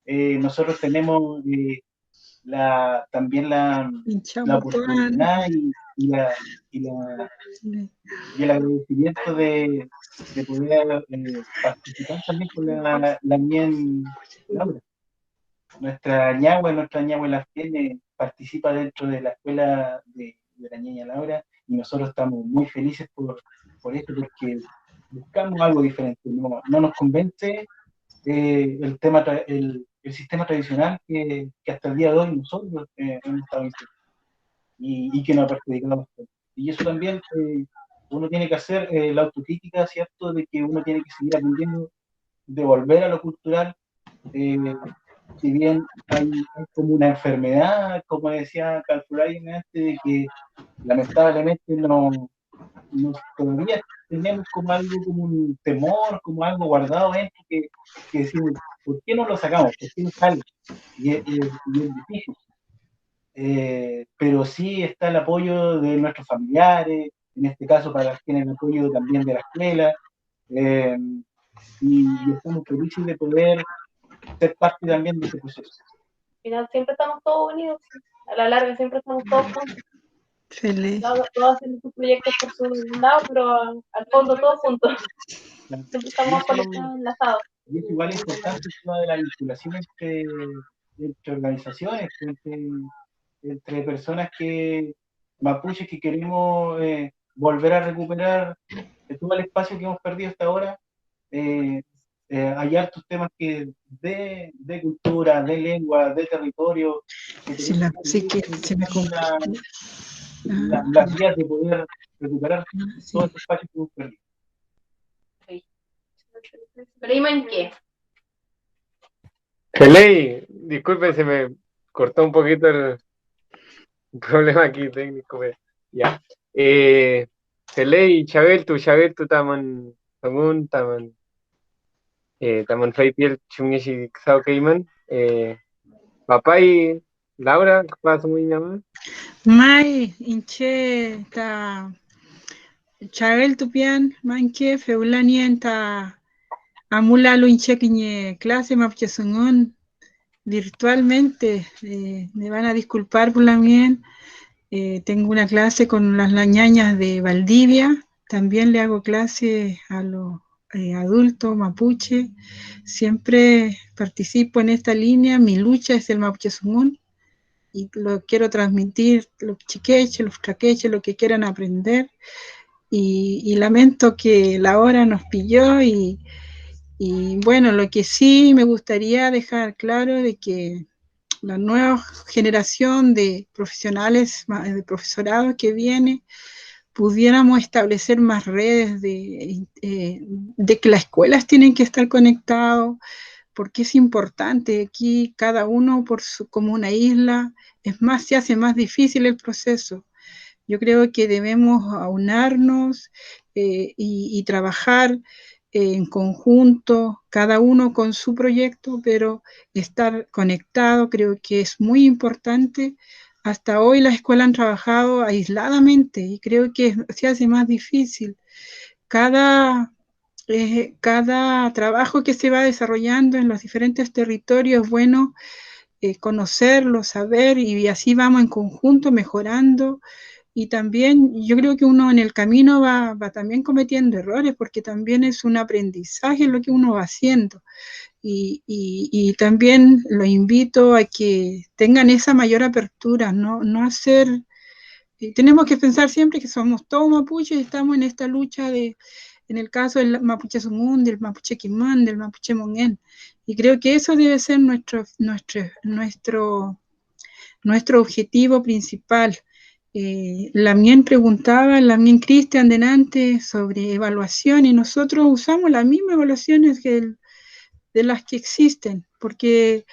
Nosotros tenemos también la oportunidad y el agradecimiento de poder participar también con la Ñen Laura. Nuestra ñahue la tiene, participa dentro de la escuela de la Ñeña Laura, y nosotros estamos muy felices por esto, porque buscamos algo diferente. No nos convence el sistema tradicional que hasta el día de hoy nosotros hemos estado insertos, y que nos ha perjudicado bastante. Y eso también uno tiene que hacer la autocrítica, ¿cierto?, de que uno tiene que seguir aprendiendo, de volver a lo cultural. Si bien hay como una enfermedad, como decía Calfuray antes, de que lamentablemente todavía tenemos como algo, como un temor, como algo guardado dentro, que decimos, ¿por qué no lo sacamos? ¿Por qué no sale? Y es difícil. Pero sí está el apoyo de nuestros familiares, en este caso para quienes el apoyo también de la escuela, y estamos felices de poder ser parte también de ese proceso. Al final siempre estamos todos unidos, a la larga siempre estamos todos juntos. Feliz. Todos haciendo sus proyectos por su lado, pero al fondo todos juntos. Siempre estamos conectados, enlazados. Y es igual importante el tema de la vinculación entre organizaciones, entre personas mapuches que queremos volver a recuperar todo el espacio que hemos perdido hasta ahora. Hay hartos temas de cultura, de lengua, de territorio, que se me las vías de poder recuperar todo este espacio que hemos perdido. ¿Pero en qué? Feley, disculpen, se me cortó un poquito el problema aquí técnico. Ya. Feley, Chabel, tu taman tamun, taman fay piel chungishi xao keiman. Papá y Laura, ¿qué pasa muy llamada? Mai, inche, ta Chabel tupian, manque, feulanien, ta amula lo inche quiñe clase mapchesungón virtualmente. Me van a disculpar por la mien. Tengo una clase con las ñañas de Valdivia, también le hago clase a los adultos mapuche, siempre participo en esta línea, mi lucha es el mapuchezungún, y lo quiero transmitir, los chiqueches, los traqueches, lo que quieran aprender, y lamento que la hora nos pilló, y bueno, lo que sí me gustaría dejar claro de que la nueva generación de profesionales, de profesorado que viene, pudiéramos establecer más redes de que las escuelas tienen que estar conectados, porque es importante. Aquí cada uno como una isla, es más, se hace más difícil el proceso. Yo creo que debemos aunarnos y trabajar en conjunto, cada uno con su proyecto, pero estar conectado creo que es muy importante. Hasta hoy las escuelas han trabajado aisladamente y creo que se hace más difícil. Cada trabajo que se va desarrollando en los diferentes territorios es bueno conocerlo, saber, y así vamos en conjunto mejorando. Y también yo creo que uno en el camino va también cometiendo errores, porque también es un aprendizaje lo que uno va haciendo. Y también lo invito a que tengan esa mayor apertura, no hacer... tenemos que pensar siempre que somos todos mapuches y estamos en esta lucha en el caso del mapuche sumún, del mapuche quimán, del mapuche monguén. Y creo que eso debe ser nuestro objetivo principal. Lamien preguntaba, Lamien Cristian delante, sobre evaluación, y nosotros usamos las mismas evaluaciones de las que existen, porque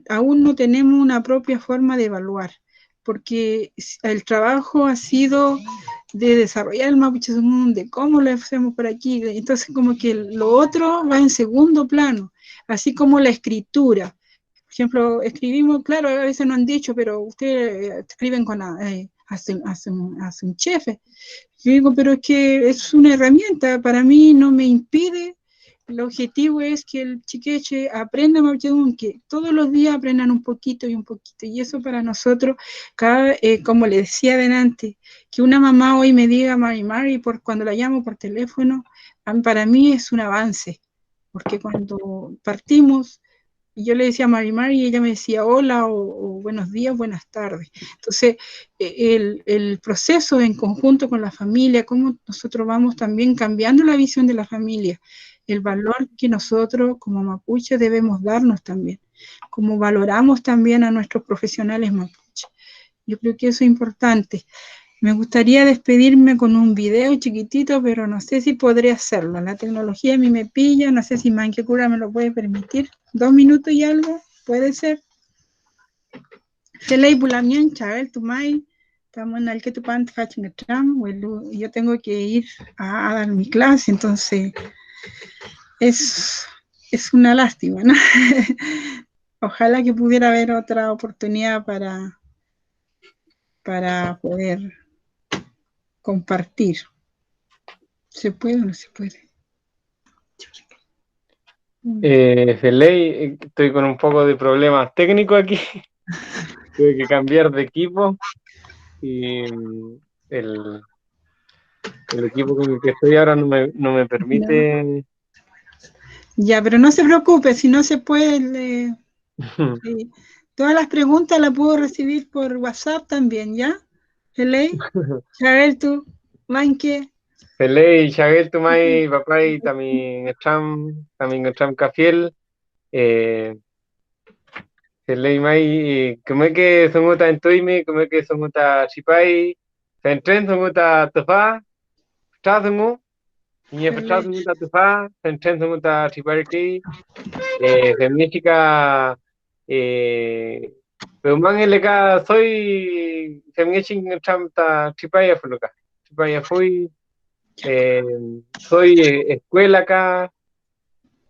aún no tenemos una propia forma de evaluar, porque el trabajo ha sido de desarrollar el mapuche sumún, de cómo lo hacemos por aquí, entonces como que lo otro va en segundo plano, así como la escritura. Por ejemplo, escribimos, claro, a veces no han dicho, pero ustedes escriben con hace un chefe. Yo digo, pero es que es una herramienta, para mí no me impide el objetivo es que el chiqueche aprenda Mapudungun, que todos los días aprendan un poquito y un poquito. Y eso para nosotros, como le decía adelante, que una mamá hoy me diga Mari, cuando la llamo por teléfono, para mí es un avance. Porque cuando partimos, yo le decía Mari y ella me decía hola o buenos días, buenas tardes. Entonces, el proceso en conjunto con la familia, cómo nosotros vamos también cambiando la visión de la familia, el valor que nosotros como mapuche debemos darnos también, como valoramos también a nuestros profesionales mapuche. Yo creo que eso es importante. Me gustaría despedirme con un video chiquitito, pero no sé si podré hacerlo. La tecnología a mí me pilla, no sé si Manquecura me lo puede permitir. 2 minutos y algo, puede ser. Selei Bulamien, Chabel Tumay, estamos en el que tu pan yo tengo que ir a dar mi clase, entonces es una lástima, ¿no? Ojalá que pudiera haber otra oportunidad para poder compartir. ¿Se puede o no se puede? Feley, estoy con un poco de problemas técnicos aquí. Tuve que cambiar de equipo y el equipo con el que estoy ahora no me permite. Ya, pero no se preocupe, si no se puede, sí. Todas las preguntas las puedo recibir por WhatsApp también, ¿ya? Feley, Chabel, tú, Manque. Feley, Chagel, Tumay, Papay, también Tram Cafiel, Feley, May, como que son uta en Tuime, como que son uta Chipay, Sentren son uta Tofa, Chazungu, y son uta Tofa, Sentren son uta Chiparki, Femnífica, pero man LK soy Femnífica Tramta Chipaya Fuluka, Chipaya fui. Soy escuela acá,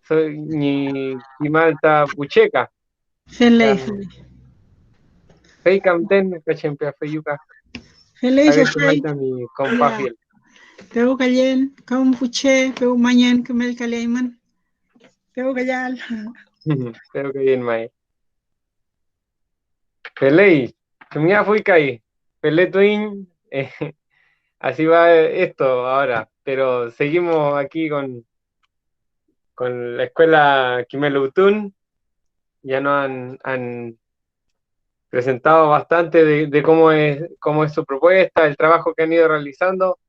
soy ni Malta Pucheca. Feley. Fei Camten, Cachempea Feyuca. Feley, Malta mi compa fiel. Pego Cayel, Kaum Puche, Pego Mañan, Kamel Kaleiman. Pego Cayal. Espero que bien, May. Pelei, que me fui caí. Pelé Twin. Así va esto ahora, pero seguimos aquí con la escuela Kimelutun. Ya nos han presentado bastante de cómo es su propuesta, el trabajo que han ido realizando,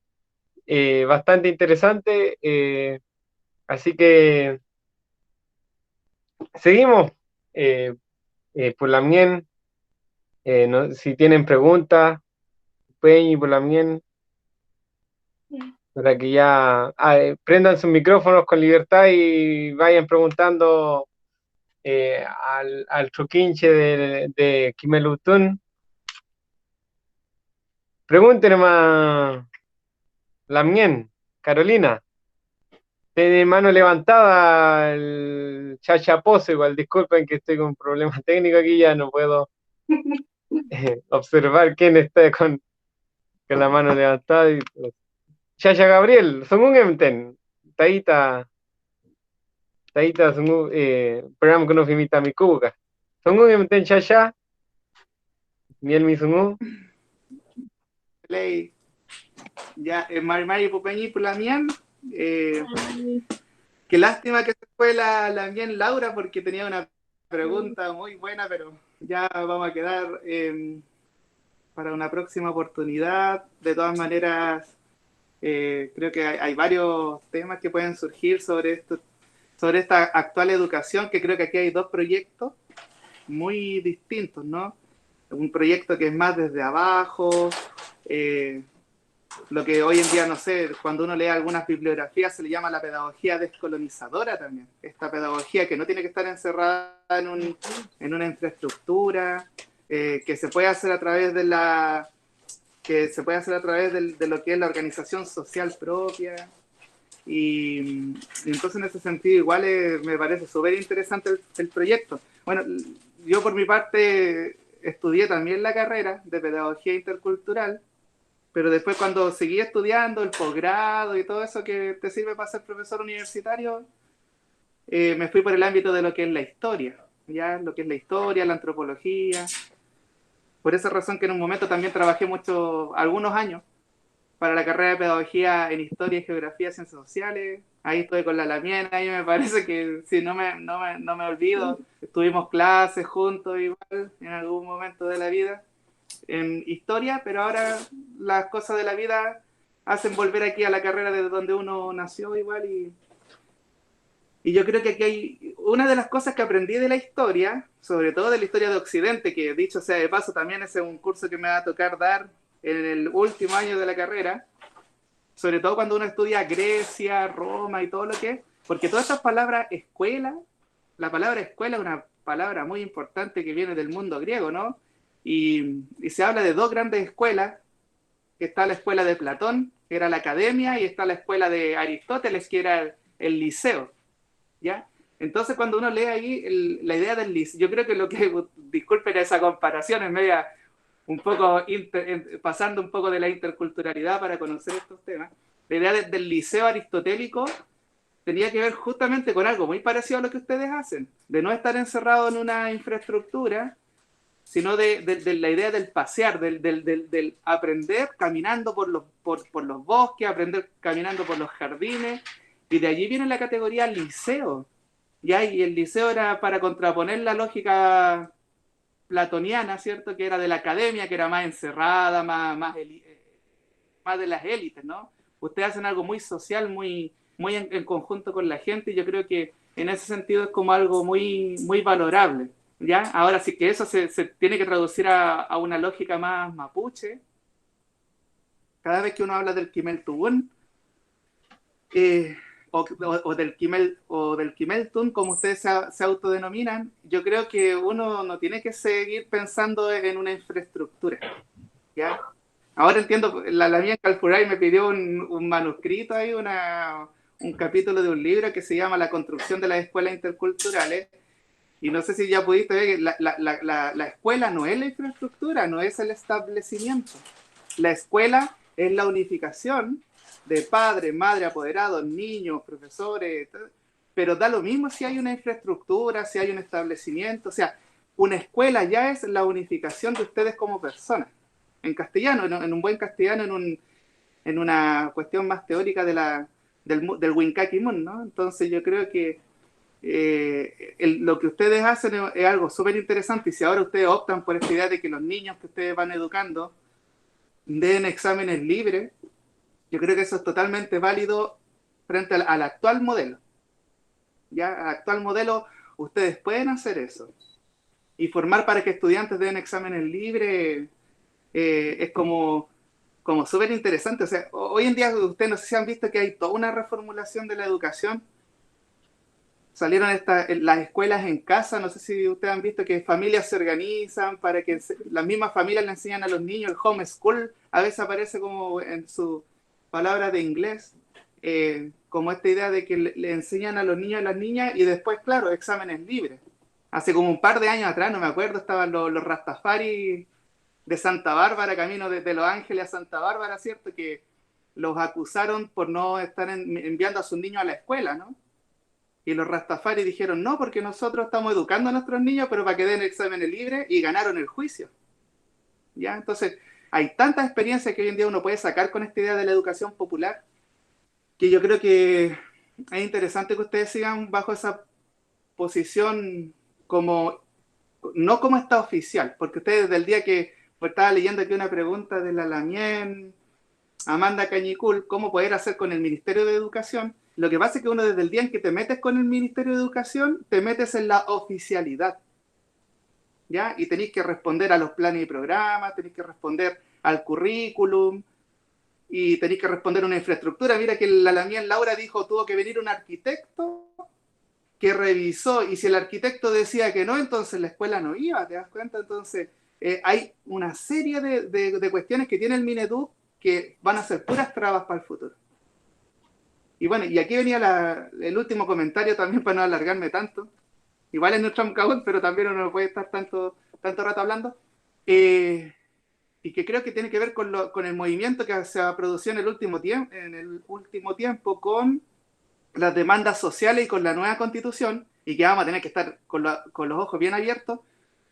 bastante interesante, así que seguimos por la mien, si tienen preguntas, Peñi por la mien, para que ya prendan sus micrófonos con libertad y vayan preguntando al Truquinche de Kimelutun. Pregúntenme más, Lamien, Carolina. Tiene mano levantada el chachaposo, igual disculpen que estoy con un problema técnico aquí, ya no puedo observar quién está con la mano levantada. Chacha Gabriel, son un emten, taita son un programa que no fimita mi cuca. Son un emten chacha, miel mi sungu. Ley. Ya, Mari Pupeñi por la mien. Qué lástima que se fue la mien Laura porque tenía una pregunta muy buena, pero ya vamos a quedar para una próxima oportunidad. De todas maneras, creo que hay varios temas que pueden surgir sobre esta actual educación, que creo que aquí hay dos proyectos muy distintos, ¿no? Un proyecto que es más desde abajo, lo que hoy en día, no sé, cuando uno lee algunas bibliografías se le llama la pedagogía descolonizadora también. Esta pedagogía que no tiene que estar encerrada en una infraestructura, que se puede hacer a través de lo que es la organización social propia. Y entonces en ese sentido igual me parece súper interesante el proyecto. Bueno, yo por mi parte estudié también la carrera de pedagogía intercultural, pero después cuando seguí estudiando el posgrado y todo eso que te sirve para ser profesor universitario, me fui por el ámbito de lo que es la historia, ya lo que es la historia, la antropología. Por esa razón que en un momento también trabajé mucho, algunos años, para la carrera de pedagogía en historia y geografía, ciencias sociales. Ahí estuve con la Lamien, ahí me parece que si no me olvido, tuvimos clases juntos igual en algún momento de la vida en historia, pero ahora las cosas de la vida hacen volver aquí a la carrera de donde uno nació igual y yo creo que aquí hay una de las cosas que aprendí de la historia, sobre todo de la historia de Occidente, que dicho sea de paso también ese es un curso que me va a tocar dar en el último año de la carrera, sobre todo cuando uno estudia Grecia, Roma y todo lo que es, porque todas estas palabras escuela, la palabra escuela es una palabra muy importante que viene del mundo griego, ¿no? Y se habla de dos grandes escuelas, que está la escuela de Platón, que era la academia, y está la escuela de Aristóteles, que era el liceo, ¿ya? Entonces cuando uno lee ahí la idea del liceo, yo creo que lo que, disculpen esa comparación, es media un poco pasando un poco de la interculturalidad para conocer estos temas, la idea del liceo aristotélico tenía que ver justamente con algo muy parecido a lo que ustedes hacen, de no estar encerrado en una infraestructura, sino de la idea del pasear, del aprender caminando por los bosques, aprender caminando por los jardines, y de allí viene la categoría liceo, ¿ya? Y el liceo era para contraponer la lógica platoniana, ¿cierto? Que era de la academia, que era más encerrada, más de las élites, ¿no? Ustedes hacen algo muy social, muy en conjunto con la gente, y yo creo que en ese sentido es como algo muy valorable, ¿ya? Ahora sí que eso se tiene que traducir a una lógica más mapuche. Cada vez que uno habla del Quimeltubún, o del Quimeltún, como ustedes se autodenominan, yo creo que uno no tiene que seguir pensando en una infraestructura, ¿ya? Ahora entiendo, la mía Calfuray me pidió un manuscrito ahí, un capítulo de un libro que se llama La construcción de las escuelas interculturales, y no sé si ya pudiste ver que la escuela no es la infraestructura, no es el establecimiento. La escuela es la unificación de padres, madres, apoderados, niños, profesores, pero da lo mismo si hay una infraestructura, si hay un establecimiento, o sea, una escuela ya es la unificación de ustedes como personas. En castellano, en un buen castellano, en una cuestión más teórica del Wincaquimun, ¿no? Entonces yo creo que lo que ustedes hacen es algo súper interesante, y si ahora ustedes optan por esta idea de que los niños que ustedes van educando den exámenes libres, yo creo que eso es totalmente válido frente al actual modelo. Ya, al actual modelo, ustedes pueden hacer eso. Y formar para que estudiantes den exámenes libres es como súper interesante. O sea, hoy en día ustedes no sé si han visto que hay toda una reformulación de la educación. Salieron las escuelas en casa, no sé si ustedes han visto que familias se organizan para que las mismas familias le enseñan a los niños, el homeschool a veces aparece como en su palabra de inglés, como esta idea de que le enseñan a los niños y a las niñas y después, claro, exámenes libres. Hace como un par de años atrás, no me acuerdo, estaban los Rastafari de Santa Bárbara, camino desde Los Ángeles a Santa Bárbara, ¿cierto? Que los acusaron por no estar enviando a sus niños a la escuela, ¿no? Y los Rastafari dijeron, no, porque nosotros estamos educando a nuestros niños, pero para que den exámenes libres, y ganaron el juicio. ¿Ya? Entonces, hay tantas experiencias que hoy en día uno puede sacar con esta idea de la educación popular, que yo creo que es interesante que ustedes sigan bajo esa posición no como Estado oficial, porque ustedes desde el día que estaba leyendo aquí una pregunta de la Lamien, Amanda Cañicul, cómo poder hacer con el Ministerio de Educación. Lo que pasa es que uno desde el día en que te metes con el Ministerio de Educación, te metes en la oficialidad, ¿ya? Y tenéis que responder a los planes y programas, tenéis que responder al currículum, y tenéis que responder a una infraestructura. Mira que la Lamien Laura dijo, tuvo que venir un arquitecto que revisó, y si el arquitecto decía que no, entonces la escuela no iba, ¿te das cuenta? Entonces, hay una serie de cuestiones que tiene el Mineduc que van a ser puras trabas para el futuro. Y bueno, y aquí venía el último comentario también para no alargarme tanto. Igual es nuestro Amcaún, pero también uno no puede estar tanto rato hablando. Y que creo que tiene que ver con el movimiento que se ha producido en el último tiempo con las demandas sociales y con la nueva constitución, y que vamos a tener que estar con los ojos bien abiertos,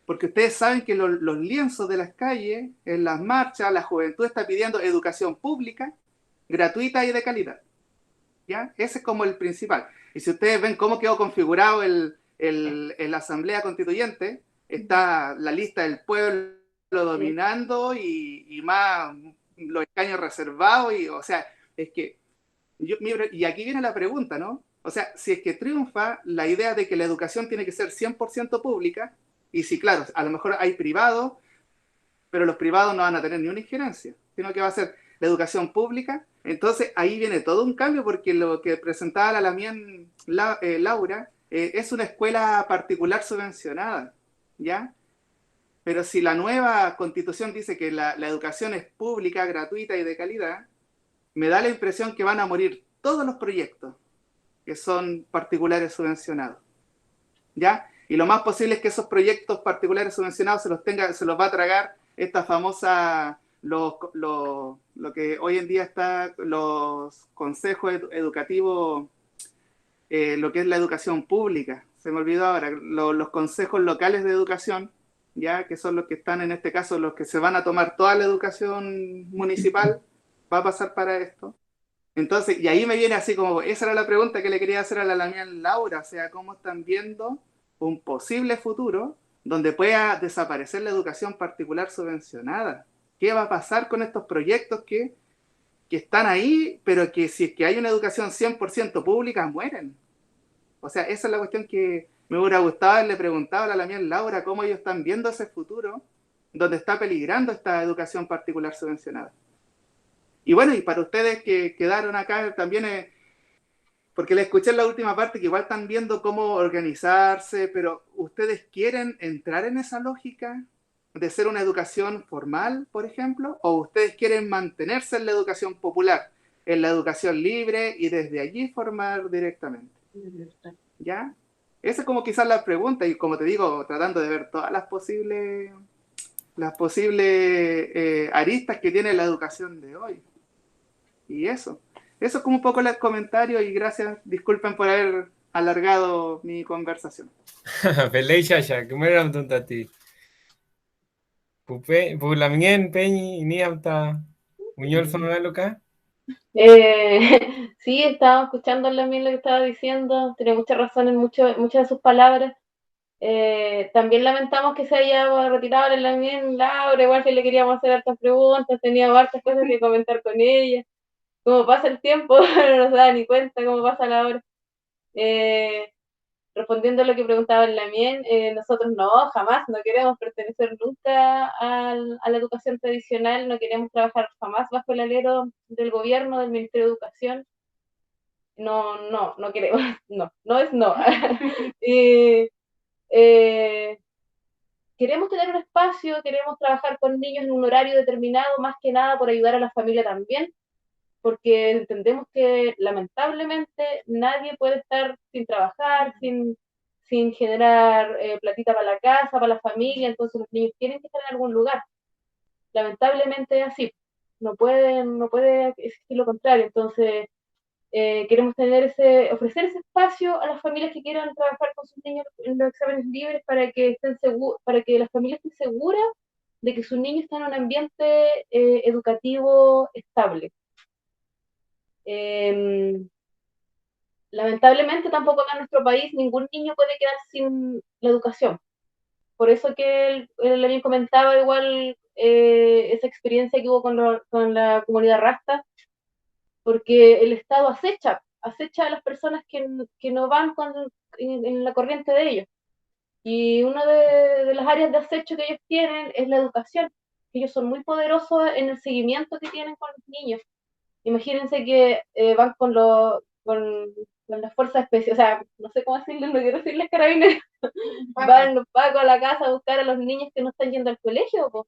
porque ustedes saben que los lienzos de las calles, en las marchas, la juventud está pidiendo educación pública, gratuita y de calidad. ¿Ya? Ese es como el principal. Y si ustedes ven cómo quedó configurado la Asamblea Constituyente, está la lista del pueblo dominando y más los escaños reservados, o sea, es que y aquí viene la pregunta, ¿no? O sea, si es que triunfa la idea de que la educación tiene que ser 100% pública, y si, claro, a lo mejor hay privados, pero los privados no van a tener ni una injerencia, sino que va a ser la educación pública. Entonces ahí viene todo un cambio, porque lo que presentaba la Lamien Laura es una escuela particular subvencionada, ¿ya? Pero si la nueva constitución dice que la educación es pública, gratuita y de calidad, me da la impresión que van a morir todos los proyectos que son particulares subvencionados, ¿ya? Y lo más posible es que esos proyectos particulares subvencionados se los va a tragar esta famosa, lo que hoy en día está, los consejos educativos, lo que es la educación pública. Se me olvidó ahora, los consejos locales de educación, ya, que son los que están en este caso, los que se van a tomar toda la educación municipal, va a pasar para esto. Entonces, y ahí me viene así como, esa era la pregunta que le quería hacer a la Lamien Laura, o sea, ¿cómo están viendo un posible futuro donde pueda desaparecer la educación particular subvencionada? ¿Qué va a pasar con estos proyectos que están ahí, pero que si es que hay una educación 100% pública, mueren? O sea, esa es la cuestión que me hubiera gustado haberle preguntado a la Lamien Laura, cómo ellos están viendo ese futuro donde está peligrando esta educación particular subvencionada. Y bueno, y para ustedes que quedaron acá también, porque le escuché en la última parte que igual están viendo cómo organizarse, pero ¿ustedes quieren entrar en esa lógica de ser una educación formal, por ejemplo? ¿O ustedes quieren mantenerse en la educación popular, en la educación libre y desde allí formar directamente? ¿Ya? Esa es como quizás la pregunta, y como te digo, tratando de ver todas las posibles aristas que tiene la educación de hoy. Y eso es como un poco el comentario, y gracias, disculpen por haber alargado mi conversación. Pelei Shasha, que me era un tontati. Por la mien peñi ni amta muñol sonora loca. Sí, estaba escuchando también lo que estaba diciendo, tiene mucha razón en muchas de sus palabras. También lamentamos que se haya retirado la Lamien Laura, igual que le queríamos hacer hartas preguntas, tenía hartas cosas que comentar con ella. Como pasa el tiempo, no nos da ni cuenta cómo pasa la hora. Respondiendo a lo que preguntaba en Lamien, nosotros no, jamás, no queremos pertenecer nunca a la educación tradicional, no queremos trabajar jamás bajo el alero del gobierno, del Ministerio de Educación. No queremos, no es no. Queremos tener un espacio, queremos trabajar con niños en un horario determinado, más que nada por ayudar a la familia también, porque entendemos que lamentablemente nadie puede estar sin trabajar, sin generar platita para la casa, para la familia, entonces los niños tienen que estar en algún lugar. Lamentablemente es así, no puede existir lo contrario, entonces queremos ofrecer ese espacio a las familias que quieran trabajar con sus niños en los exámenes libres para que las familias estén seguras de que sus niños están en un ambiente educativo estable. Lamentablemente tampoco acá en nuestro país ningún niño puede quedar sin la educación. Por eso que él bien comentaba igual esa experiencia que hubo con la comunidad rasta, porque el Estado acecha a las personas que no van en la corriente de ellos. Y una de las áreas de acecho que ellos tienen es la educación. Ellos son muy poderosos en el seguimiento que tienen con los niños. Imagínense que van con las fuerzas especiales, o sea, no sé cómo decirles, no quiero decirles carabineros, van los pacos a la casa a buscar a los niños que no están yendo al colegio, po.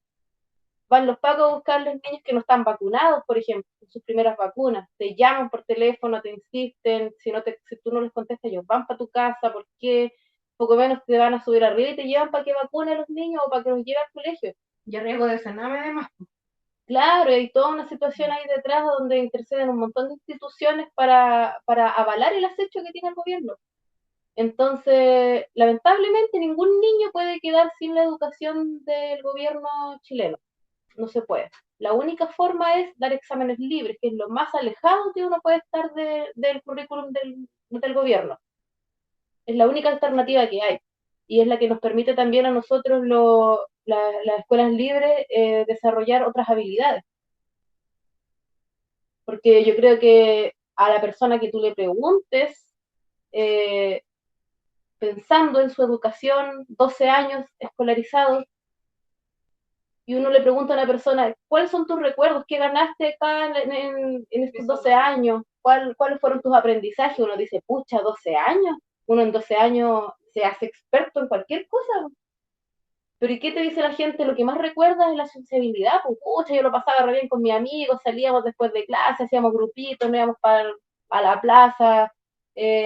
Van los pacos a buscar a los niños que no están vacunados, por ejemplo, sus primeras vacunas, te llaman por teléfono, te insisten, si tú no les contestas, ellos van para tu casa, porque poco menos te van a subir arriba y te llevan para que vacunen a los niños o para que los lleven al colegio. Y a riesgo de cename además. Claro, hay toda una situación ahí detrás donde interceden un montón de instituciones para avalar el acecho que tiene el gobierno. Entonces, lamentablemente, ningún niño puede quedar sin la educación del gobierno chileno. No se puede. La única forma es dar exámenes libres, que es lo más alejado que uno puede estar del currículum del gobierno. Es la única alternativa que hay. Y es la que nos permite también a nosotros, las escuelas libres, desarrollar otras habilidades. Porque yo creo que a la persona que tú le preguntes, pensando en su educación, 12 años escolarizados, y uno le pregunta a una persona, ¿cuáles son tus recuerdos? ¿Qué ganaste acá en estos 12 años? ¿Cuáles fueron tus aprendizajes? Uno dice, pucha, 12 años. Uno en 12 años se hace experto en cualquier cosa. Pero ¿y qué te dice la gente? Lo que más recuerda es la sociabilidad. Pues, pucha, yo lo pasaba re bien con mis amigos, salíamos después de clase, hacíamos grupitos, nos íbamos para la plaza,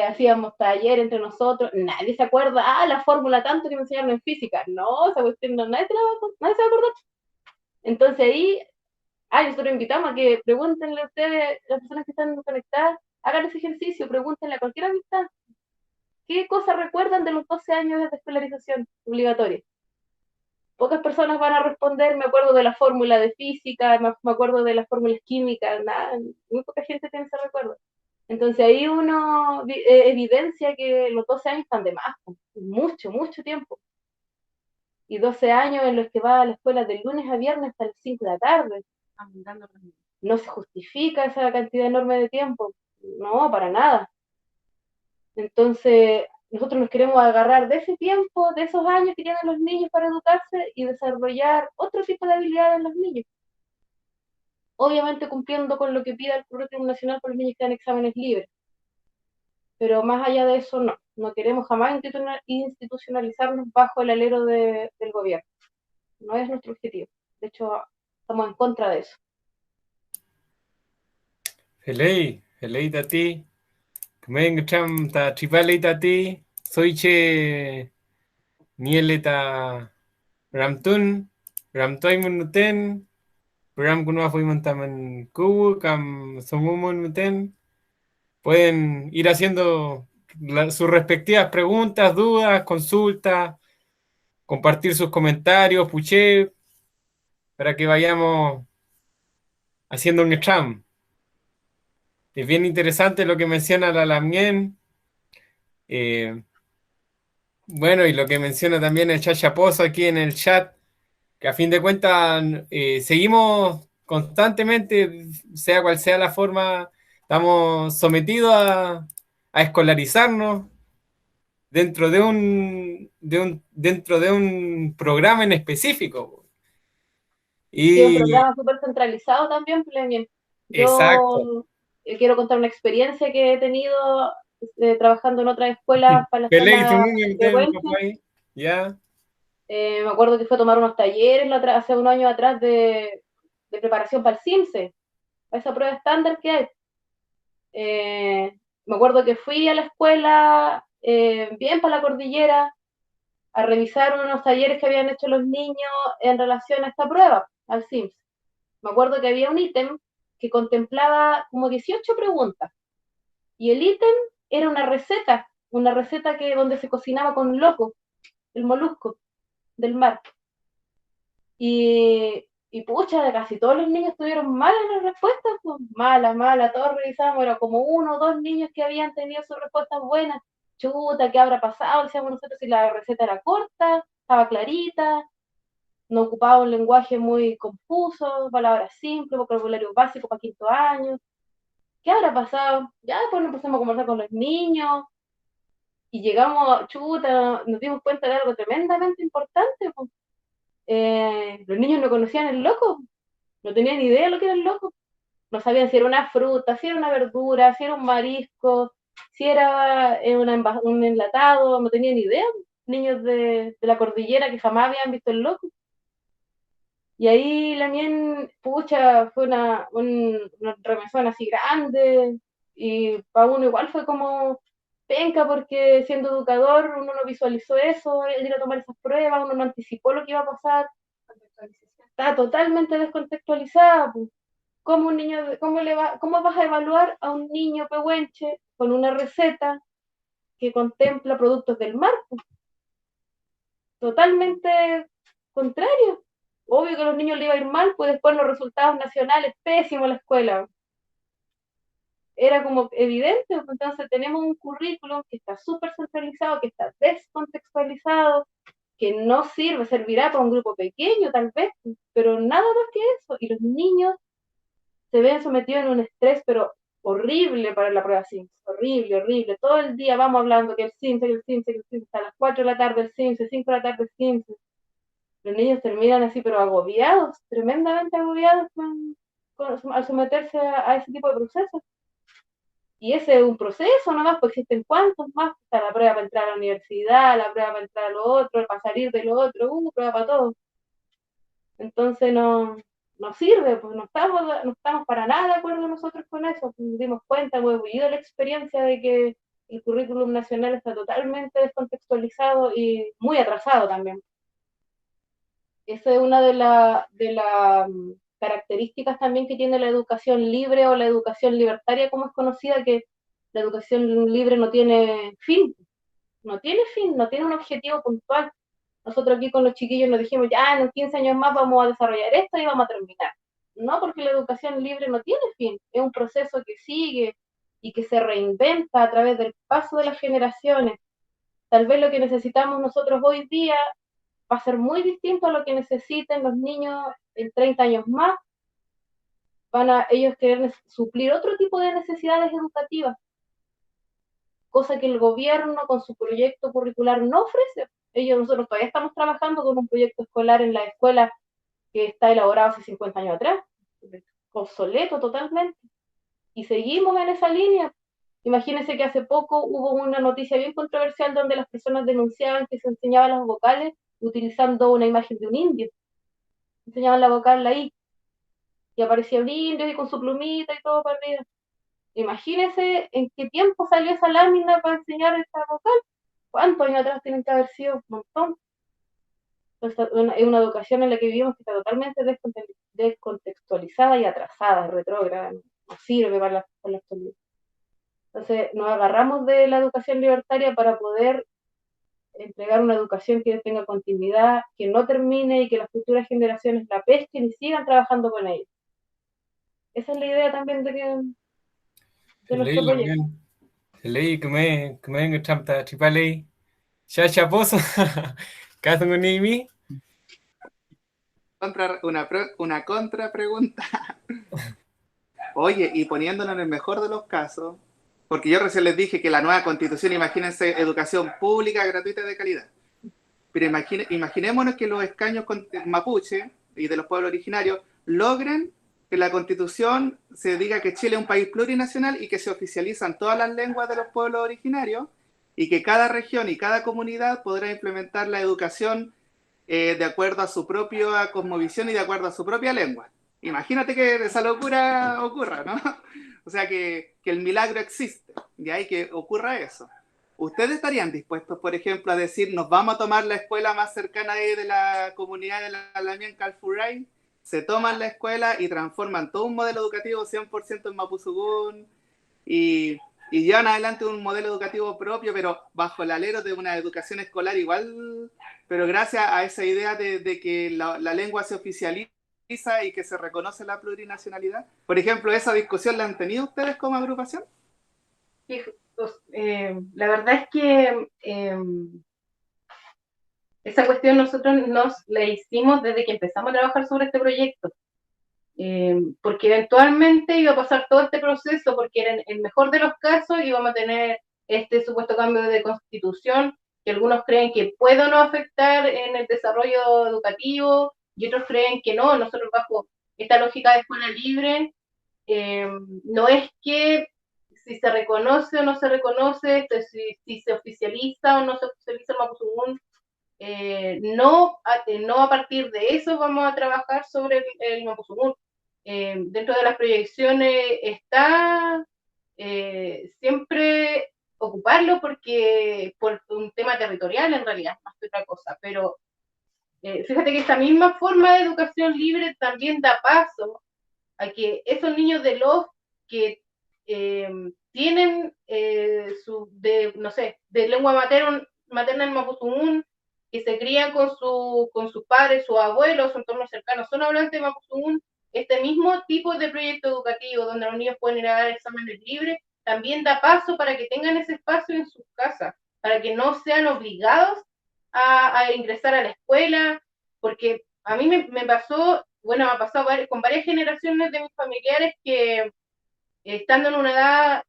hacíamos taller entre nosotros. Nadie se acuerda, la fórmula tanto que me enseñaron en física. No, esa cuestión no, nadie se va a acordar. Entonces ahí, nosotros invitamos a que pregúntenle a ustedes, las personas que están conectadas, hagan ese ejercicio, pregúntenle a cualquier amistad, ¿qué cosas recuerdan de los 12 años de escolarización obligatoria? Pocas personas van a responder, me acuerdo de la fórmula de física, me acuerdo de las fórmulas químicas, nada, muy poca gente tiene ese recuerdo. Entonces ahí uno evidencia que los 12 años están de más, mucho, mucho tiempo. Y 12 años en los que va a la escuela de lunes a viernes hasta las 5 de la tarde. No se justifica esa cantidad enorme de tiempo, no, para nada. Entonces, nosotros nos queremos agarrar de ese tiempo, de esos años que tienen los niños para educarse y desarrollar otro tipo de habilidades en los niños. Obviamente cumpliendo con lo que pide el currículum nacional para los niños que dan exámenes libres. Pero más allá de eso, no queremos jamás institucionalizarnos bajo el alero del gobierno. No es nuestro objetivo. De hecho, estamos en contra de eso. Helei tati. Kmen cham ta chipale tati. Soy che niele ta ramtun. Ramtoy munuten. Ram kunwa fui montaman kubu kam somumun muten. Pueden ir haciendo sus respectivas preguntas, dudas, consultas, compartir sus comentarios, puché, para que vayamos haciendo un examen. Es bien interesante lo que menciona la Lamien. Bueno, y lo que menciona también el Chacha Pozo aquí en el chat, que a fin de cuentas seguimos constantemente, sea cual sea la forma, estamos sometidos a escolarizarnos dentro de un programa en específico. Y un Y programa súper centralizado también, Fleming. exacto. Yo quiero contar una experiencia que he tenido trabajando en otras escuelas para la zona de Huenche. Ya. Me acuerdo que fue a tomar unos talleres hace unos años atrás de preparación para el CIMSE, para esa prueba estándar que hay. Me acuerdo que fui a la escuela, bien para la cordillera, a revisar unos talleres que habían hecho los niños en relación a esta prueba, al CIMSE. Me acuerdo que había un ítem que contemplaba como 18 preguntas. Y el ítem era una receta donde se cocinaba con loco, el molusco del mar. Y pucha, casi todos los niños tuvieron malas las respuestas, pues, malas, todos revisamos, era como 1 o 2 niños que habían tenido sus respuestas buenas. Chuta, ¿qué habrá pasado? Decíamos nosotros si la receta era corta, estaba clarita, no ocupaba un lenguaje muy confuso, palabras simples, vocabulario básico para 5º año. ¿Qué habrá pasado? Ya después nos empezamos a conversar con los niños y llegamos, chuta, nos dimos cuenta de algo tremendamente importante. Pues. Los niños no conocían el loco, no tenían idea de lo que era el loco. No sabían si era una fruta, si era una verdura, si era un marisco, si era un enlatado, no tenían idea. Niños de la cordillera que jamás habían visto el loco. Y ahí también, pucha, fue una remesón así grande, y para uno igual fue como penca, porque siendo educador uno no visualizó eso, el ir a tomar esas pruebas, uno no anticipó lo que iba a pasar. está totalmente descontextualizada. Pues. ¿Cómo cómo vas a evaluar a un niño pehuenche con una receta que contempla productos del mar? Pues? Totalmente contrario. Obvio que a los niños les iba a ir mal, pues después los resultados nacionales, pésimo la escuela. Era como evidente, pues entonces tenemos un currículum que está súper centralizado, que está descontextualizado, que no servirá para un grupo pequeño tal vez, pero nada más que eso. Y los niños se ven sometidos en un estrés, pero horrible para la prueba Sims, horrible, horrible. Todo el día vamos hablando que el Sims, hasta las 4 de la tarde el Sims, 5 de la tarde el Sims. Los niños terminan así, pero agobiados, tremendamente agobiados al someterse a ese tipo de procesos. Y ese es un proceso nomás, pues existen cuántos más. Está la prueba para entrar a la universidad, la prueba para entrar a lo otro, para salir de lo otro, prueba para todo. Entonces no sirve, pues no estamos para nada de acuerdo nosotros con eso. Pues nos dimos cuenta, hemos vivido la experiencia de que el currículum nacional está totalmente descontextualizado y muy atrasado también. Esa es una de las características también que tiene la educación libre o la educación libertaria, como es conocida, que la educación libre no tiene fin, no tiene un objetivo puntual. Nosotros aquí con los chiquillos nos dijimos, ya en 15 años más vamos a desarrollar esto y vamos a terminar. No, porque la educación libre no tiene fin, es un proceso que sigue y que se reinventa a través del paso de las generaciones. Tal vez lo que necesitamos nosotros hoy día va a ser muy distinto a lo que necesiten los niños en 30 años más. Van a ellos querer suplir otro tipo de necesidades educativas, cosa que el gobierno con su proyecto curricular no ofrece. Nosotros todavía estamos trabajando con un proyecto escolar en la escuela que está elaborado hace 50 años atrás, obsoleto totalmente, y seguimos en esa línea. Imagínense que hace poco hubo una noticia bien controversial donde las personas denunciaban que se enseñaban las vocales utilizando una imagen de un indio. Enseñaban la vocal ahí, y aparecía un indio y con su plumita y todo para arriba. Imagínense en qué tiempo salió esa lámina para enseñar esta vocal. ¿Cuántos años atrás tienen que haber sido? Un montón. Entonces, es una educación en la que vivimos que está totalmente descontextualizada y atrasada, retrógrada, no sirve para la actualidad. Entonces, nos agarramos de la educación libertaria para poder entregar una educación que tenga continuidad, que no termine y que las futuras generaciones la pesquen y sigan trabajando con ella. Esa es la idea también de nuestro proyecto. Lei kemarin tramta tripalei. Shasha pozo. Kaso nimi. Una contrapregunta. Oye, y poniéndonos en el mejor de los casos, porque yo recién les dije que la nueva constitución, imagínense, educación pública, gratuita y de calidad. Pero imaginémonos que los escaños mapuche y de los pueblos originarios logren que la constitución se diga que Chile es un país plurinacional y que se oficializan todas las lenguas de los pueblos originarios y que cada región y cada comunidad podrá implementar la educación de acuerdo a su propia cosmovisión y de acuerdo a su propia lengua. Imagínate que esa locura ocurra, ¿no? O sea, que el milagro existe y hay que ocurra eso. ¿Ustedes estarían dispuestos, por ejemplo, a decir, nos vamos a tomar la escuela más cercana de la comunidad de la Lamien Calfuray, se toman la escuela y transforman todo un modelo educativo 100% en Mapuzugún y llevan adelante un modelo educativo propio, pero bajo el alero de una educación escolar igual, pero gracias a esa idea de que la lengua se oficializa y que se reconoce la plurinacionalidad? Por ejemplo, ¿esa discusión la han tenido ustedes como agrupación? La verdad es que esa cuestión nosotros nos la hicimos desde que empezamos a trabajar sobre este proyecto, porque eventualmente iba a pasar todo este proceso, porque en el mejor de los casos íbamos a tener este supuesto cambio de constitución, que algunos creen que puede o no afectar en el desarrollo educativo, y otros creen que no. Nosotros bajo esta lógica de escuela libre, no es que si se reconoce o no se reconoce, si se oficializa o no se oficializa el Mapuzungún, no a partir de eso vamos a trabajar sobre el Mapuzungún. Dentro de las proyecciones está siempre ocuparlo por un tema territorial en realidad, más que otra cosa, pero fíjate que esta misma forma de educación libre también da paso a que esos niños de LOF que tienen no sé, de lengua materna en mapuzungún, que se crían con sus padres, sus abuelos, su entorno cercano, son hablantes de mapuzungún, este mismo tipo de proyecto educativo donde los niños pueden ir a dar exámenes libres, también da paso para que tengan ese espacio en sus casas, para que no sean obligados a ingresar a la escuela, porque a mí me pasó, bueno, me ha pasado con varias generaciones de mis familiares que estando en una edad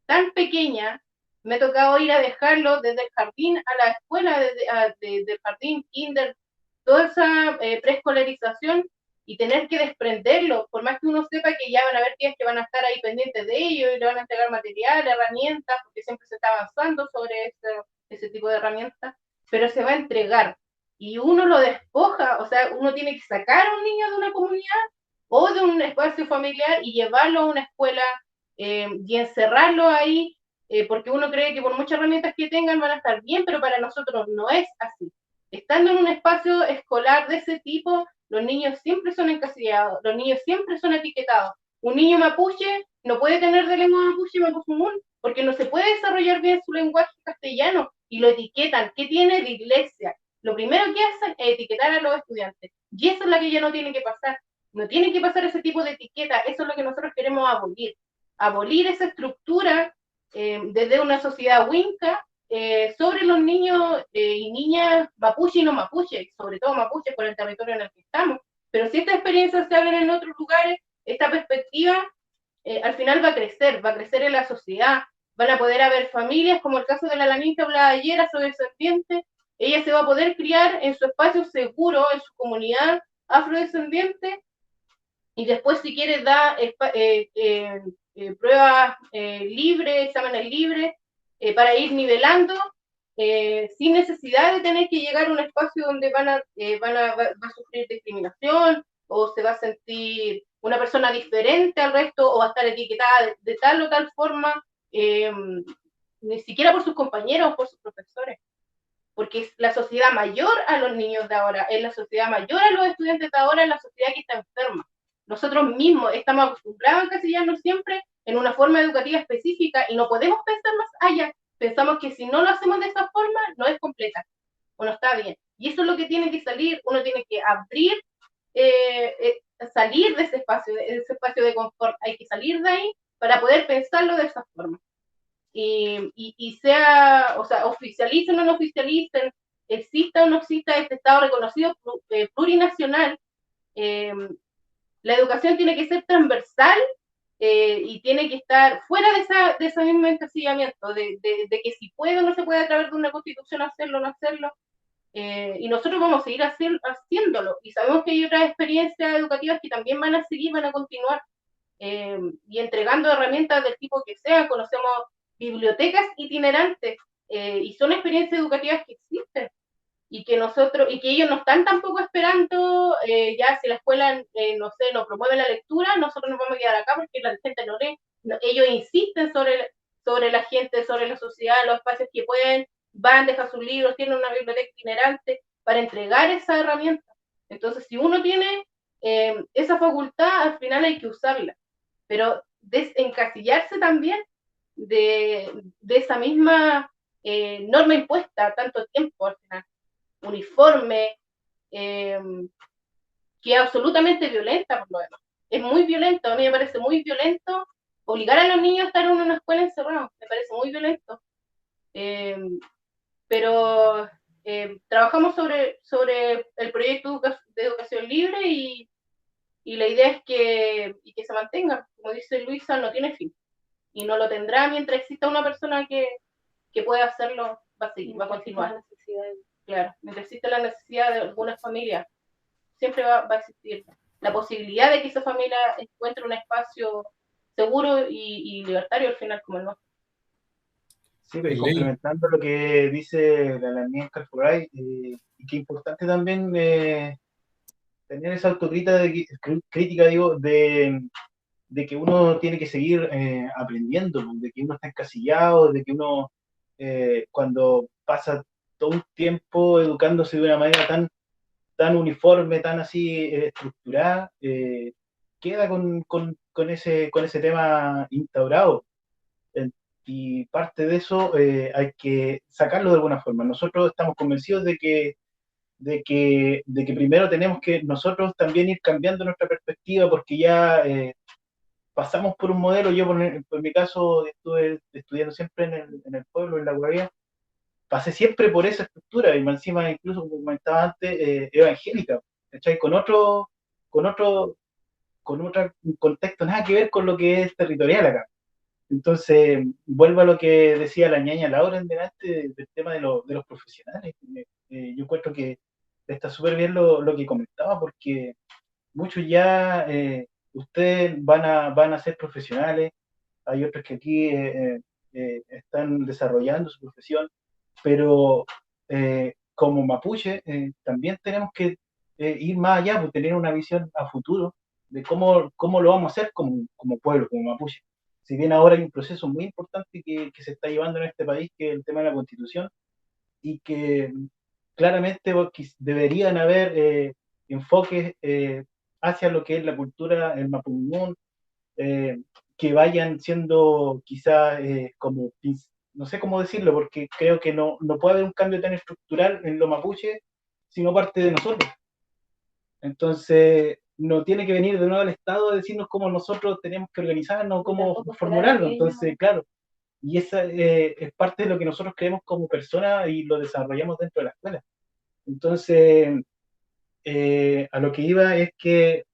tan pequeña, me ha tocado ir a dejarlo desde el jardín a la escuela, desde el jardín, kinder, toda esa preescolarización y tener que desprenderlo, por más que uno sepa que ya van a haber días que van a estar ahí pendientes de ellos y le van a entregar material, herramientas, porque siempre se está avanzando sobre ese tipo de herramientas, pero se va a entregar y uno lo despoja, o sea, uno tiene que sacar a un niño de una comunidad o de un espacio familiar y llevarlo a una escuela y encerrarlo ahí, porque uno cree que por muchas herramientas que tengan van a estar bien, pero para nosotros no es así. Estando en un espacio escolar de ese tipo, los niños siempre son encasillados, los niños siempre son etiquetados. Un niño mapuche no puede tener de lengua mapuche y mapuzungún, porque no se puede desarrollar bien su lenguaje castellano y lo etiquetan. ¿Qué tiene de iglesia? Lo primero que hacen es etiquetar a los estudiantes. Y eso es lo que ya no tiene que pasar. No tiene que pasar ese tipo de etiqueta. Eso es lo que nosotros queremos abolir. Abolir esa estructura desde una sociedad winca sobre los niños y niñas mapuche y no mapuche, sobre todo mapuche por el territorio en el que estamos. Pero si estas experiencias se abren en otros lugares, esta perspectiva al final va a crecer en la sociedad. Van a poder haber familias, como el caso de la Lanín que hablaba ayer, afrodescendiente. Ella se va a poder criar en su espacio seguro, en su comunidad afrodescendiente, y después si quiere da pruebas libres, exámenes libres, para ir nivelando, sin necesidad de tener que llegar a un espacio donde va a sufrir discriminación, o se va a sentir una persona diferente al resto, o va a estar etiquetada de tal o tal forma, ni siquiera por sus compañeros o por sus profesores, porque es la sociedad mayor a los niños de ahora, es la sociedad mayor a los estudiantes de ahora, es la sociedad que está enferma. Nosotros mismos estamos acostumbrados a encasillarnos siempre en una forma educativa específica y no podemos pensar más allá. Pensamos que si no lo hacemos de esa forma, no es completa o no está bien. Y eso es lo que tiene que salir, uno tiene que abrir, salir de ese espacio de confort, hay que salir de ahí para poder pensarlo de esa forma. Y sea, o sea, oficialicen o no oficialicen, exista o no exista este Estado reconocido plurinacional, la educación tiene que ser transversal y tiene que estar fuera de ese mismo encasillamiento, de que si puede o no se puede a través de una constitución hacerlo o no hacerlo, y nosotros vamos a seguir haciéndolo, y sabemos que hay otras experiencias educativas que también van a seguir, van a continuar, y entregando herramientas del tipo que sea. Conocemos bibliotecas itinerantes, y son experiencias educativas que existen, y que ellos no están tampoco esperando, ya si la escuela, no sé, no promueve la lectura, nosotros nos vamos a quedar acá porque la gente no lee. No, ellos insisten sobre la gente, sobre la sociedad, los espacios que pueden, van, dejan sus libros, tienen una biblioteca itinerante para entregar esa herramienta. Entonces, si uno tiene esa facultad, al final hay que usarla, pero desencasillarse también de esa misma norma impuesta tanto tiempo al final, uniforme, que es absolutamente violenta por lo demás. Es muy violento, a mí me parece muy violento obligar a los niños a estar en una escuela encerrados, me parece muy violento. Pero trabajamos sobre el proyecto de educación libre y la idea es que se mantenga. Como dice Luisa, no tiene fin y no lo tendrá mientras exista una persona que pueda hacerlo, va a seguir, va a continuar. Claro, mientras existe la necesidad de algunas familias, siempre va a existir la posibilidad de que esa familia encuentre un espacio seguro y libertario al final como el nuestro. Sí, pero complementando lo que dice la Lamien Carfuray, y que es importante también tener esa autocrítica, digo, de que uno tiene que seguir aprendiendo, de que uno está encasillado, de que uno cuando pasa todo un tiempo educándose de una manera tan uniforme, tan así estructurada, queda con ese tema instaurado. Y parte de eso hay que sacarlo de alguna forma. Nosotros estamos convencidos de que primero tenemos que nosotros también ir cambiando nuestra perspectiva, porque ya pasamos por un modelo. Yo por mi caso estuve estudiando siempre en el pueblo, en la Guardia, pasé siempre por esa estructura, y encima incluso, como comentaba antes, evangélica, ¿cachai? Con otro, un contexto nada que ver con lo que es territorial acá. Entonces, vuelvo a lo que decía la ñaña Laura en delante del tema de los profesionales. Yo encuentro que está súper bien lo que comentaba, porque muchos ya, ustedes van a ser profesionales, hay otros que aquí están desarrollando su profesión, pero como mapuche también tenemos que ir más allá, pues, tener una visión a futuro de cómo lo vamos a hacer como pueblo, como mapuche. Si bien ahora hay un proceso muy importante que se está llevando en este país, que es el tema de la Constitución, y que claramente deberían haber enfoques hacia lo que es la cultura, el mapudungún, que vayan siendo quizás como, no sé cómo decirlo, porque creo que no puede haber un cambio tan estructural en lo mapuche, sino parte de nosotros. Entonces, no tiene que venir de nuevo al Estado a decirnos cómo nosotros tenemos que organizarnos, cómo formularlo. Entonces, claro, y esa es parte de lo que nosotros creemos como personas y lo desarrollamos dentro de la escuela. Entonces, a lo que iba es que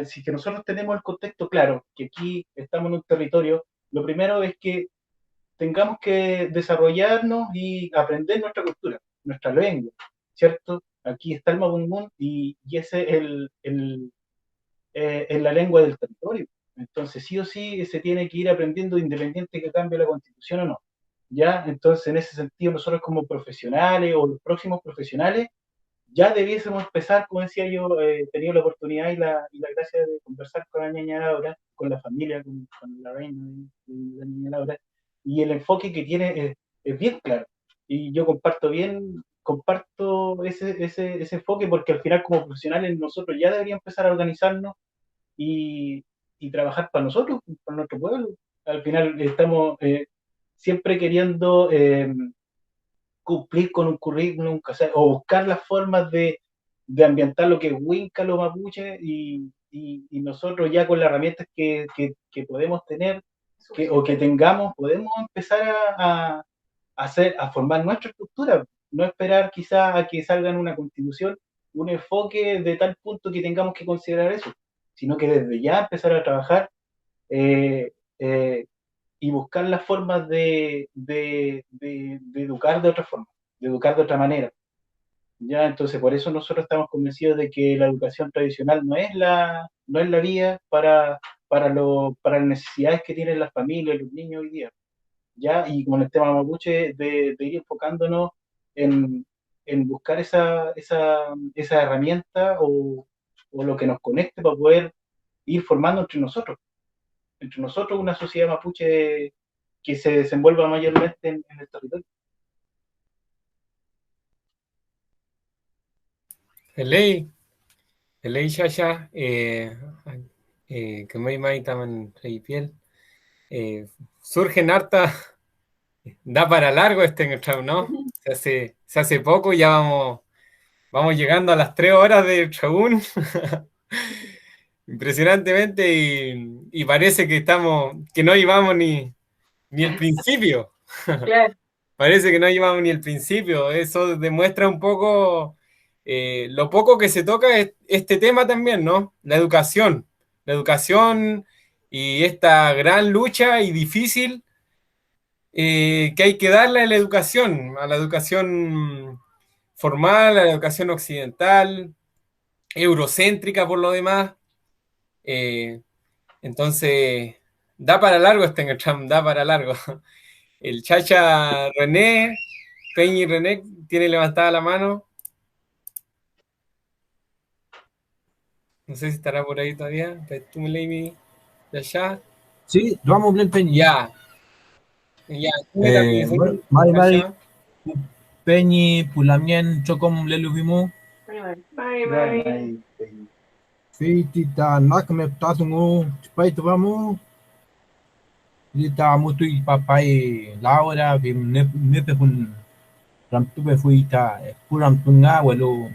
si que nosotros tenemos el contexto claro, que aquí estamos en un territorio, lo primero es que tengamos que desarrollarnos y aprender nuestra cultura, nuestra lengua, ¿cierto? Aquí está el mapudungún y ese es la lengua del territorio. Entonces, sí o sí, se tiene que ir aprendiendo independiente que cambie la Constitución o no. ¿Ya? Entonces, en ese sentido, nosotros como profesionales o los próximos profesionales, ya debiésemos empezar, como decía yo, he tenido la oportunidad y la gracia de conversar con la niña Laura, con la familia, con la reina de la niña Laura, y el enfoque que tiene es bien claro. Y yo comparto ese enfoque, porque al final como profesionales nosotros ya deberíamos empezar a organizarnos y, y trabajar para nosotros, para nuestro pueblo. Al final estamos siempre queriendo cumplir con un currículum, o buscar las formas de ambientar lo que es Winca, lo mapuche, y nosotros ya con las herramientas que podemos tener o que tengamos, podemos empezar a formar nuestra estructura, no esperar quizás a que salga en una constitución un enfoque de tal punto que tengamos que considerar eso, sino que desde ya empezar a trabajar eh, eh, y buscar las formas de educar de otra forma, de educar de otra manera. ¿Ya? Entonces, por eso nosotros estamos convencidos de que la educación tradicional no es la vía para las necesidades que tienen las familias, los niños hoy día. ¿Ya? Y con el tema mapuche, de ir enfocándonos en buscar esa herramienta o lo que nos conecte para poder ir formando entre nosotros una sociedad mapuche que se desenvuelva mayormente en el territorio. Ley, Yaya, que muy maita man piel. Surgen harta, da para largo este show, ¿no? Se hace poco, ya vamos llegando a las 3 horas de Chabún. Impresionantemente, y parece que no llevamos ni el principio. Claro. Parece que no llevamos ni el principio. Eso demuestra un poco lo poco que se toca este tema también, ¿no? La educación y esta gran lucha y difícil que hay que darle a la educación formal, a la educación occidental, eurocéntrica por lo demás. Entonces, da para largo este engancham, da para largo. El Chacha René, Peñi René, tiene levantada la mano. No sé si estará por ahí todavía. Tú me leí de allá. Sí, vamos bien, Peñi. Ya. Mari, Peñi, Pulamien, Chokom, Leluvimu, Bye. Fitita, Nakme, Tatungu, Spaitamu, Lita Mutui, Papai, Laura, Vim Nepepun, Ramtupe Fuita, Puram Tunga, Welu,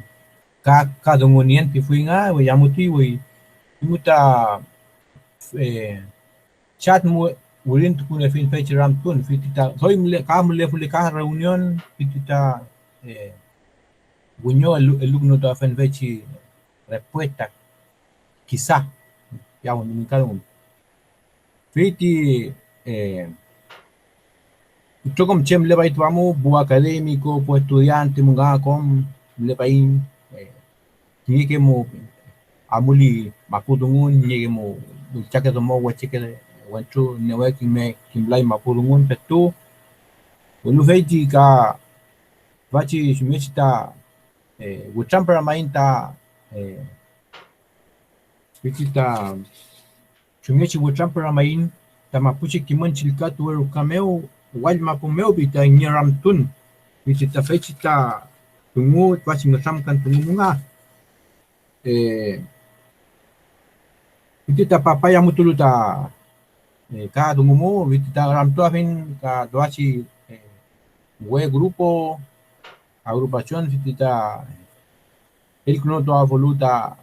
Kadungunien, Pifuinga, Yamuti, Muta chat mu ulin tu kuna fin fecha ram tun fitita soy mule fule ka reunión fitita guñó el alumno to fen fechi respuesta quizá ya un cada fiti yo como chem le bait vamos bu académico bu estudiante munga com le pain ni que mo amuli maputungun ni mo chake to mo wachike wanchu newe kime kimblai maputungun petu ulu veji ka vachi shimechita wuchampara mainta vitita shumechi wuchampara main ta mapuche kimon chilka tu kameo wal mapumeo bita nyeram tun vitita fechita tungu vachi ngam kan tungunga vitita papaya mutuluta ka dungumo vitita ramtuafin ka doachi we grupo agrupación vitita el knoto voluta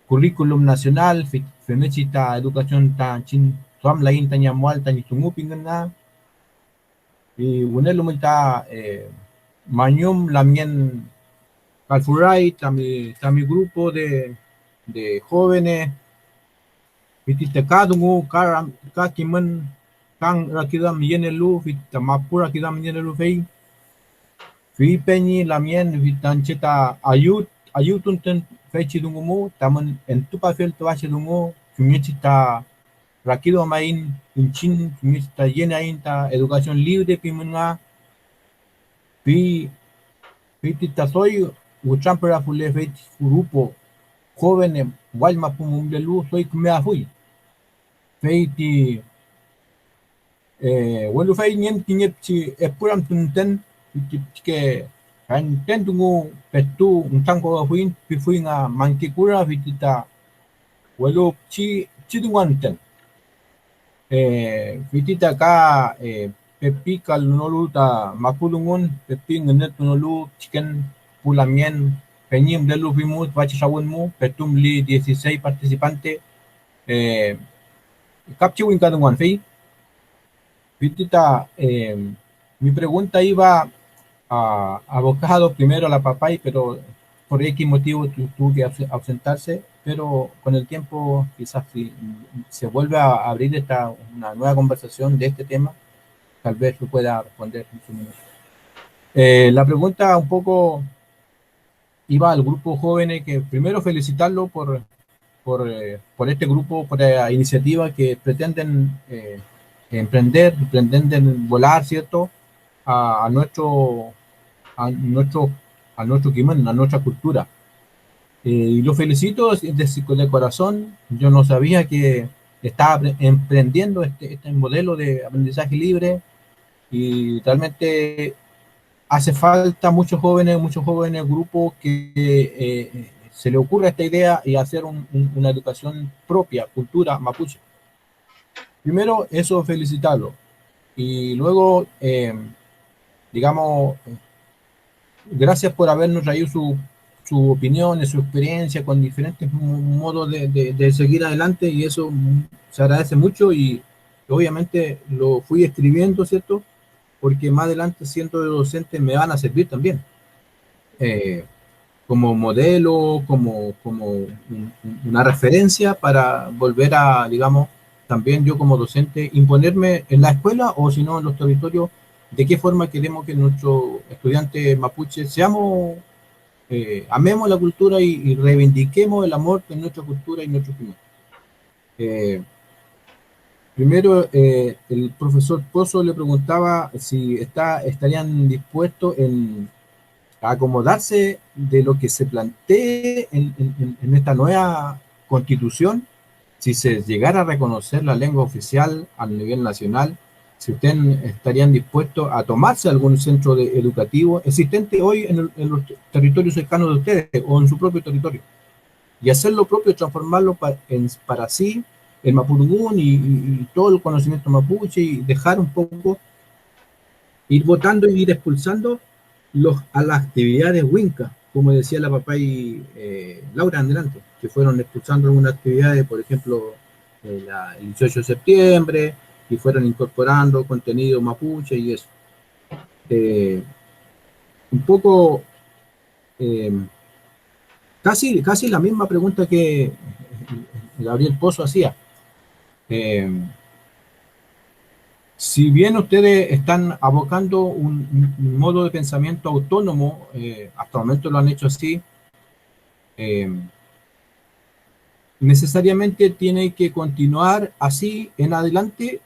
currículum nacional femechita educación tan chin tom lain tanya mual tanya tungu pingana y unelo mita mañum lamien Calfuray, tami grupo de jóvenes, vitita kadungu, kakiman, kang rakidam yenelu, vitita mapura kidam yenelu fei, fi peñi lamien, vitancheta ayutun ten fechi dungumu, taman entupa fel tuache dungu, chunyechita rakido main, inchin, chunyechita yenain ta educación libre pimunga, vitita soy Uchampera fule feit grupo jóvenes walma pumumlelu soy kumea fui feiti welu fei nyen kinyepchi epuram tunten que kan tentungu petu untango fuin pifuinga mankikura vitita welu chidunganten vitita ka pepika noluta mapulungun pepi ngenet nolu chicken Pulamien, Peñim de Lufimut, Bachisawunmu, Petumli, 16 participantes, Capchiwin cada uno, ¿sí? Vitita, mi pregunta iba abocado primero a la papay, pero por X motivo tuvo que ausentarse, pero con el tiempo quizás si se vuelve a abrir una nueva conversación de este tema, tal vez se pueda responder en su minuto. La pregunta un poco iba al grupo jóvenes que primero felicitarlo por este grupo, por la iniciativa que pretenden emprender, pretenden volar, ¿cierto? A nuestro Quimán, a nuestra cultura. Y lo felicito de corazón. Yo no sabía que estaba emprendiendo este modelo de aprendizaje libre y realmente hace falta muchos jóvenes grupos que se le ocurra esta idea y hacer una educación propia, cultura mapuche. Primero, eso felicitarlo. Y luego, digamos, gracias por habernos traído su opinión y su experiencia con diferentes modos de seguir adelante, y eso se agradece mucho, y obviamente lo fui escribiendo, ¿cierto? Porque más adelante, siendo docente, me van a servir también como modelo, como una referencia para volver a, digamos, también yo como docente, imponerme en la escuela o si no en los territorios, de qué forma queremos que nuestros estudiantes mapuches seamos, amemos la cultura y reivindiquemos el amor de nuestra cultura y nuestro clima. Primero, el profesor Pozo le preguntaba si estarían dispuestos a acomodarse de lo que se plantee en esta nueva constitución, si se llegara a reconocer la lengua oficial a nivel nacional, si ustedes estarían dispuestos a tomarse algún centro educativo existente hoy en los territorios cercanos de ustedes o en su propio territorio y hacer lo propio, transformarlo para sí, el Mapudungún y todo el conocimiento mapuche y dejar un poco, ir votando y ir expulsando a las actividades Winca, como decía la papá y Laura adelante, que fueron expulsando algunas actividades, por ejemplo, el 18 de septiembre, y fueron incorporando contenido mapuche y eso. Un poco, casi la misma pregunta que Gabriel Pozo hacía. Si bien ustedes están abocando un modo de pensamiento autónomo, hasta el momento lo han hecho así, necesariamente tiene que continuar así en adelante,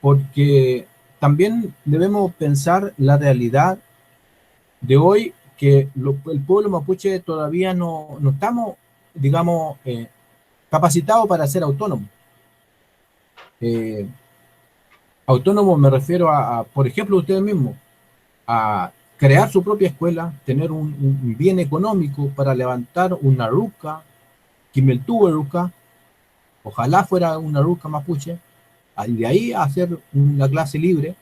porque también debemos pensar la realidad de hoy, que el pueblo mapuche todavía no estamos, digamos, capacitados para ser autónomos. Autónomo me refiero por ejemplo, ustedes mismos, a crear su propia escuela, tener un bien económico para levantar una ruca, Quimeltúe ruca, ojalá fuera una ruca mapuche, y de ahí hacer una clase libre.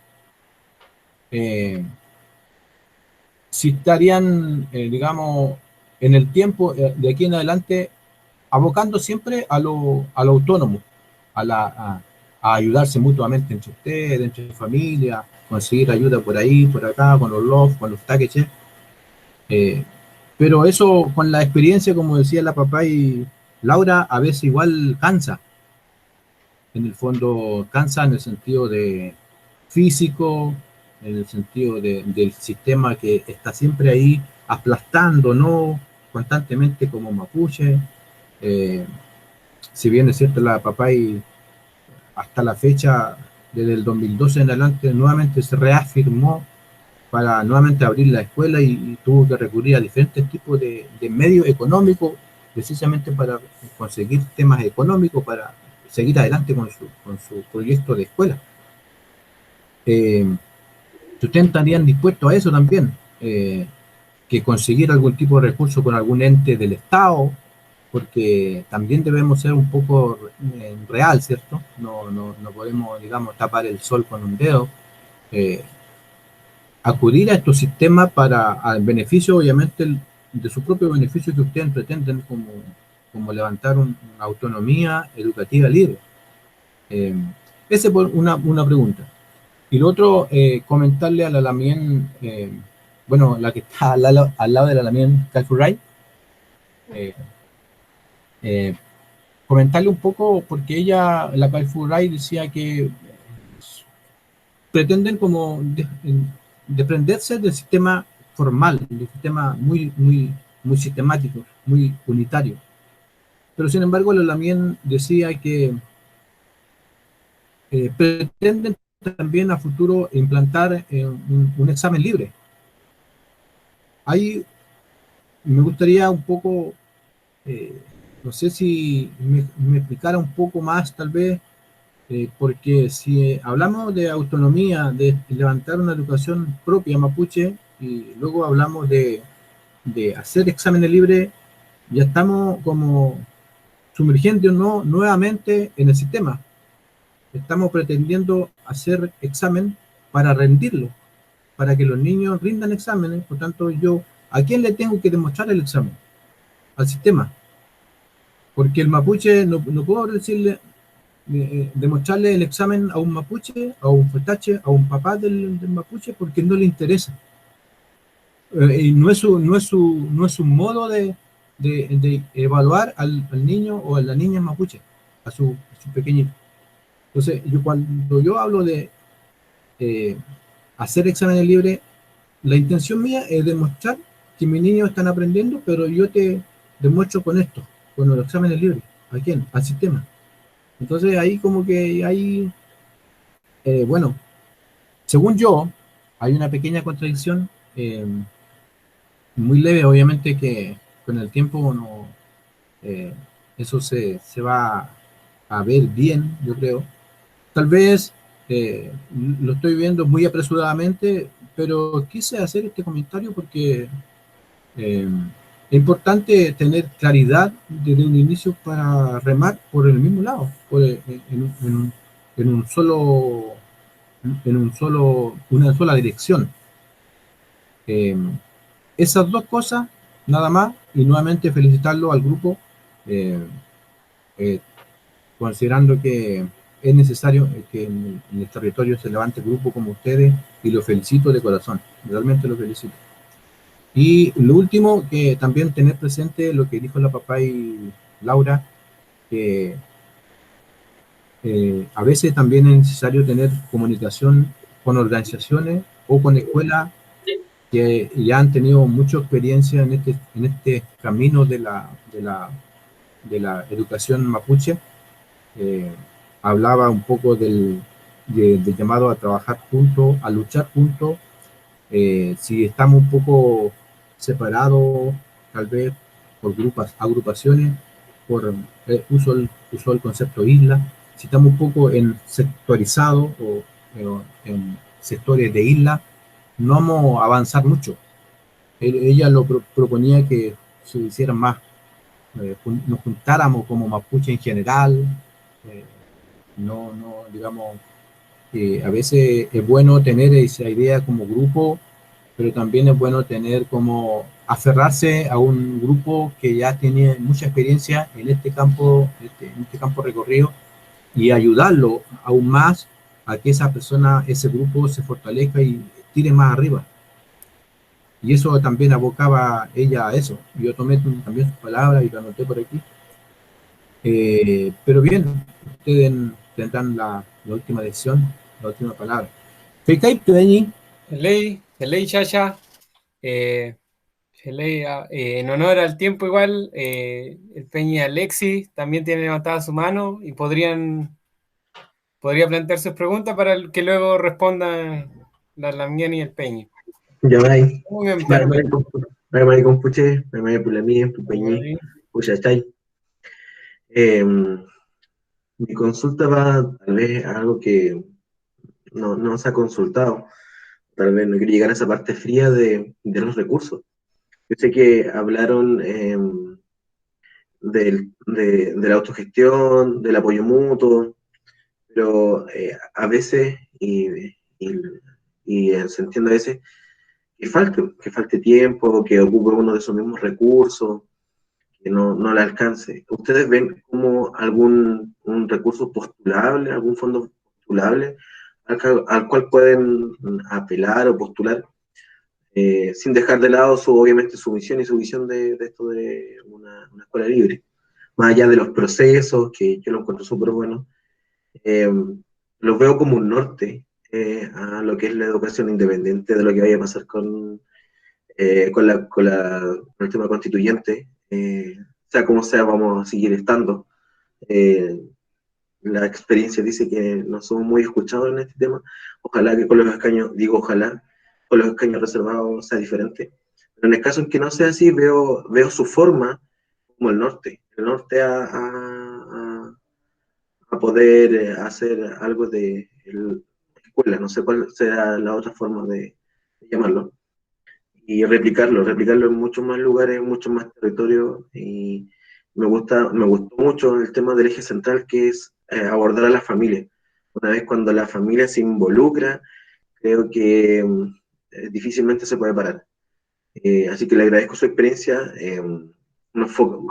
Si estarían, digamos, en el tiempo de aquí en adelante, abocando siempre a lo autónomo, a ayudarse mutuamente entre ustedes, entre su familia, conseguir ayuda por ahí, por acá, con los LOF, con los taqueches. Pero eso con la experiencia, como decía la papá y Laura, a veces igual cansa. En el fondo cansa en el sentido de físico, en el sentido del sistema que está siempre ahí aplastando, ¿no? Constantemente como mapuche. Si bien es cierto, la papá y hasta la fecha, desde el 2012 en adelante, nuevamente se reafirmó para nuevamente abrir la escuela y tuvo que recurrir a diferentes tipos de medios económicos, precisamente para conseguir temas económicos, para seguir adelante con su proyecto de escuela. ¿Ustedes estarían dispuestos a eso también? Que conseguir algún tipo de recurso con algún ente del Estado, porque también debemos ser un poco real, ¿cierto? No podemos, digamos, tapar el sol con un dedo. Acudir a estos sistemas al beneficio, obviamente, de su propio beneficio que ustedes pretenden como levantar una autonomía educativa libre. Esa es una pregunta. Y lo otro, comentarle a la Lamien, bueno, la que está al lado de la Lamien Calfuray, comentarle un poco, porque ella, la Calfuray, decía que pretenden como desprenderse del sistema formal, del sistema muy sistemático, muy unitario. Pero sin embargo, la Lamien decía que pretenden también a futuro implantar un examen libre. Ahí me gustaría un poco, no sé si me explicara un poco más tal vez, porque si hablamos de autonomía, de levantar una educación propia mapuche, y luego hablamos de hacer exámenes libres, ya estamos como sumergiéndonos nuevamente en el sistema. Estamos pretendiendo hacer examen para rendirlo, para que los niños rindan exámenes. Por tanto, ¿a quién le tengo que demostrar el examen? Al sistema. Porque el mapuche, no puedo decirle, demostrarle el examen a un mapuche, a un fuetache, a un papá del mapuche, porque no le interesa. Y no es su modo de evaluar al niño o a la niña mapuche, a su pequeñito. Entonces, cuando yo hablo de hacer exámenes libres, la intención mía es demostrar que mis niños están aprendiendo, pero yo te demuestro con esto, con los exámenes libres. ¿A quién? Al sistema. Entonces, ahí como que hay, bueno, según yo, hay una pequeña contradicción, muy leve, obviamente, que con el tiempo eso se va a ver bien, yo creo. Tal vez lo estoy viendo muy apresuradamente, pero quise hacer este comentario porque es importante tener claridad desde un inicio para remar por el mismo lado, en un solo, una sola dirección. Esas dos cosas, nada más, y nuevamente felicitarlo al grupo, eh, eh, considerando que es necesario que en el territorio se levante grupo como ustedes, y lo felicito de corazón, realmente lo felicito. Y lo último, que también tener presente lo que dijo la papá y Laura, que a veces también es necesario tener comunicación con organizaciones o con escuelas que ya han tenido mucha experiencia en este camino de la educación mapuche. Hablaba un poco del llamado a trabajar juntos, a luchar juntos. Si estamos un poco separados, tal vez por agrupaciones, usó el concepto isla. Si estamos un poco sectorizados o en sectores de isla, no vamos a avanzar mucho. Ella proponía que se hiciera más, nos juntáramos como mapuche en general, digamos, a veces es bueno tener esa idea como grupo, pero también es bueno tener como aferrarse a un grupo que ya tiene mucha experiencia en este campo recorrido, y ayudarlo aún más a que esa persona, ese grupo se fortalezca y tire más arriba. Y eso también abocaba ella a eso. Yo tomé también sus palabras y lo anoté por aquí. Pero bien, ustedes tendrán la última decisión, la última palabra. Ley, Chacha. En honor al tiempo igual, el Peña y Alexis también tienen levantada su mano y podría plantear sus preguntas para que luego respondan la Lamián y el Peña. Ya va ahí. Muy bien, Mari Compuche, Mari Pulamí, Pupeñí, Puchachay. Mi consulta va tal vez a algo que no se ha consultado. Tal vez no quiero llegar a esa parte fría de los recursos. Yo sé que hablaron de la autogestión, del apoyo mutuo, pero a veces, y se entiende a veces, que falte tiempo, que ocupe uno de esos mismos recursos, que no le alcance. ¿Ustedes ven como un recurso postulable, algún fondo postulable al cual pueden apelar o postular, sin dejar de lado obviamente su misión y su visión de esto de una escuela libre? Más allá de los procesos, que yo lo encuentro súper bueno, los veo como un norte a lo que es la educación, independiente de lo que vaya a pasar con el tema constituyente. Sea como sea, vamos a seguir estando. La experiencia dice que no somos muy escuchados en este tema. Ojalá que con los escaños, ojalá, con los escaños reservados sea diferente. Pero en el caso en que no sea así, veo su forma como el norte a poder hacer algo de escuela, no sé cuál será la otra forma de llamarlo, y replicarlo en muchos más lugares, en muchos más territorios. Y me gustó mucho el tema del eje central, que es abordar a la familia. Una vez cuando la familia se involucra, creo que difícilmente se puede parar. Así que le agradezco su experiencia,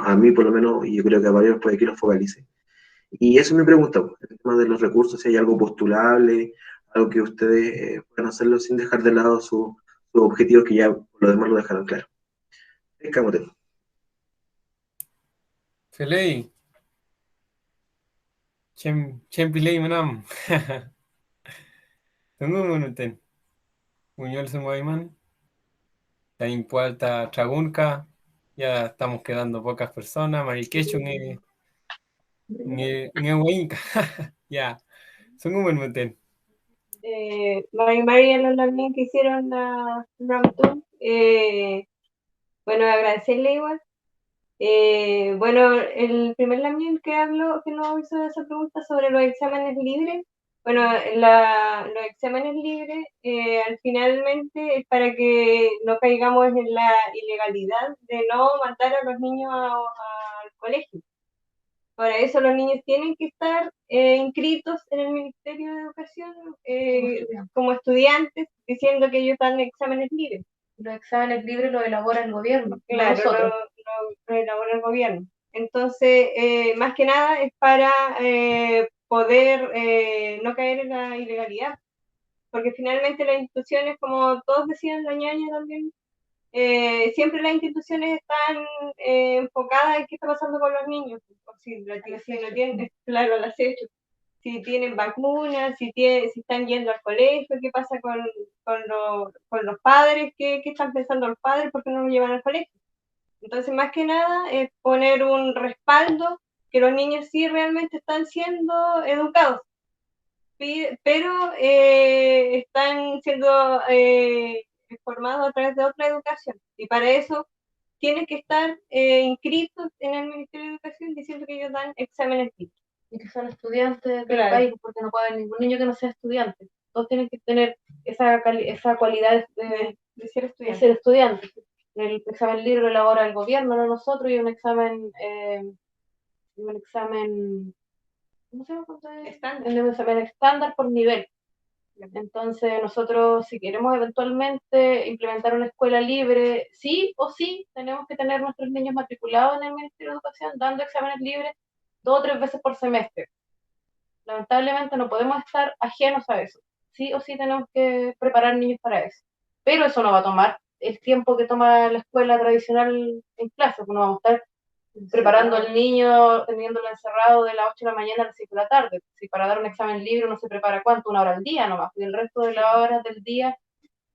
a mí por lo menos, y yo creo que a varios puede que nos focalice. Y eso me pregunta, el tema de los recursos, si hay algo postulable, algo que ustedes puedan hacerlo sin dejar de lado sus objetivos, que ya por lo demás lo dejaron claro. Camote. Felei. Chempilei manam. Tunggu menuten. Muñol Sumaiman. Tain Puerta Tragunca. Ya estamos quedando pocas personas. Mariquecho ni Huinca. Ya. Son un menuten. Mari y los también que hicieron la Ramtoon. Bueno, agradecerle igual. Bueno, el primer Lamien que nos hizo esa pregunta sobre los exámenes libres, Bueno, los exámenes libres finalmente es para que no caigamos en la ilegalidad de no mandar a los niños al colegio. Para eso los niños tienen que estar inscritos en el Ministerio de Educación como estudiantes, diciendo que ellos dan exámenes libres. Los exámenes libres los elabora el gobierno, no Claro, nosotros. lo elabora el gobierno. Entonces, más que nada es para poder no caer en la ilegalidad, porque finalmente las instituciones, como todos decían la ñaña también, siempre las instituciones están enfocadas en qué está pasando con los niños, o si no tienen, claro, al acecho, si tienen vacunas, si están yendo al colegio, qué pasa con los padres, qué están pensando los padres, por qué no los llevan al colegio. Entonces, más que nada, es poner un respaldo que los niños sí realmente están siendo educados, pero están siendo formados a través de otra educación. Y para eso tienen que estar inscritos en el Ministerio de Educación diciendo que ellos dan exámenes libres. Y que son estudiantes del Claro. país, porque no puede haber ningún niño que no sea estudiante. Todos tienen que tener esa cualidad de ser estudiantes. de ser estudiantes. El examen libre lo elabora el gobierno, no nosotros, y un examen, ¿cómo se llama? Un examen estándar por nivel. Entonces, nosotros, si queremos eventualmente implementar una escuela libre, sí o sí, tenemos que tener nuestros niños matriculados en el Ministerio de Educación, dando exámenes libres 2 o 3 veces por semestre. Lamentablemente no podemos estar ajenos a eso. Sí o sí tenemos que preparar niños para eso. Pero eso no va a tomar el tiempo que toma la escuela tradicional en clase, pues no vamos a estar preparando al niño, teniéndolo encerrado de las 8 de la mañana a las 5 de la tarde. Si para dar un examen libre uno se prepara ¿cuánto? 1 hora al día nomás. Y el resto de las horas del día,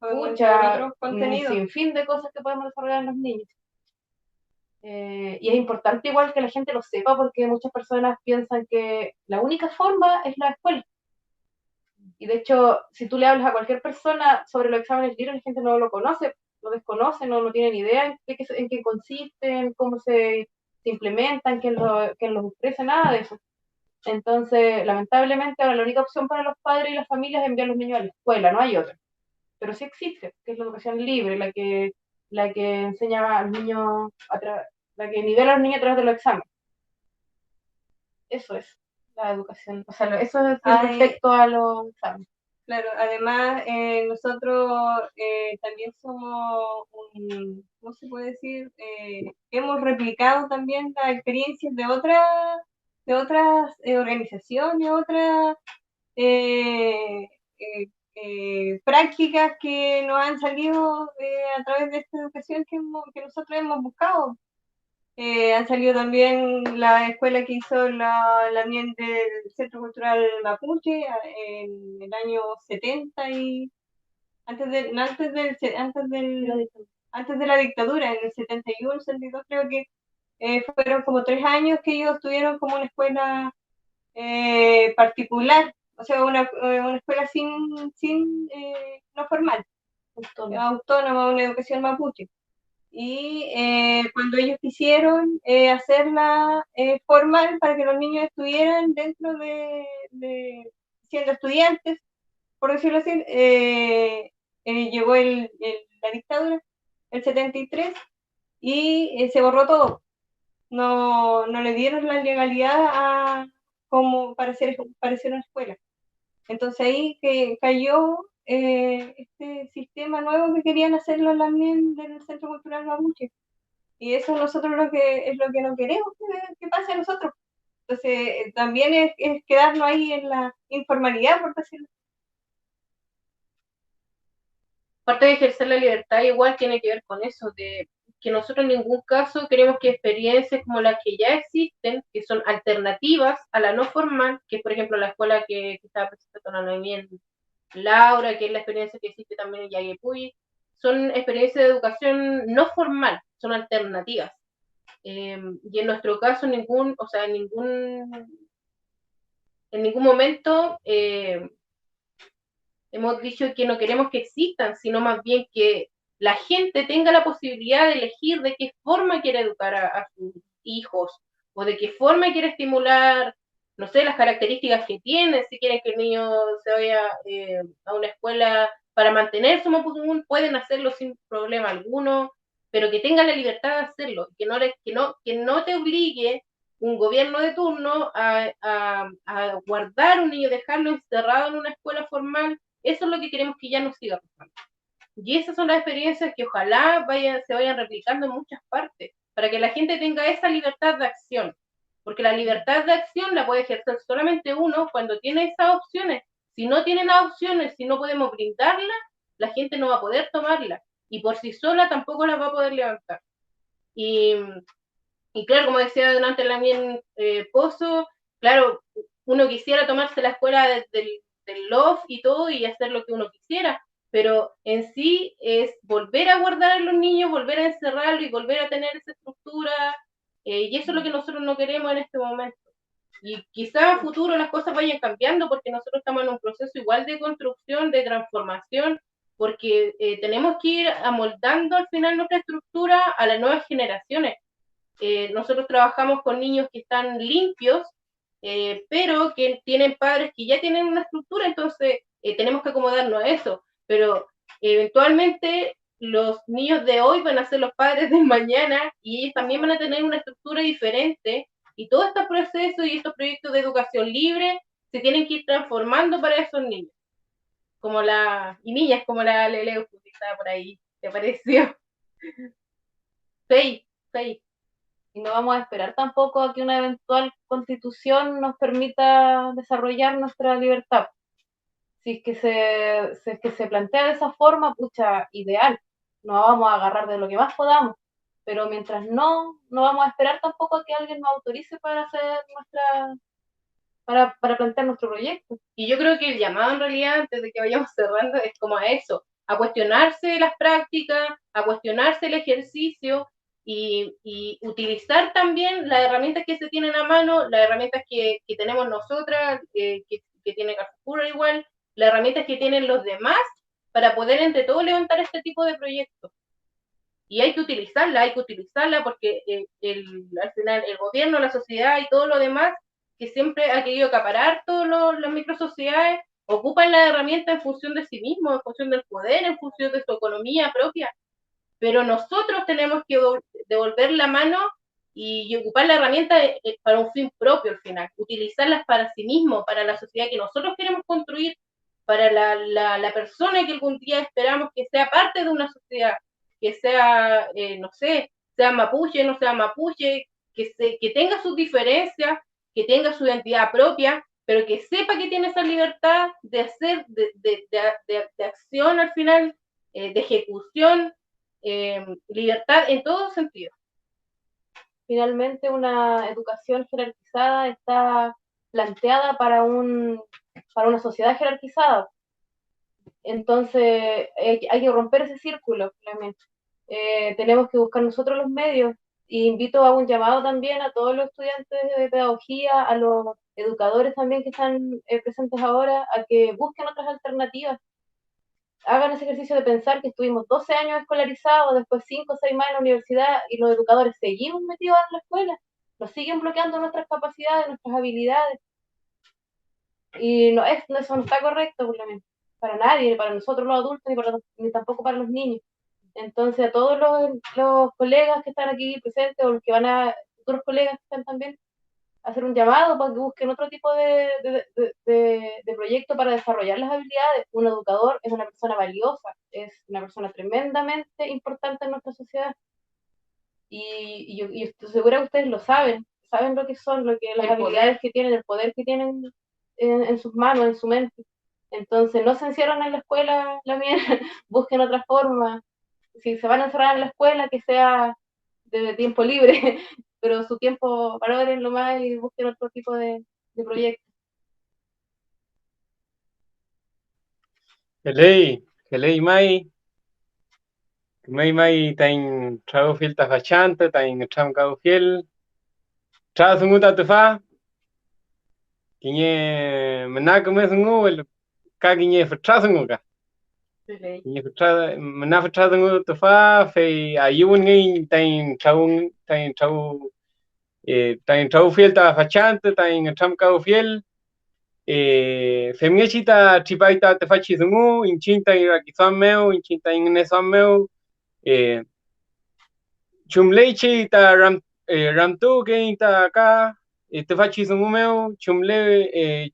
un sinfín de cosas que podemos desarrollar en los niños. Y es importante igual que la gente lo sepa, porque muchas personas piensan que la única forma es la escuela. Y de hecho, si tú le hablas a cualquier persona sobre los exámenes libres, la gente no lo conoce, lo desconoce, no tiene ni idea en qué consisten, cómo se implementan, quién los ofrece, nada de eso. Entonces, lamentablemente, ahora la única opción para los padres y las familias es enviar a los niños a la escuela, no hay otra. Pero sí existe, que es la educación libre, la que enseña a los niños, la que nivela a los niños a través de los exámenes. Eso es la educación, o sea, eso es respecto a los exámenes. Claro, además nosotros también somos ¿cómo se puede decir? Hemos replicado también las experiencias de otras organizaciones, otras prácticas que nos han salido a través de esta educación que nosotros hemos buscado. Han salido también la escuela que hizo la del Centro Cultural Mapuche en el año 70 y antes de la dictadura, en el 71, 72, creo que fueron como 3 años que ellos tuvieron como una escuela particular, o sea, una escuela no formal, autónoma, una educación mapuche. Y cuando ellos quisieron hacerla formal para que los niños estuvieran dentro siendo estudiantes, por decirlo así, llegó la dictadura, el 73, y se borró todo. No le dieron la legalidad como para ser una escuela. Entonces ahí que cayó este sistema nuevo que querían hacerlo también del Centro Cultural Mapuche. Y eso nosotros es lo que no queremos que pase a nosotros. Entonces también es quedarnos ahí en la informalidad, por decirlo. Parte de ejercer la libertad igual tiene que ver con eso, de que nosotros en ningún caso queremos que experiencias como las que ya existen, que son alternativas a la no formal, que es por ejemplo la escuela que estaba presentando la Noemí en Laura, que es la experiencia que existe también en Yaguepuy, son experiencias de educación no formal, son alternativas. Y en nuestro caso, en ningún momento hemos dicho que no queremos que existan, sino más bien que la gente tenga la posibilidad de elegir de qué forma quiere educar a sus hijos, o de qué forma quiere estimular no sé, las características que tiene, si quieren que el niño se vaya a una escuela para mantener su Mapu Sungun, pueden hacerlo sin problema alguno, pero que tengan la libertad de hacerlo, que no te obligue un gobierno de turno a guardar un niño, dejarlo encerrado en una escuela formal. Eso es lo que queremos que ya no siga pasando. Y esas son las experiencias que ojalá se vayan replicando en muchas partes, para que la gente tenga esa libertad de acción. Porque la libertad de acción la puede ejercer solamente uno cuando tiene esas opciones. Si no tiene las opciones, si no podemos brindarla, la gente no va a poder tomarla. Y por sí sola tampoco las va a poder levantar. Y claro, como decía delante también Pozo, claro, uno quisiera tomarse la escuela del LOF y todo y hacer lo que uno quisiera, pero en sí es volver a guardar a los niños, volver a encerrarlos y volver a tener esa estructura, y eso es lo que nosotros no queremos en este momento. Y quizá a futuro las cosas vayan cambiando porque nosotros estamos en un proceso igual de construcción, de transformación, porque tenemos que ir amoldando al final nuestra estructura a las nuevas generaciones. Nosotros trabajamos con niños que están limpios, pero que tienen padres que ya tienen una estructura, entonces tenemos que acomodarnos a eso, pero eventualmente los niños de hoy van a ser los padres de mañana y ellos también van a tener una estructura diferente y todos estos procesos y estos proyectos de educación libre se tienen que ir transformando para esos niños, y niñas como la Leleu que estaba por ahí, ¿te pareció? Sí. Y no vamos a esperar tampoco a que una eventual constitución nos permita desarrollar nuestra libertad. Si es que se plantea de esa forma, pucha, ideal. Nos vamos a agarrar de lo que más podamos. Pero mientras no vamos a esperar tampoco a que alguien nos autorice para hacer para plantear nuestro proyecto. Y yo creo que el llamado en realidad, antes de que vayamos cerrando, es como a eso, a cuestionarse las prácticas, a cuestionarse el ejercicio y utilizar también las herramientas que se tienen a mano, las herramientas que tenemos nosotras, que tiene Carrefour igual, las herramientas que tienen los demás, para poder entre todos levantar este tipo de proyectos. Y hay que utilizarla porque al final el gobierno, la sociedad y todo lo demás, que siempre ha querido acaparar todas las microsociedades, ocupan la herramienta en función de sí mismos, en función del poder, en función de su economía propia. Pero nosotros tenemos que devolver la mano y ocupar la herramienta para un fin propio al final, utilizarlas para sí mismos, para la sociedad que nosotros queremos construir, para la persona que algún día esperamos que sea parte de una sociedad, que sea, no sé, sea mapuche, no sea mapuche, que tenga sus diferencias, que tenga su identidad propia, pero que sepa que tiene esa libertad de hacer, de acción al final, de ejecución, libertad en todo sentido. Finalmente, una educación jerarquizada está planteada para una sociedad jerarquizada. Entonces, hay que romper ese círculo, claramente. Tenemos que buscar nosotros los medios. Y invito a un llamado también a todos los estudiantes de pedagogía, a los educadores también que están presentes ahora, a que busquen otras alternativas. Hagan ese ejercicio de pensar que estuvimos 12 años escolarizados, después 5 o 6 más en la universidad y los educadores seguimos metidos en la escuela, nos siguen bloqueando nuestras capacidades, nuestras habilidades. Y eso no está correcto, para nadie, ni para nosotros los adultos, ni tampoco para los niños. Entonces, a todos los colegas que están aquí presentes, o los que futuros colegas que están también, hacer un llamado para que busquen otro tipo de proyecto para desarrollar las habilidades. Un educador es una persona valiosa, es una persona tremendamente importante en nuestra sociedad. Y yo estoy segura que ustedes lo saben lo que son, las habilidades que tienen, el poder que tienen en sus manos, en su mente. Entonces, no se encierran en la escuela, busquen otra forma. Si se van a encerrar en la escuela, que sea de tiempo libre, pero su tiempo valórenlo más y busquen otro tipo de proyectos. Helei mai tain trao fiel ta fachanta tain tram kau fiel tra sungu ta tufa kinye menak me sungu el ka kinye tra sungu ka kinye tra menak tra sungu tufa fe ayun ngai tain trau Tain trau fiel ta fachante, tain tram cau fiel, Femiechita tripaita te fachi zungu, inchinta irakizan meu, inchinta ingnesan meu, chumleichi ta ramtu que ta acá, te fachi zungu meu, chumlei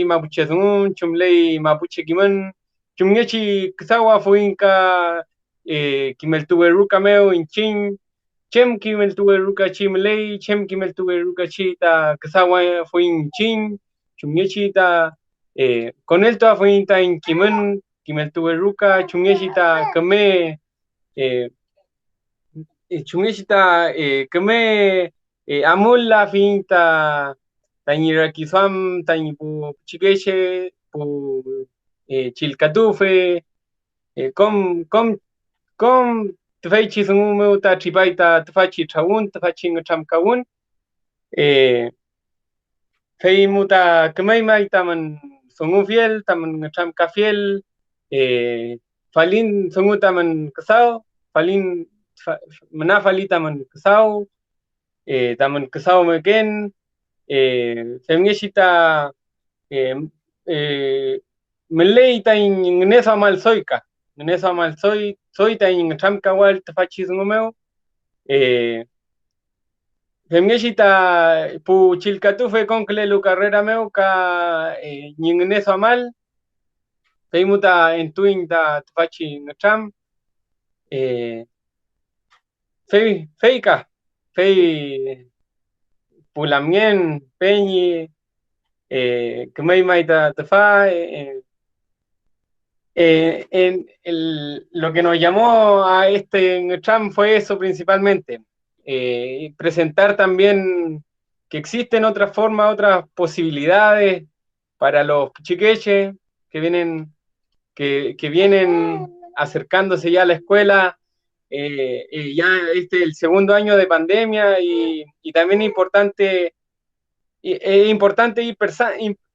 mapuche zungu, chumlei mapuche kiman, chumngechi ksawa fuinka, kimeltuwe ruka meu, inchin, chem kimel tuwe ruka chimlei, chem kimel tuwe ruka chita, kasawa fuin chin, chumyechita, con él toda fuinta en kimen, kimel tuwe ruka, chumyechita, kame, chumyechita, kame, amulla finta, tañira kifam, tañipu chikeche, pu chilcatufe, com tfaichi sungu meu ta tripaita tfachi chawun tfachi ngacham kawun fei muta kemai mai taman sungu fiel taman ngacham ka fiel falin sungu taman kasao falin mana fali taman kasao meken femngeshita melei tain ngnesa mal soika ngnesa mal soy tain ngacham kawal tfachi sungu meu femngeshita pu chilcatufe concle lu carrera meu ka ngnesa mal feimuta en tuinta tfachi ngacham feika fei pulamien peñi kemai maita tfa lo que nos llamó a este Ngacham fue eso principalmente, presentar también que existen otras formas, otras posibilidades para los chiqueches que vienen acercándose ya a la escuela. Ya este el segundo año de pandemia y también es importante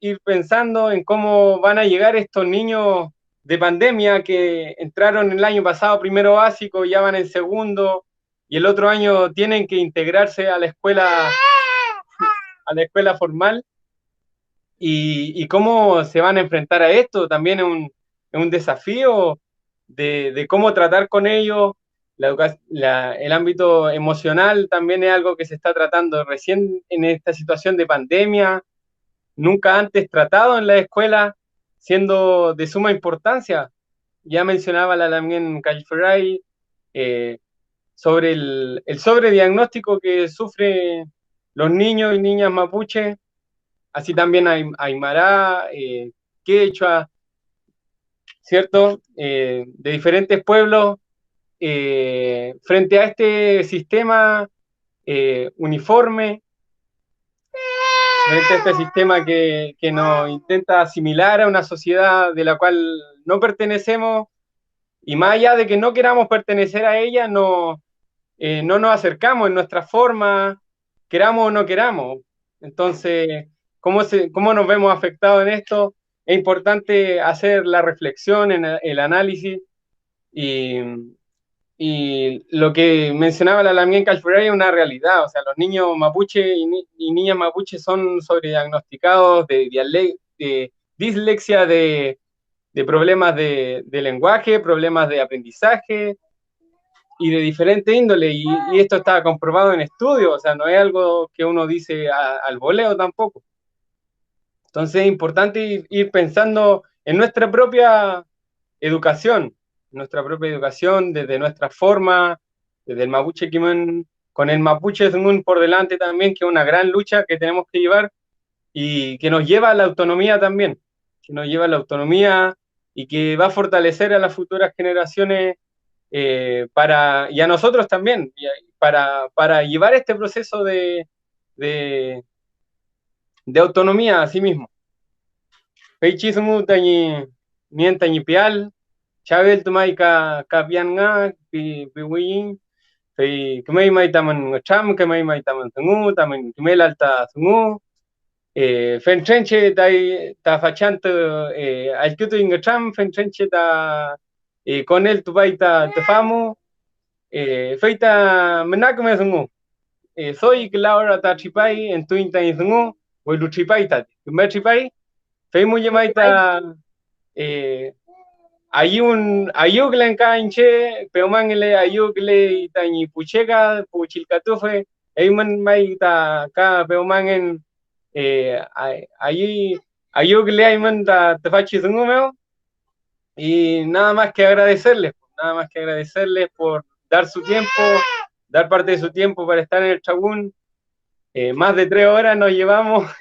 ir pensando en cómo van a llegar estos niños de pandemia que entraron el año pasado primero básico, ya van en segundo, y el otro año tienen que integrarse a la escuela formal, y cómo se van a enfrentar a esto. También es un desafío de cómo tratar con ellos. El ámbito emocional también es algo que se está tratando recién en esta situación de pandemia, nunca antes tratado en la escuela, siendo de suma importancia. Ya mencionaba la también Calferay sobre el sobrediagnóstico que sufren los niños y niñas mapuche, así también aymara, quechua, ¿cierto? De diferentes pueblos, frente a este sistema uniforme, frente a este sistema que nos intenta asimilar a una sociedad de la cual no pertenecemos, y más allá de que no queramos pertenecer a ella, no nos acercamos en nuestra forma, queramos o no queramos. Entonces, ¿cómo nos vemos afectados en esto? Es importante hacer la reflexión, el análisis, y lo que mencionaba la Lamien Calfuray es una realidad. O sea, los niños mapuche y niñas mapuche son sobrediagnosticados de dislexia, de problemas de lenguaje, problemas de aprendizaje y de diferente índole, y esto está comprobado en estudios. O sea, no es algo que uno dice al voleo tampoco. Entonces es importante ir pensando en nuestra propia educación, desde nuestra forma, desde el mapuche Quiman, con el mapuche Zungun por delante también, que es una gran lucha que tenemos que llevar y que nos lleva a la autonomía también, y que va a fortalecer a las futuras generaciones y a nosotros también, para llevar este proceso de autonomía a sí mismo. Peichizumu tañi nien tañi pial, Chabel tumay ka pian nga piwin, pei kumay may taman ngacham, kumay may taman tungu, taman kumay alta tungu, fentrenche ta fachante alkuto ingacham, fentrenche con él tubay ta tefamu, feita menakume tungu, soy que la hora ta chipai en tu inta inzungu, o lu chipai ta, me chipai, fei muy llamaita, ayugle en canche, peomangele ayugle itañi puchega, puchilcatufe, eiman maita ka peomangen, allí ayugle ayman ta tefachi zungu meo, y nada más que agradecerles por dar su tiempo, dar parte de su tiempo para estar en el Chabún. Más de 3 horas nos llevamos,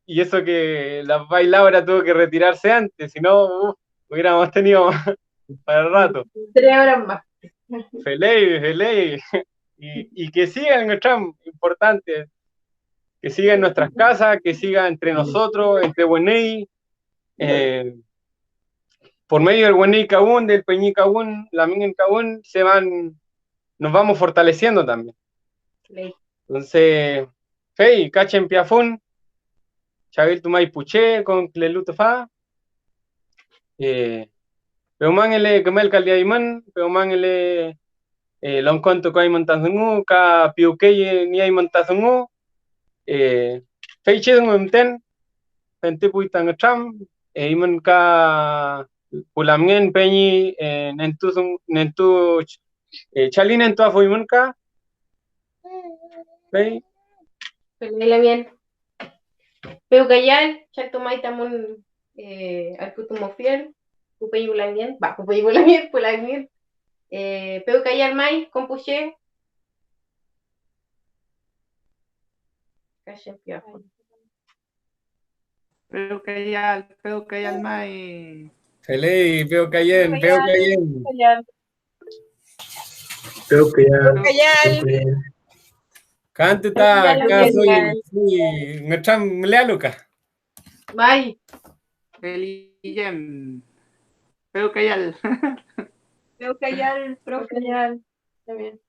y eso que la bailadora tuvo que retirarse antes, si no, hubiéramos tenido para el rato. 3 horas más. Feliz. Y que sigan nuestras importantes, que sigan en nuestras casas, que sigan entre nosotros, entre Buenei, por medio del Buenei Cabún, del Peñi Cabún, la Mingen Cabún, nos vamos fortaleciendo también. Entonces, Fei, Cachen Piafún, Chavil Tumay Puché, con Clelutofa, Peumangele Kemel Kaliaiman, Peumangele Longkonto Kai Montazungu, Ka Piukei Niai Montazungu, Fei Chedung Mten, Pentipu Itangacham, Iman Ka Pulamgen Peñi, Nentu Chalin en tu afuimunka, Fei. Pelele bien. Peucayal, Chaltomaitamun, Alcutumofiel, Pupeyulamien, Pulamien, Peucayal Mai, Compuché, Peucayal Mai. Feliz, Peucayén. Cantita, acá soy Ngacham Mlealuca. Mai. Feliyem. Peucayal. Peucayal, profe. También.